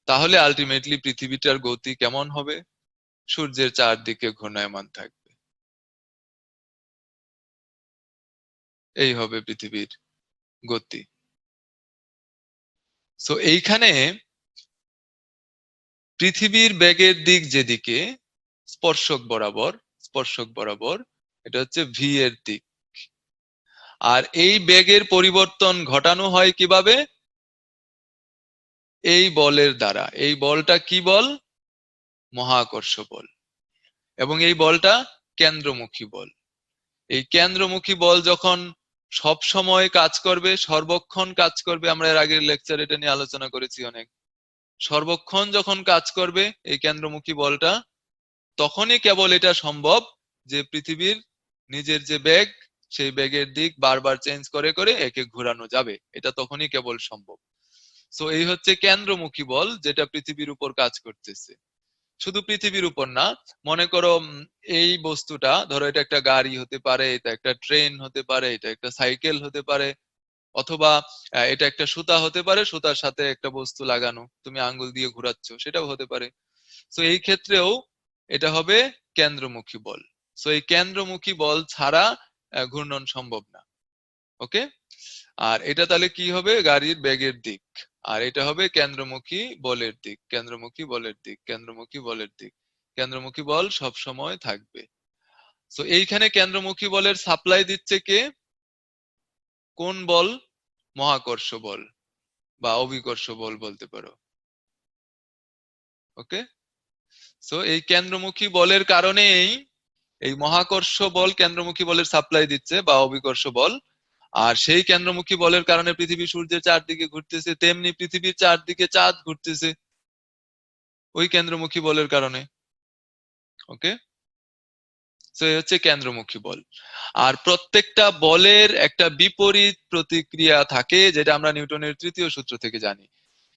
তাহলে আলটিমেটলি পৃথিবীটার গতি কেমন হবে? সূর্যের চারদিকে ঘূর্ণায়মান থাকবে। এই হবে পৃথিবীর গতি। সো এইখানে পৃথিবীর বেগের দিক যেদিকে, স্পর্শক বরাবর, স্পর্শক বরাবর, এটা হচ্ছে ভি এর দিক। আর এই বেগের পরিবর্তন ঘটানো হয় কিভাবে? এই বলের দ্বারা। এই বলটা কি বল? মহাকর্ষ বল। এবং এই বলটা কেন্দ্রমুখী বল। এই কেন্দ্রমুখী বল যখন সব সময় কাজ করবে, সর্বক্ষণ কাজ করবে, আমরা এর আগের লেকচার এটা নিয়ে আলোচনা করেছি অনেক। সর্বক্ষণ যখন কাজ করবে এই কেন্দ্রমুখী বলটা, তখনই কেবল এটা সম্ভব যে পৃথিবীর নিজের যে বেগ, সেই বেগের দিক বারবার চেঞ্জ করে করে একে ঘোরানো যাবে, এটা তখনই কেবল সম্ভব। সো এই হচ্ছে কেন্দ্রমুখী বল, যেটা পৃথিবীর উপর কাজ করতেছে। শুধু পৃথিবীর উপর না, মনে করো এই বস্তুটা, ধরো এটা একটা গাড়ি হতে পারে, এটা একটা ট্রেন হতে পারে, এটা একটা সাইকেল হতে পারে, অথবা এটা একটা সুতা হতে পারে, সুতার সাথে একটা বস্তু লাগানো, তুমি আঙ্গুল দিয়ে ঘোরাচ্ছ, সেটাও হতে পারে। সো এই ক্ষেত্রেও এটা হবে কেন্দ্রমুখী বল। সো এই কেন্দ্রমুখী বল ছাড়া ঘূর্ণন সম্ভব না। ওকে, আর এটা তাহলে কি হবে, গাড়ির বেগের দিক, আর এটা হবে কেন্দ্রমুখী বলের দিক, কেন্দ্রমুখী বলের দিক, কেন্দ্রমুখী বলের দিক। কেন্দ্রমুখী বল সব সময় থাকবে। সো এইখানে কেন্দ্রমুখী বলের সাপ্লাই দিচ্ছে কে? কোন বল? মহাকর্ষ বল বা অভিকর্ষ বল বলতে পারো। ওকে, সো এই কেন্দ্রমুখী বলের কারণেই এই মহাকর্ষ বল কেন্দ্রমুখী বলের সাপ্লাই দিচ্ছে বা অভিকর্ষ বল। আর সেই কেন্দ্রমুখী বলের কারণে পৃথিবী সূর্যের চারদিকে ঘুরতেছে, তেমনি পৃথিবীর চারদিকে চাঁদ ঘুরতেছে ওই কেন্দ্রমুখী বলের কারণে। ওকে, তো এই হচ্ছে কেন্দ্রমুখী বল। আর প্রত্যেকটা বলের একটা বিপরীত প্রতিক্রিয়া থাকে, যেটা আমরা নিউটনের তৃতীয় সূত্র থেকে জানি।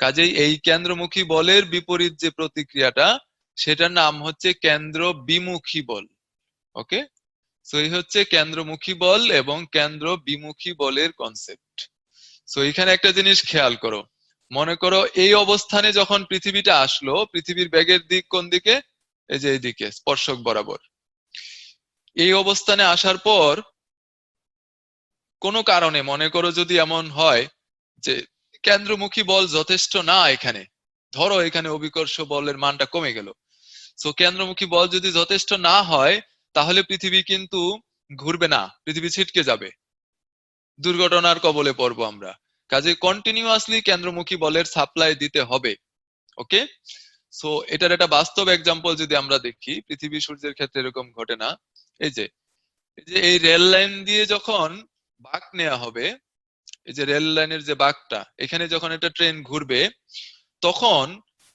কাজেই এই কেন্দ্রমুখী বলের বিপরীত যে প্রতিক্রিয়াটা, সেটার নাম হচ্ছে কেন্দ্র বিমুখী বল। ওকে, সো এই হচ্ছে কেন্দ্রমুখী বল এবং কেন্দ্র বিমুখী বলের কনসেপ্ট। সো এখানে একটা জিনিস খেয়াল করো, মনে করো এই অবস্থানে যখন পৃথিবীটা আসলো, পৃথিবীর বেগের দিক কোন দিকে? এই যে এইদিকে, স্পর্শক বরাবর। এই অবস্থানে আসার পর কোনো কারণে মনে করো যদি এমন হয় যে কেন্দ্রমুখী বল যথেষ্ট না, এখানে ধরো এখানে অভিকর্ষ বলের মানটা কমে গেল, সো কেন্দ্রমুখী বল যদি যথেষ্ট না হয়, তাহলে পৃথিবী কিন্তু ঘুরবে না, পৃথিবী ছিটকে যাবে, দুর্ঘটনার কবলে পড়বো আমরা। কাজে কন্টিনিউয়াসলি কেন্দ্রমুখী বলের সাপ্লাই দিতে হবে। ওকে, সো এটার একটা বাস্তব এক্সাম্পল যদি আমরা দেখি, পৃথিবী সূর্যের ক্ষেত্রে এরকম ঘটে না। এই যে এই রেল লাইন দিয়ে যখন বাঁক নেওয়া হবে, এই যে রেল লাইনের যে বাঁকটা, এখানে যখন একটা ট্রেন ঘুরবে, তখন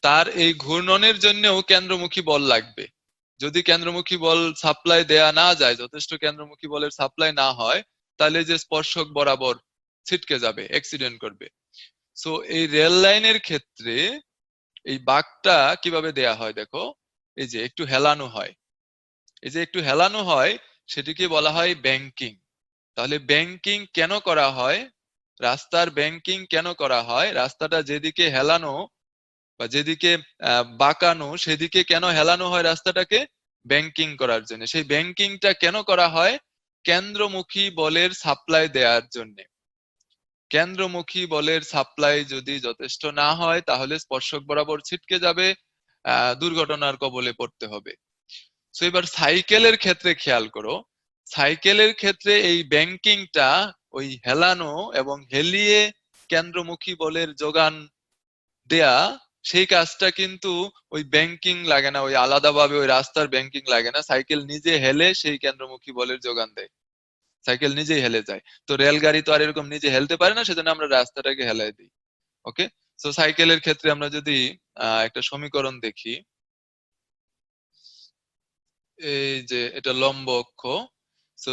তার এই ঘূর্ণনের জন্যও কেন্দ্রমুখী বল লাগবে। যদি কেন্দ্রমুখী বল সাপ্লাই দেয়া না যায়, যথেষ্ট কেন্দ্রমুখী বলের সাপ্লাই না হয়, তাহলে যে স্পর্শক বরাবর ছিটকে যাবে, অ্যাক্সিডেন্ট করবে। সো এই রেল লাইনের ক্ষেত্রে এই বাঁকটা কিভাবে দেয়া হয় দেখো, এই যে একটু হেলানো হয়, এই যে একটু হেলানো হয়, সেটিকে বলা হয় ব্যাংকিং। তাহলে ব্যাংকিং কেন করা হয়? রাস্তার ব্যাংকিং কেন করা হয়? রাস্তাটা যেদিকে হেলানো বা যেদিকে বাঁকানো, সেদিকে কেন হেলানো হয় রাস্তাটাকে? ব্যাংকিং করার জন্য। সেই ব্যাংকিংটা কেন করা হয়? কেন্দ্রমুখী বলের সাপ্লাই দেওয়ার জন্য। কেন্দ্রমুখী বলের সাপ্লাই যদি যথেষ্ট না হয়, তাহলে স্পর্শক বরাবর ছিটকে যাবে, দুর্ঘটনার কবলে পড়তে হবে। তো এবার সাইকেলের ক্ষেত্রে খেয়াল করো, সাইকেলের ক্ষেত্রে এই ব্যাংকিংটা, ওই হেলানো এবং হেলিয়ে কেন্দ্রমুখী বলের যোগান দেয়া, সেই কাজটা কিন্তু ওই ব্যাংকিং লাগে না, ওই আলাদাভাবে ওই রাস্তার ব্যাংকিং লাগে না, সাইকেল নিজে হেলে সেই কেন্দ্রমুখী বলের যোগান দেয়, সাইকেল নিজেই হেলে যায়। তো রেলগাড়ি তো আর এরকম নিজে হেলতে পারে না, সেজন্য আমরা রাস্তাটাকে হেলাই দিই। ওকে, তো সাইকেলের ক্ষেত্রে আমরা যদি একটা সমীকরণ দেখি, এই যে এটা লম্ব অক্ষ, তো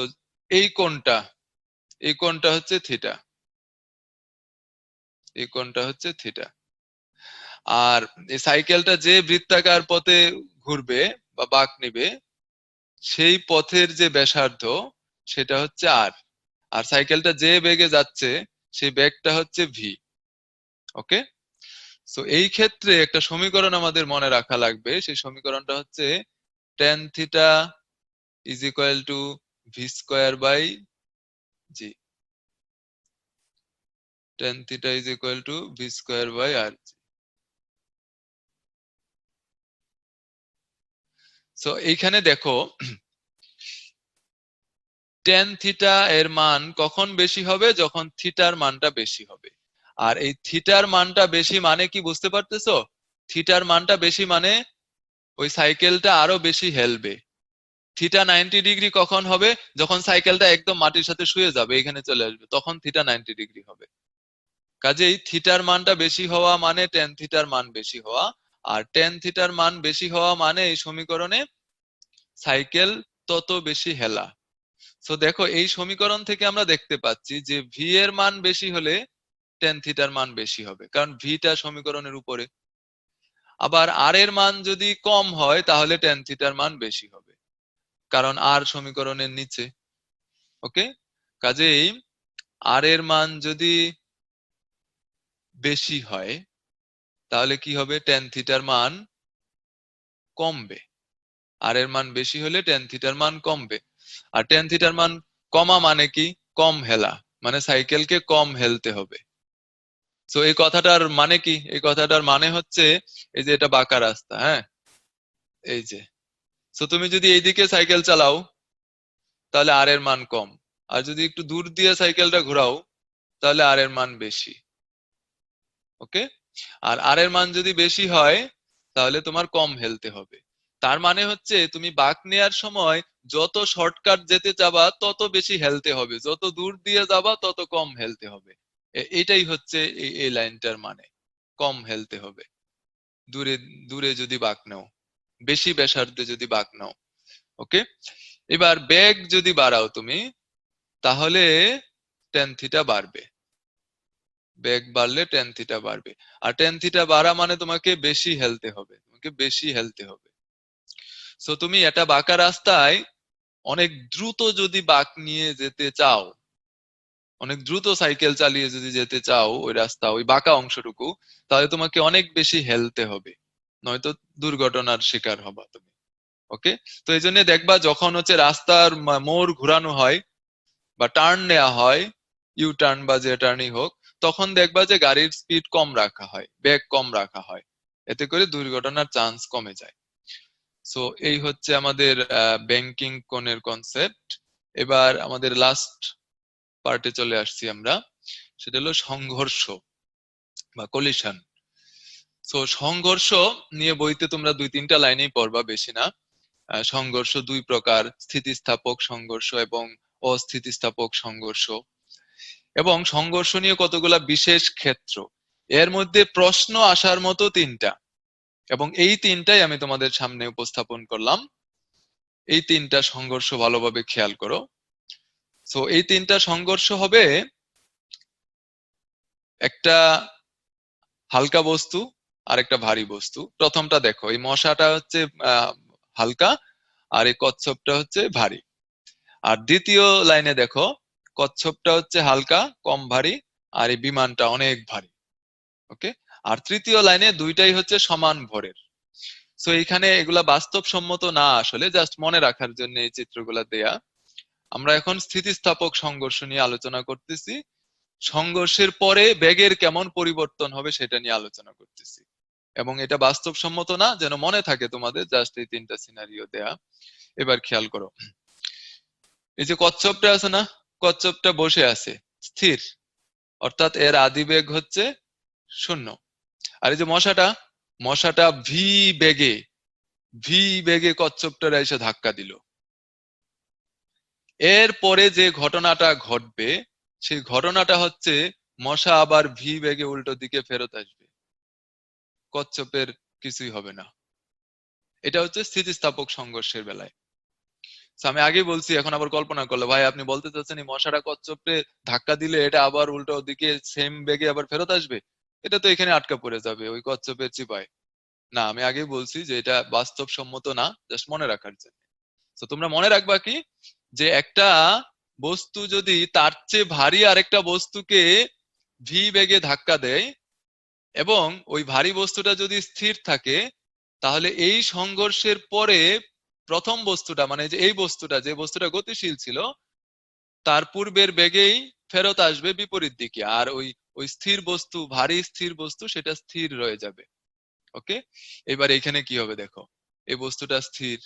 এই কোণটা, এই কোণটা হচ্ছে থিটা, এই কোণটা হচ্ছে থিটা। আর এই সাইকেলটা যে বৃত্তাকার পথে ঘুরবে বা বাঁক নিবে, সেই পথের যে ব্যাসার্ধ, সেটা হচ্ছে আর। আর সাইকেলটা যে বেগে যাচ্ছে, সেই বেগটা হচ্ছে ভি। ওকে, সো এই ক্ষেত্রে একটা সমীকরণ আমাদের মনে রাখা লাগবে, সেই সমীকরণটা হচ্ছে tan theta is equal to V square by G. tan theta is equal to V square by R. So এইখানে দেখো, tan থিটা এর মান কখন বেশি হবে? যখন থিটার মানটা বেশি হবে। আর এই থিটার মানটা বেশি মানে কি বুঝতে পারতেছো? থিটার মানটা বেশি মানে ওই সাইকেলটা আরো বেশি হেলবে। থিটা 90 ডিগ্রি কখন হবে? যখন সাইকেলটা একদম মাটির সাথে শুয়ে যাবে, এখানে চলে আসবে, তখন থিটা 90 ডিগ্রি হবে। কাজেই থিটার মানটা বেশি হওয়া মানে tan থিটার মান বেশি হওয়া, আর tan থিটার মান বেশি হওয়া মানে এই সমীকরণে সাইকেল তত বেশি হেলা। সো দেখো এই সমীকরণ থেকে আমরা দেখতে পাচ্ছি যে ভি এর মান বেশি হলে টেন থিটার মান বেশি হবে, কারণ ভিটা সমীকরণের উপরে। আবার আর এর মান যদি কম হয় তাহলে টেন থিটার মান বেশি হবে, কারণ আর সমীকরণের নিচে। ওকে, কাজেই আর এর মান যদি বেশি হয় তাহলে কি হবে, টেন থিটার মান কমবে। আর এর মান বেশি হলে টেন থিটার মান কমবে। আর টেন থিটার মান কমা মানে কি, কম হেলা, মানে সাইকেলকে কম হেলতে হবে। তো এই কথাটার মানে কি, এই কথাটার মানে হচ্ছে এই যে এটা বাঁকা রাস্তা, হ্যাঁ, এই যে, তো তুমি যদি এইদিকে সাইকেল চালাও তাহলে আর এর মান কম, আর যদি একটু দূর দিয়ে সাইকেলটা ঘোরাও তাহলে আর এর মান বেশি। ওকে, আর আর এর মান যদি বেশি হয় তাহলে তোমার কম হেলতে হবে। তার মানে হচ্ছে তুমি বাঁক নেয়ার সময় যত শর্টকাট যেতে যাবা তত বেশি হেলতে হবে, যত দূর দিয়ে যাবা তত কম হেলতে হবে। এটাই হচ্ছে এই লাইনটার মানে, কম হেলতে হবে দূরে দূরে যদি বাঁক নাও, বেশি ব্যাসার্ধে যদি বাঁক নাও। ওকে, এবার বেগ যদি বাড়াও তুমি তাহলে টেন থিটা বাড়বে, বেগ বাড়লে টেন থিটা বাড়বে। আর টেন থিটা বাড়া মানে তোমাকে বেশি হেলতে হবে, তোমাকে বেশি হেলতে হবে। সো তুমি এটা বাঁকা রাস্তায় অনেক দ্রুত যদি বাঁক নিয়ে যেতে চাও, অনেক দ্রুত সাইকেল চালিয়ে যদি যেতে চাও ওই রাস্তা, ওই বাঁকা অংশটুকু, তাহলে তোমাকে অনেক বেশি হেলতে হবে, নয়তো দুর্ঘটনার শিকার হবা তুমি। ওকে, তো এই জন্য দেখবা যখন হচ্ছে রাস্তার মোড় ঘোরানো হয় বা টার্ন নেওয়া হয়, ইউ টার্ন বা যে টার্নই হোক, তখন দেখবা যে গাড়ির স্পিড কম রাখা হয়, বেগ কম রাখা হয়, এতে করে দুর্ঘটনার চান্স কমে যায়। সো এই হচ্ছে আমাদের ব্যাংকিং কোণের কনসেপ্ট। এবার আমাদের লাস্ট পার্টে চলে আসছি আমরা, সেটা হলো সংঘর্ষ বা কলিশন। সো সংঘর্ষ নিয়ে বইতে তোমরা 2-3টা লাইনেই পড়বা, বেশি না। সংঘর্ষ দুই প্রকার, স্থিতিস্থাপক সংঘর্ষ এবং অস্থিতিস্থাপক সংঘর্ষ। এবং সংঘর্ষ নিয়ে কতগুলা বিশেষ ক্ষেত্র, এর মধ্যে প্রশ্ন আসার মতো 3টা, এবং এই 3টাই আমি তোমাদের সামনে উপস্থাপন করলাম। এই 3টা সংঘর্ষ ভালোভাবে খেয়াল করো। সো এই 3টা সংঘর্ষ হবে, একটা হালকা বস্তু আর একটা ভারী বস্তু। প্রথমটা দেখো, এই মশাটা হচ্ছে হালকা আর এই কচ্ছপটা হচ্ছে ভারী। আর দ্বিতীয় লাইনে দেখো, কচ্ছপটা হচ্ছে হালকা কম ভারী আর এই বিমানটা অনেক ভারী। ওকে, আর তৃতীয় লাইনে দুইটাই হচ্ছে সমান ভরের। সো এখানে এগুলা বাস্তবসম্মত না, আসলে জাস্ট মনে রাখার জন্য এই চিত্রগুলা দেয়া। আমরা এখন স্থিতিস্থাপক সংঘর্ষ নিয়ে আলোচনা করতেছি, সংঘর্ষের পরে বেগের কেমন পরিবর্তন হবে সেটা নিয়ে আলোচনা করতেছি। এবং এটা বাস্তবসম্মত না, যেন মনে থাকে তোমাদের, জাস্ট এই 3টা সিনারিও দেয়া। এবার খেয়াল করো, এই যে কচ্ছপটা আছে না, কচ্ছপটা বসে আছে স্থির, অর্থাৎ এর আদি বেগ হচ্ছে 0। আর এই যে মশাটা, মশাটা বেগে ভি বেগে কচ্ছপটার এসে ধাক্কা দিল। এর পরে যে ঘটনাটা ঘটবে সেই ঘটনাটা হচ্ছে মশা আবার ভি বেগে উল্টো দিকে ফেরত আসবে, কচ্ছপের কিছুই হবে না। এটা হচ্ছে স্থিতিস্থাপক সংঘর্ষের বেলায়। So, আমি আগে বলছি, এখন আবার কল্পনা করলো, ভাই আপনি বলতে চাচ্ছেন এই মশাটা কচ্ছপে ধাক্কা দিলে এটা আবার উল্টো দিকে সেম বেগে আবার ফেরত আসবে? এটা তো এখানে আটকা পড়ে যাবে ওই কচ্ছপের চিপায়। না, আমি আগেই বলছি যে এটা বাস্তবসম্মত না, জাস্ট মনে রাখার জন্য। তো তোমরা মনে রাখবা কি, যে একটা বস্তু যদি তার চেয়ে ভারী আরেকটা বস্তুকে ভি বেগে ধাক্কা দেয় এবং ওই ভারী বস্তুটা যদি স্থির থাকে, তাহলে এই সংঘর্ষের পরে প্রথম বস্তুটা, মানে যে এই বস্তুটা, যে বস্তুটা গতিশীল ছিল, তার পূর্বের বেগেই ফেরত আসবে বিপরীত দিকে। আর ওই ওই স্থির বস্তু, ভারী স্থির বস্তু, সেটা স্থির রয়ে যাবে। ওকে, এবার এখানে কি হবে দেখো, এই বস্তুটা স্থির,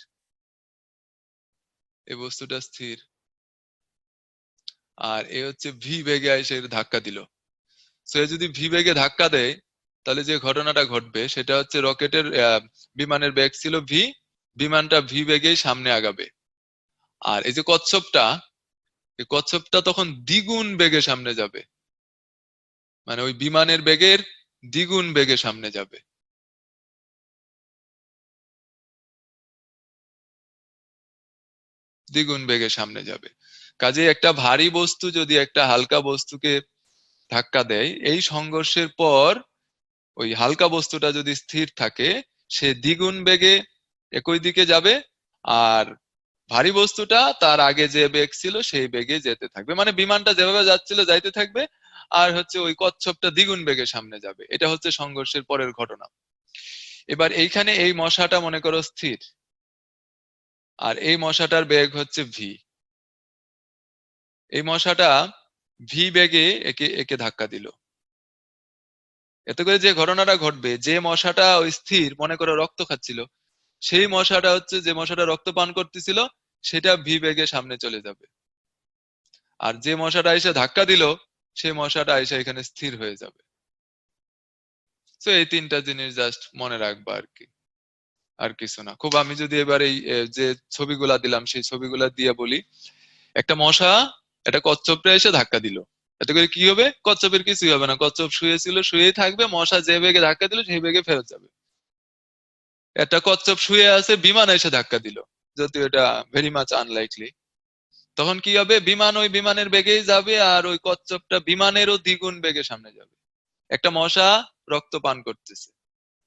এই বস্তুটা স্থির, আর এ হচ্ছে ভি বেগে এসে ধাক্কা দিল। সো এ যদি ভি বেগে ধাক্কা দেয় তাহলে যে ঘটনাটা ঘটবে সেটা হচ্ছে রকেটের বিমানের বেগ ছিল ভি, বিমানটা ভি বেগেই সামনে আগাবে। আর এই যে কচ্ছপটা, এই কচ্ছপটা তখন দ্বিগুণ বেগে সামনে যাবে, মানে ওই বিমানের বেগের দ্বিগুণ বেগে সামনে যাবে। দ্বিগুণ বেগে সামনে যাবে। কাজে একটা ভারী বস্তু যদি একটা হালকা বস্তুকে ধাক্কা দেয়, এই সংঘর্ষের পর ওই হালকা বস্তুটা যদি স্থির থাকে, সে দ্বিগুণ বেগে একই দিকে যাবে, আর ভারী বস্তুটা তার আগে যে বেগ ছিল সেই বেগে যেতে থাকবে। মানে বিমানটা যেভাবে যাচ্ছিল যাইতে থাকবে, আর হচ্ছে ওই কচ্ছপটা দ্বিগুণ বেগে সামনে যাবে। এটা হচ্ছে সংঘর্ষের পরের ঘটনা। এবার এইখানে এই মশাটা মনে করো স্থির, আর এই মশাটার বেগ হচ্ছে ভি। এই মশাটা ভি বেগে একে একে ধাক্কা দিল। এতে করে যে ঘটনাটা ঘটবে, যে মশাটা ওই স্থির মনে করো রক্ত খাচ্ছিল, সেই মশাটা হচ্ছে যে মশাটা রক্ত পান করতেছিল, সেটা ভি বেগে সামনে চলে যাবে। আর যে মশাটা এসে ধাক্কা দিল, সেই মশাটা এসে এখানে স্থির হয়ে যাবে। তো এই তিনটা জিনিস জাস্ট মনে রাখবা আর কি, আর কিছু না। খুব আমি যদি এবার এই যে ছবিগুলা দিলাম সেই ছবিগুলা দিয়ে বলি, একটা মশা একটা কচ্ছপটা এসে ধাক্কা দিল। এতে করে কি হবে? কচ্ছপের কিছুই হবে না, কচ্ছপ শুয়েছিল শুয়েই থাকবে, মশা যে বেগে ধাক্কা দিল সেই বেগে ফেরত যাবে। একটা কচ্ছপ শুয়ে আছে, বিমান এসে ধাক্কা দিল, যদিও এটা ভেরি মাচ আনলাইকলি। তখন কি হবে? বিমান ওই বিমানের বেগেই যাবে, আর ওই কচ্ছপটা বিমানেরও দ্বিগুণ বেগে সামনে যাবে। একটা মশা রক্ত পান করতেছে,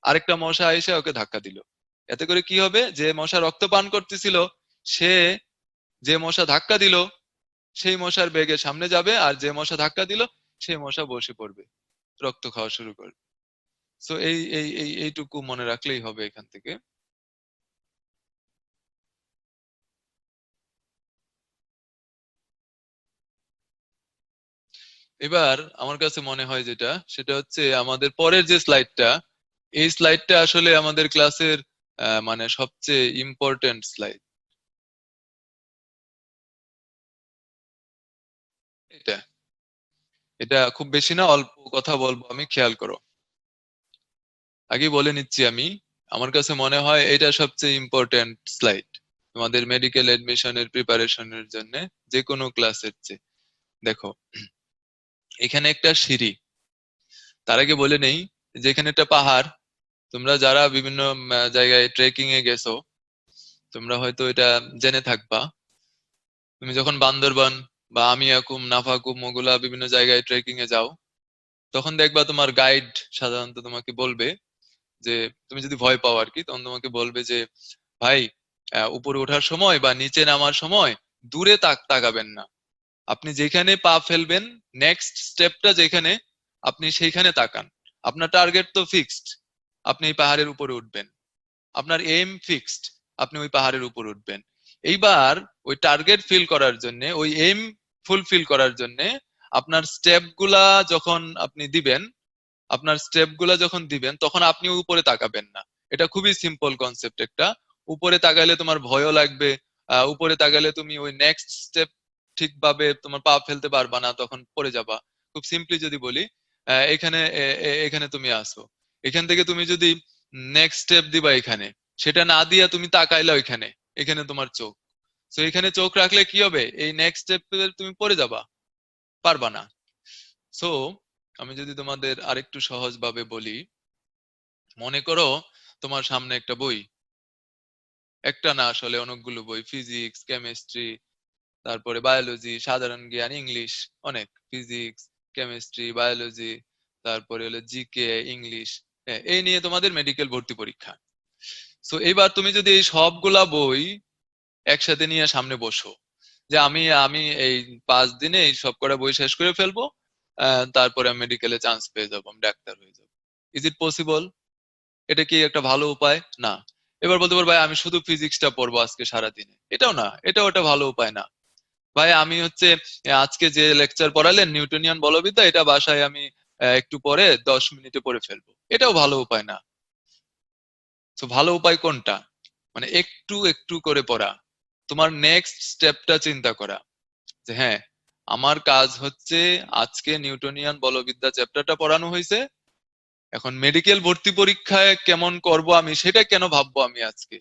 আরেকটা মশা এসে ওকে ধাক্কা দিল। এতে করে কি হবে? যে মশা রক্ত পান করতেছিল, সে যে মশা ধাক্কা দিল সেই মশার বেগে সামনে যাবে, আর যে মশা ধাক্কা দিল সেই মশা বসে পড়বে, রক্ত খাওয়া শুরু করবে। সো এইটুকু মনে রাখলেই হবে এখান থেকে। এবার আমার কাছে মনে হয় যেটা, সেটা হচ্ছে আমাদের পরের যে স্লাইডটা, এই স্লাইডটা আসলে আমাদের ক্লাসের মানে সবচেয়ে ইম্পর্টেন্ট স্লাইড। এটা এটা খুব বেশি না, অল্প কথা বলবো আমি, খেয়াল করো। আগে বলে নিচ্ছি আমি, আমার কাছে মনে হয় এটা সবচেয়ে ইম্পর্টেন্ট স্লাইড তোমাদের মেডিকেল এডমিশনের প্রিপারেশনের জন্য, যে কোনো ক্লাসের চেয়ে। দেখো, এখানে একটা সিঁড়ি। তার আগে বলে নেই যে এখানে একটা পাহাড়। তোমরা যারা বিভিন্ন জায়গায় ট্রেকিং এ গেছো, তোমরা হয়তো এটা জেনে থাকবা। তুমি যখন বান্দরবান বা আমিয়াকুম, নাফাকুম ওগুলা বিভিন্ন জায়গায় ট্রেকিং এ যাও, তখন দেখবা তোমার গাইড সাধারণত তোমাকে বলবে যে, তুমি যদি ভয় পাও আর কি, তখন তোমাকে বলবে যে ভাই, উপরে ওঠার সময় বা নিচে নামার সময় দূরে তাকাবেন না। আপনি যেখানে পা ফেলবেন, নেক্সট স্টেপটা যেখানে, আপনি সেইখানে তাকান। আপনার টার্গেট তো ফিক্সড, আপনি এই পাহাড়ের উপরে উঠবেন। আপনার এম ফিক্সড, আপনি ওই পাহাড়ের উপর উঠবেন। এইবার ওই টার্গেট ফিল করার জন্য, ওই এম ফুলফিল করার জন্য আপনার স্টেপ গুলা যখন আপনি দিবেন, তখন আপনি উপরে তাকাবেন না। এটা খুবই সিম্পল কনসেপ্ট একটা। উপরে তাকাইলে তোমার ভয়ও লাগবে, উপরে তাকাইলে তুমি ওই নেক্সট স্টেপ ঠিকভাবে তোমার পা ফেলতে পারবা না, তখন পড়ে যাবা। খুব সিম্পলি যদি বলি, এখানে তুমি আসো, এখান থেকে তুমি যদি নেক্সট স্টেপ দিবা এখানে, সেটা না দিয়া তুমি তাকাইলা ওইখানে, এখানে তোমার চোখ। তো এখানে চোখ রাখলে কি হবে? এই নেক্সট স্টেপে তুমি পড়ে যাবা, পারবা না। সো আমি যদি তোমাদের আরেকটু সহজ ভাবে বলি, মনে করো তোমার সামনে একটা বই, একটা না আসলে অনেকগুলো বই, ফিজিক্স, কেমিস্ট্রি, তারপরে বায়োলজি, সাধারণ জ্ঞান, ইংলিশ, অনেক ফিজিক্স, কেমিস্ট্রি, বায়োলজি, তারপরে হলো জিকে, ইংলিশ। হ্যাঁ, এই নিয়ে তোমাদের মেডিকেল ভর্তি পরীক্ষা। সো এবার তুমি যদি এই সবগুলা বই একসাথে নিয়ে সামনে বসো, যে আমি আমি এই 5 দিনে এই সব কটা বই শেষ করে ফেলবো, তারপরে আমি মেডিকেলে চান্স পেয়ে যাবো, আমি ডাক্তার হয়ে যাবো। Is it possible? এটা কি একটা ভালো উপায়? না। এবার বলতে পারো ভাই আমি শুধু ফিজিক্সটা পড়বো আজকে সারাদিনে, এটাও না, এটাও একটা ভালো উপায় না। ভাই আমি হচ্ছে আজকে যে লেকচার পড়ালেন নিউটনিয়ান বলবিদ্যা, এটা বাসায় আমি একটু পরে 10 মিনিটে পড়ে ফেলবো, এটাও ভালো উপায় না। তো ভালো উপায় কোনটা? মানে একটু একটু করে পড়া, তোমার নেক্সট স্টেপটা চিন্তা করা, যে হ্যাঁ, আমার কাজ হচ্ছে আজকে নিউটনিয়ান বলবিদ্যা চ্যাপ্টারটা পড়ানো হয়েছে, এখন মেডিকেল ভর্তি পরীক্ষায় কেমন করব আমি সেটা কেন ভাববো আমি আজকে,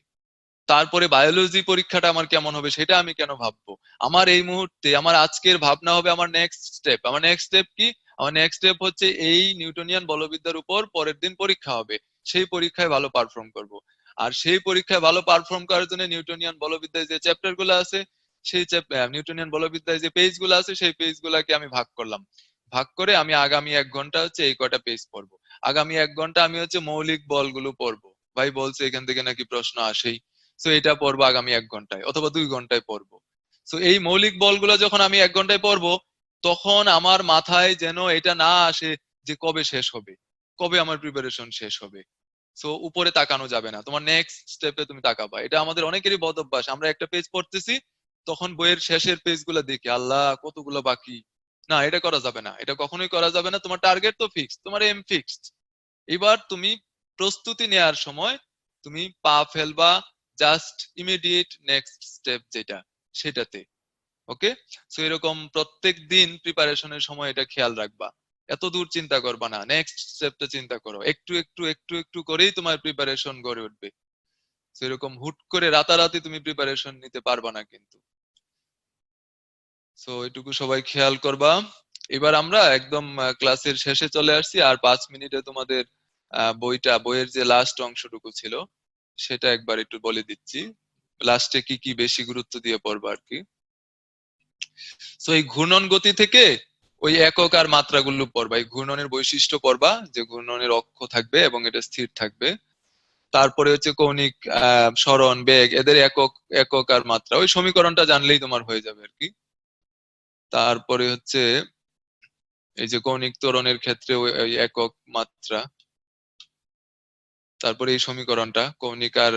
তারপরে বায়োলজি পরীক্ষাটা আমার কেমন হবে সেটা আমি কেন ভাববো। আমার এই মুহূর্তে আমার আজকের ভাবনা হবে আমার নেক্সট স্টেপ। আমার নেক্সট স্টেপ কি? আমার নেক্সট স্টেপ হচ্ছে এই নিউটনিয়ান বলবিদ্যার উপর পরের দিন পরীক্ষা হবে, সেই পরীক্ষায় ভালো পারফর্ম করব। আর সেই পরীক্ষায় ভালো পারফর্ম করার জন্য নিউটনিয়ান বলবিদ্যার যে চ্যাপ্টার গুলো আছে সেই যে নিউটনিয়ান বলবিদ্যায় যে পেজ গুলো আছে সেই পেজ গুলাকে আমি ভাগ করলাম, ভাগ করে আমি আগামী 1 ঘন্টা হচ্ছে এই কটা পেজ পড়বো। আগামী 1 ঘন্টা আমি হচ্ছে মৌলিক বলগুলো পড়বো। ভাই বলছে এখান থেকে নাকি প্রশ্ন আসেই, তো এটা পড়বো আগামী 1 ঘন্টায় অথবা 2 ঘন্টায় পড়বো। তো এই মৌলিক বলগুলো যখন আমি 1 ঘন্টায় পড়বো, তখন আমার মাথায় যেন এটা না আসে যে কবে শেষ হবে, কবে আমার প্রিপারেশন শেষ হবে। সো উপরে তাকানো যাবে না, তোমার নেক্সট স্টেপে তুমি তাকাবা। এটা আমাদের অনেকেরই বদ অভ্যাস, আমরা একটা পেজ পড়তেছি, তখন বইয়ের শেষের পেজ গুলা দেখি, আল্লাহ কতগুলো বাকি। না, এটা করা যাবে না, এটা কখনোই করা যাবে না। তোমার টার্গেট তো ফিক্সড, তোমার এম ফিক্সড। এবার তুমি প্রস্তুতি নেয়ার সময় তুমি পা ফেলবা জাস্ট ইমিডিয়েট নেক্সট স্টেপ যেটা, সেটাতে। ওকে, সো এরকম প্রত্যেক দিন প্রিপারেশনের সময় এটা খেয়াল রাখবা। এত দূর চিন্তা করবা না, নেক্সট স্টেপটা চিন্তা করো। একটু একটু একটু একটু করেই তোমার প্রিপারেশন গড়ে উঠবে। তো এরকম হুট করে রাতারাতি তুমি প্রিপারেশন নিতে পারবা না কিন্তু। সো এটুকু সবাই খেয়াল করবা। এবার আমরা একদম ক্লাসের শেষে চলে আসছি, আর 5 মিনিটে তোমাদের বইয়ের যে লাস্ট অংশটুকু ছিল সেটা একবার একটু বলে দিচ্ছি। লাস্টে কি কি বেশি গুরুত্ব দিয়ে পড়বা আর কি। তো এই ঘূর্ণন গতি থেকে ওই একক আর মাত্রাগুলো পড়বা, এই ঘূর্ণনের বৈশিষ্ট্য পড়বা, যে ঘূর্ণনের অক্ষ থাকবে এবং এটা স্থির থাকবে। তারপরে হচ্ছে কৌণিক সরণ, বেগ, এদের একক একক আর মাত্রা, ওই সমীকরণটা জানলেই তোমার হয়ে যাবে আর কি। তারপরে হচ্ছে এই যে কৌণিক ত্বরণের ক্ষেত্রে ওই একক মাত্রা, তারপরে এই সমীকরণটা কৌণিক আর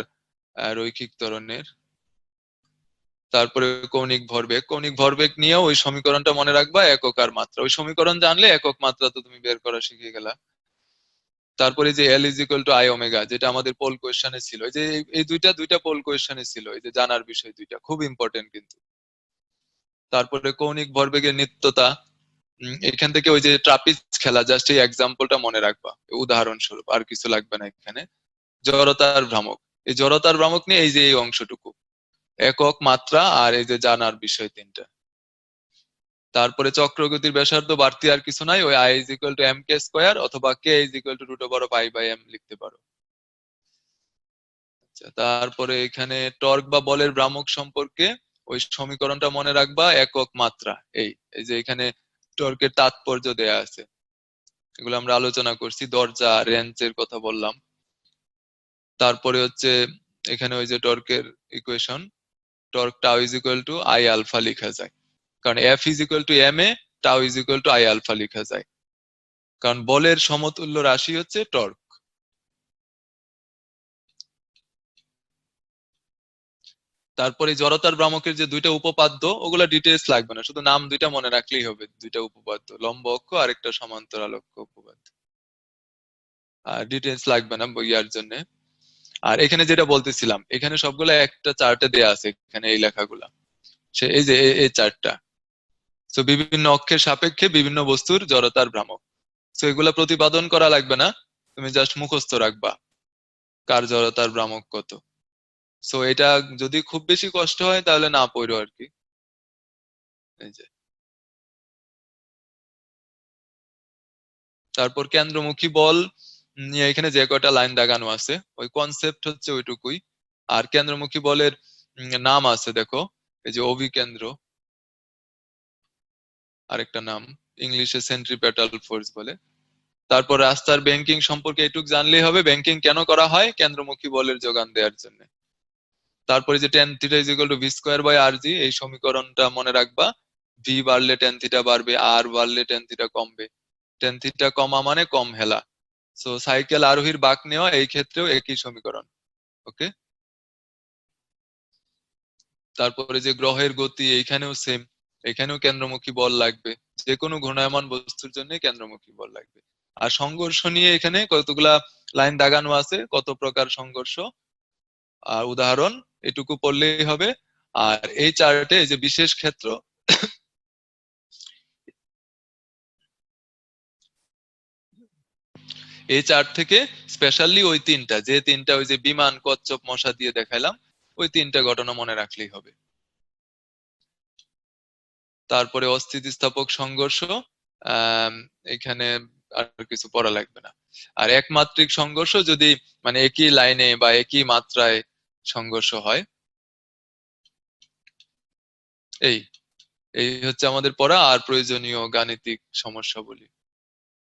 রৈখিক ত্বরণের। তারপরে কৌণিক ভরবেগ নিয়েও ওই সমীকরণটা মনে রাখবা, একক আর মাত্রা। ওই সমীকরণ জানলে একক মাত্রা তো তুমি বের করা শিখে গেলা। তারপরে যে এল is equal to I omega, যেটা আমাদের পোল কোয়েশ্চনে ছিল, এই যে এই দুইটা পোল কোয়েশ্চনে ছিল, এই যে জানার বিষয় দুইটা খুব ইম্পর্টেন্ট কিন্তু। তারপরে কৌণিক ভরবেগের নিত্যতা, এখান থেকে ওই যে ট্রাপিজ খেলা, জাস্ট এই এক্সাম্পলটা মনে রাখবা উদাহরণস্বরূপ, আর কিছু লাগবে না এখানে। জড়তার ভ্রামক, এই জড়তার ভ্রামক নিয়ে এই যে এই অংশটুকু, একক মাত্রা আর এই যে জানার বিষয় তিনটা। তারপরে চক্রগতির ব্যাসার্ধ বাড়তি আর কিছু নাই, ওই I is equal to M K square অথবা K is equal to root over of I by M লিখতে পারো। আচ্ছা, তারপরে এখানে টর্ক বা বলের ভ্রামক সম্পর্কে ওই সমীকরণটা মনে রাখবা, একক মাত্রা। এই এই যে এখানে টর্কের তাৎপর্য দেয়া আছে, এগুলো আমরা আলোচনা করছি, দরজা রেঞ্জের কথা বললাম। তারপরে হচ্ছে এখানে ওই যে টর্কের equation, torque tau is equal to I alpha লেখা যায়, কারণ F is equal to M A, tau is equal to I alpha লেখা যায়, কারণ বলের সমতুল্য রাশি হচ্ছে টর্ক। তারপরে জড়তার ভ্রামকের যে দুইটা উপপাদ্য, ওগুলা ডিটেলস লাগবে না, শুধু নাম দুইটা মনে রাখলেই হবে। দুইটা উপপাদ্য, লম্ব অক্ষ আর একটা সমান্তরাল অক্ষ উপপাদ্য, আর ডিটেলস লাগবে না বইয়ার জন্য। আর এখানে যেটা বলতেছিলাম, এখানে সবগুলা একটা চার্টে দেয়া আছে, এখানে এই লেখাগুলা, সে এই যে এই চার্টটা। তো বিভিন্ন অক্ষের সাপেক্ষে বিভিন্ন বস্তুর জড়তার ভ্রামক, তো এগুলা প্রতিপাদন করা লাগবে না, তুমি জাস্ট মুখস্থ রাখবা কার জড়তার ভ্রামক কত। সো এটা যদি খুব বেশি কষ্ট হয় তাহলে না পড়ো আর কি। এই যে তারপর কেন্দ্রমুখী বল নিয়ে এখানে যে কয়টা লাইন দাগানো আছে, ওই কনসেপ্ট হচ্ছে ওইটুকুই। আর কেন্দ্রমুখী বলের নাম আছে দেখো, এই যে অভিকেন্দ্র, আরেকটা নাম ইংলিশে সেন্ট্রিপেটাল ফোর্স বলে। তারপর রাস্তার ব্যাংকিং সম্পর্কে এটুক জানলেই হবে, ব্যাংকিং কেন করা হয়, কেন্দ্রমুখী বলের যোগান দেওয়ার জন্য। তারপরে যে tan theta is equal to V square by r g, এই সমীকরণটা মনে রাখবা। ভি বাড়লে টেন থিটা বাড়বে, আর বাড়লে টেন থিটা কমবে, টেন থিটা কমা মানে কম হেলা। সো সাইকেল আরোহীর বাঁক নেওয়া, এই ক্ষেত্রেও একই সমীকরণ। ওকে, তারপরে যে গ্রহের গতি, এইখানেও সেম, এখানেও কেন্দ্রমুখী বল লাগবে, যে কোনো ঘূর্ণায়মান বস্তুর জন্য কেন্দ্রমুখী বল লাগবে। আর সংঘর্ষ নিয়ে এখানে কতগুলা লাইন দাগানো আছে, কত প্রকার সংঘর্ষ আর উদাহরণ, এটুকু পড়লেই হবে। আর এই চার্টে এই যে বিশেষ ক্ষেত্র, এই চার্ট থেকে স্পেশালি ওই তিনটা, যে তিনটা ওই যে বিমান, কচ্ছপ, মশা দিয়ে দেখাইলাম, ওই তিনটা ঘটনা মনে রাখলেই হবে। তারপরে অস্থিতিস্থাপক সংঘর্ষ, আহ এখানে আর কিছু পড়া লাগবে না। আর একমাত্রিক সংঘর্ষ যদি মানে একই লাইনে বা একই মাত্রায় সংঘর্ষ হয়, এই এই হচ্ছে আমাদের পড়া আর প্রয়োজনীয় গাণিতিক সমস্যা বলি।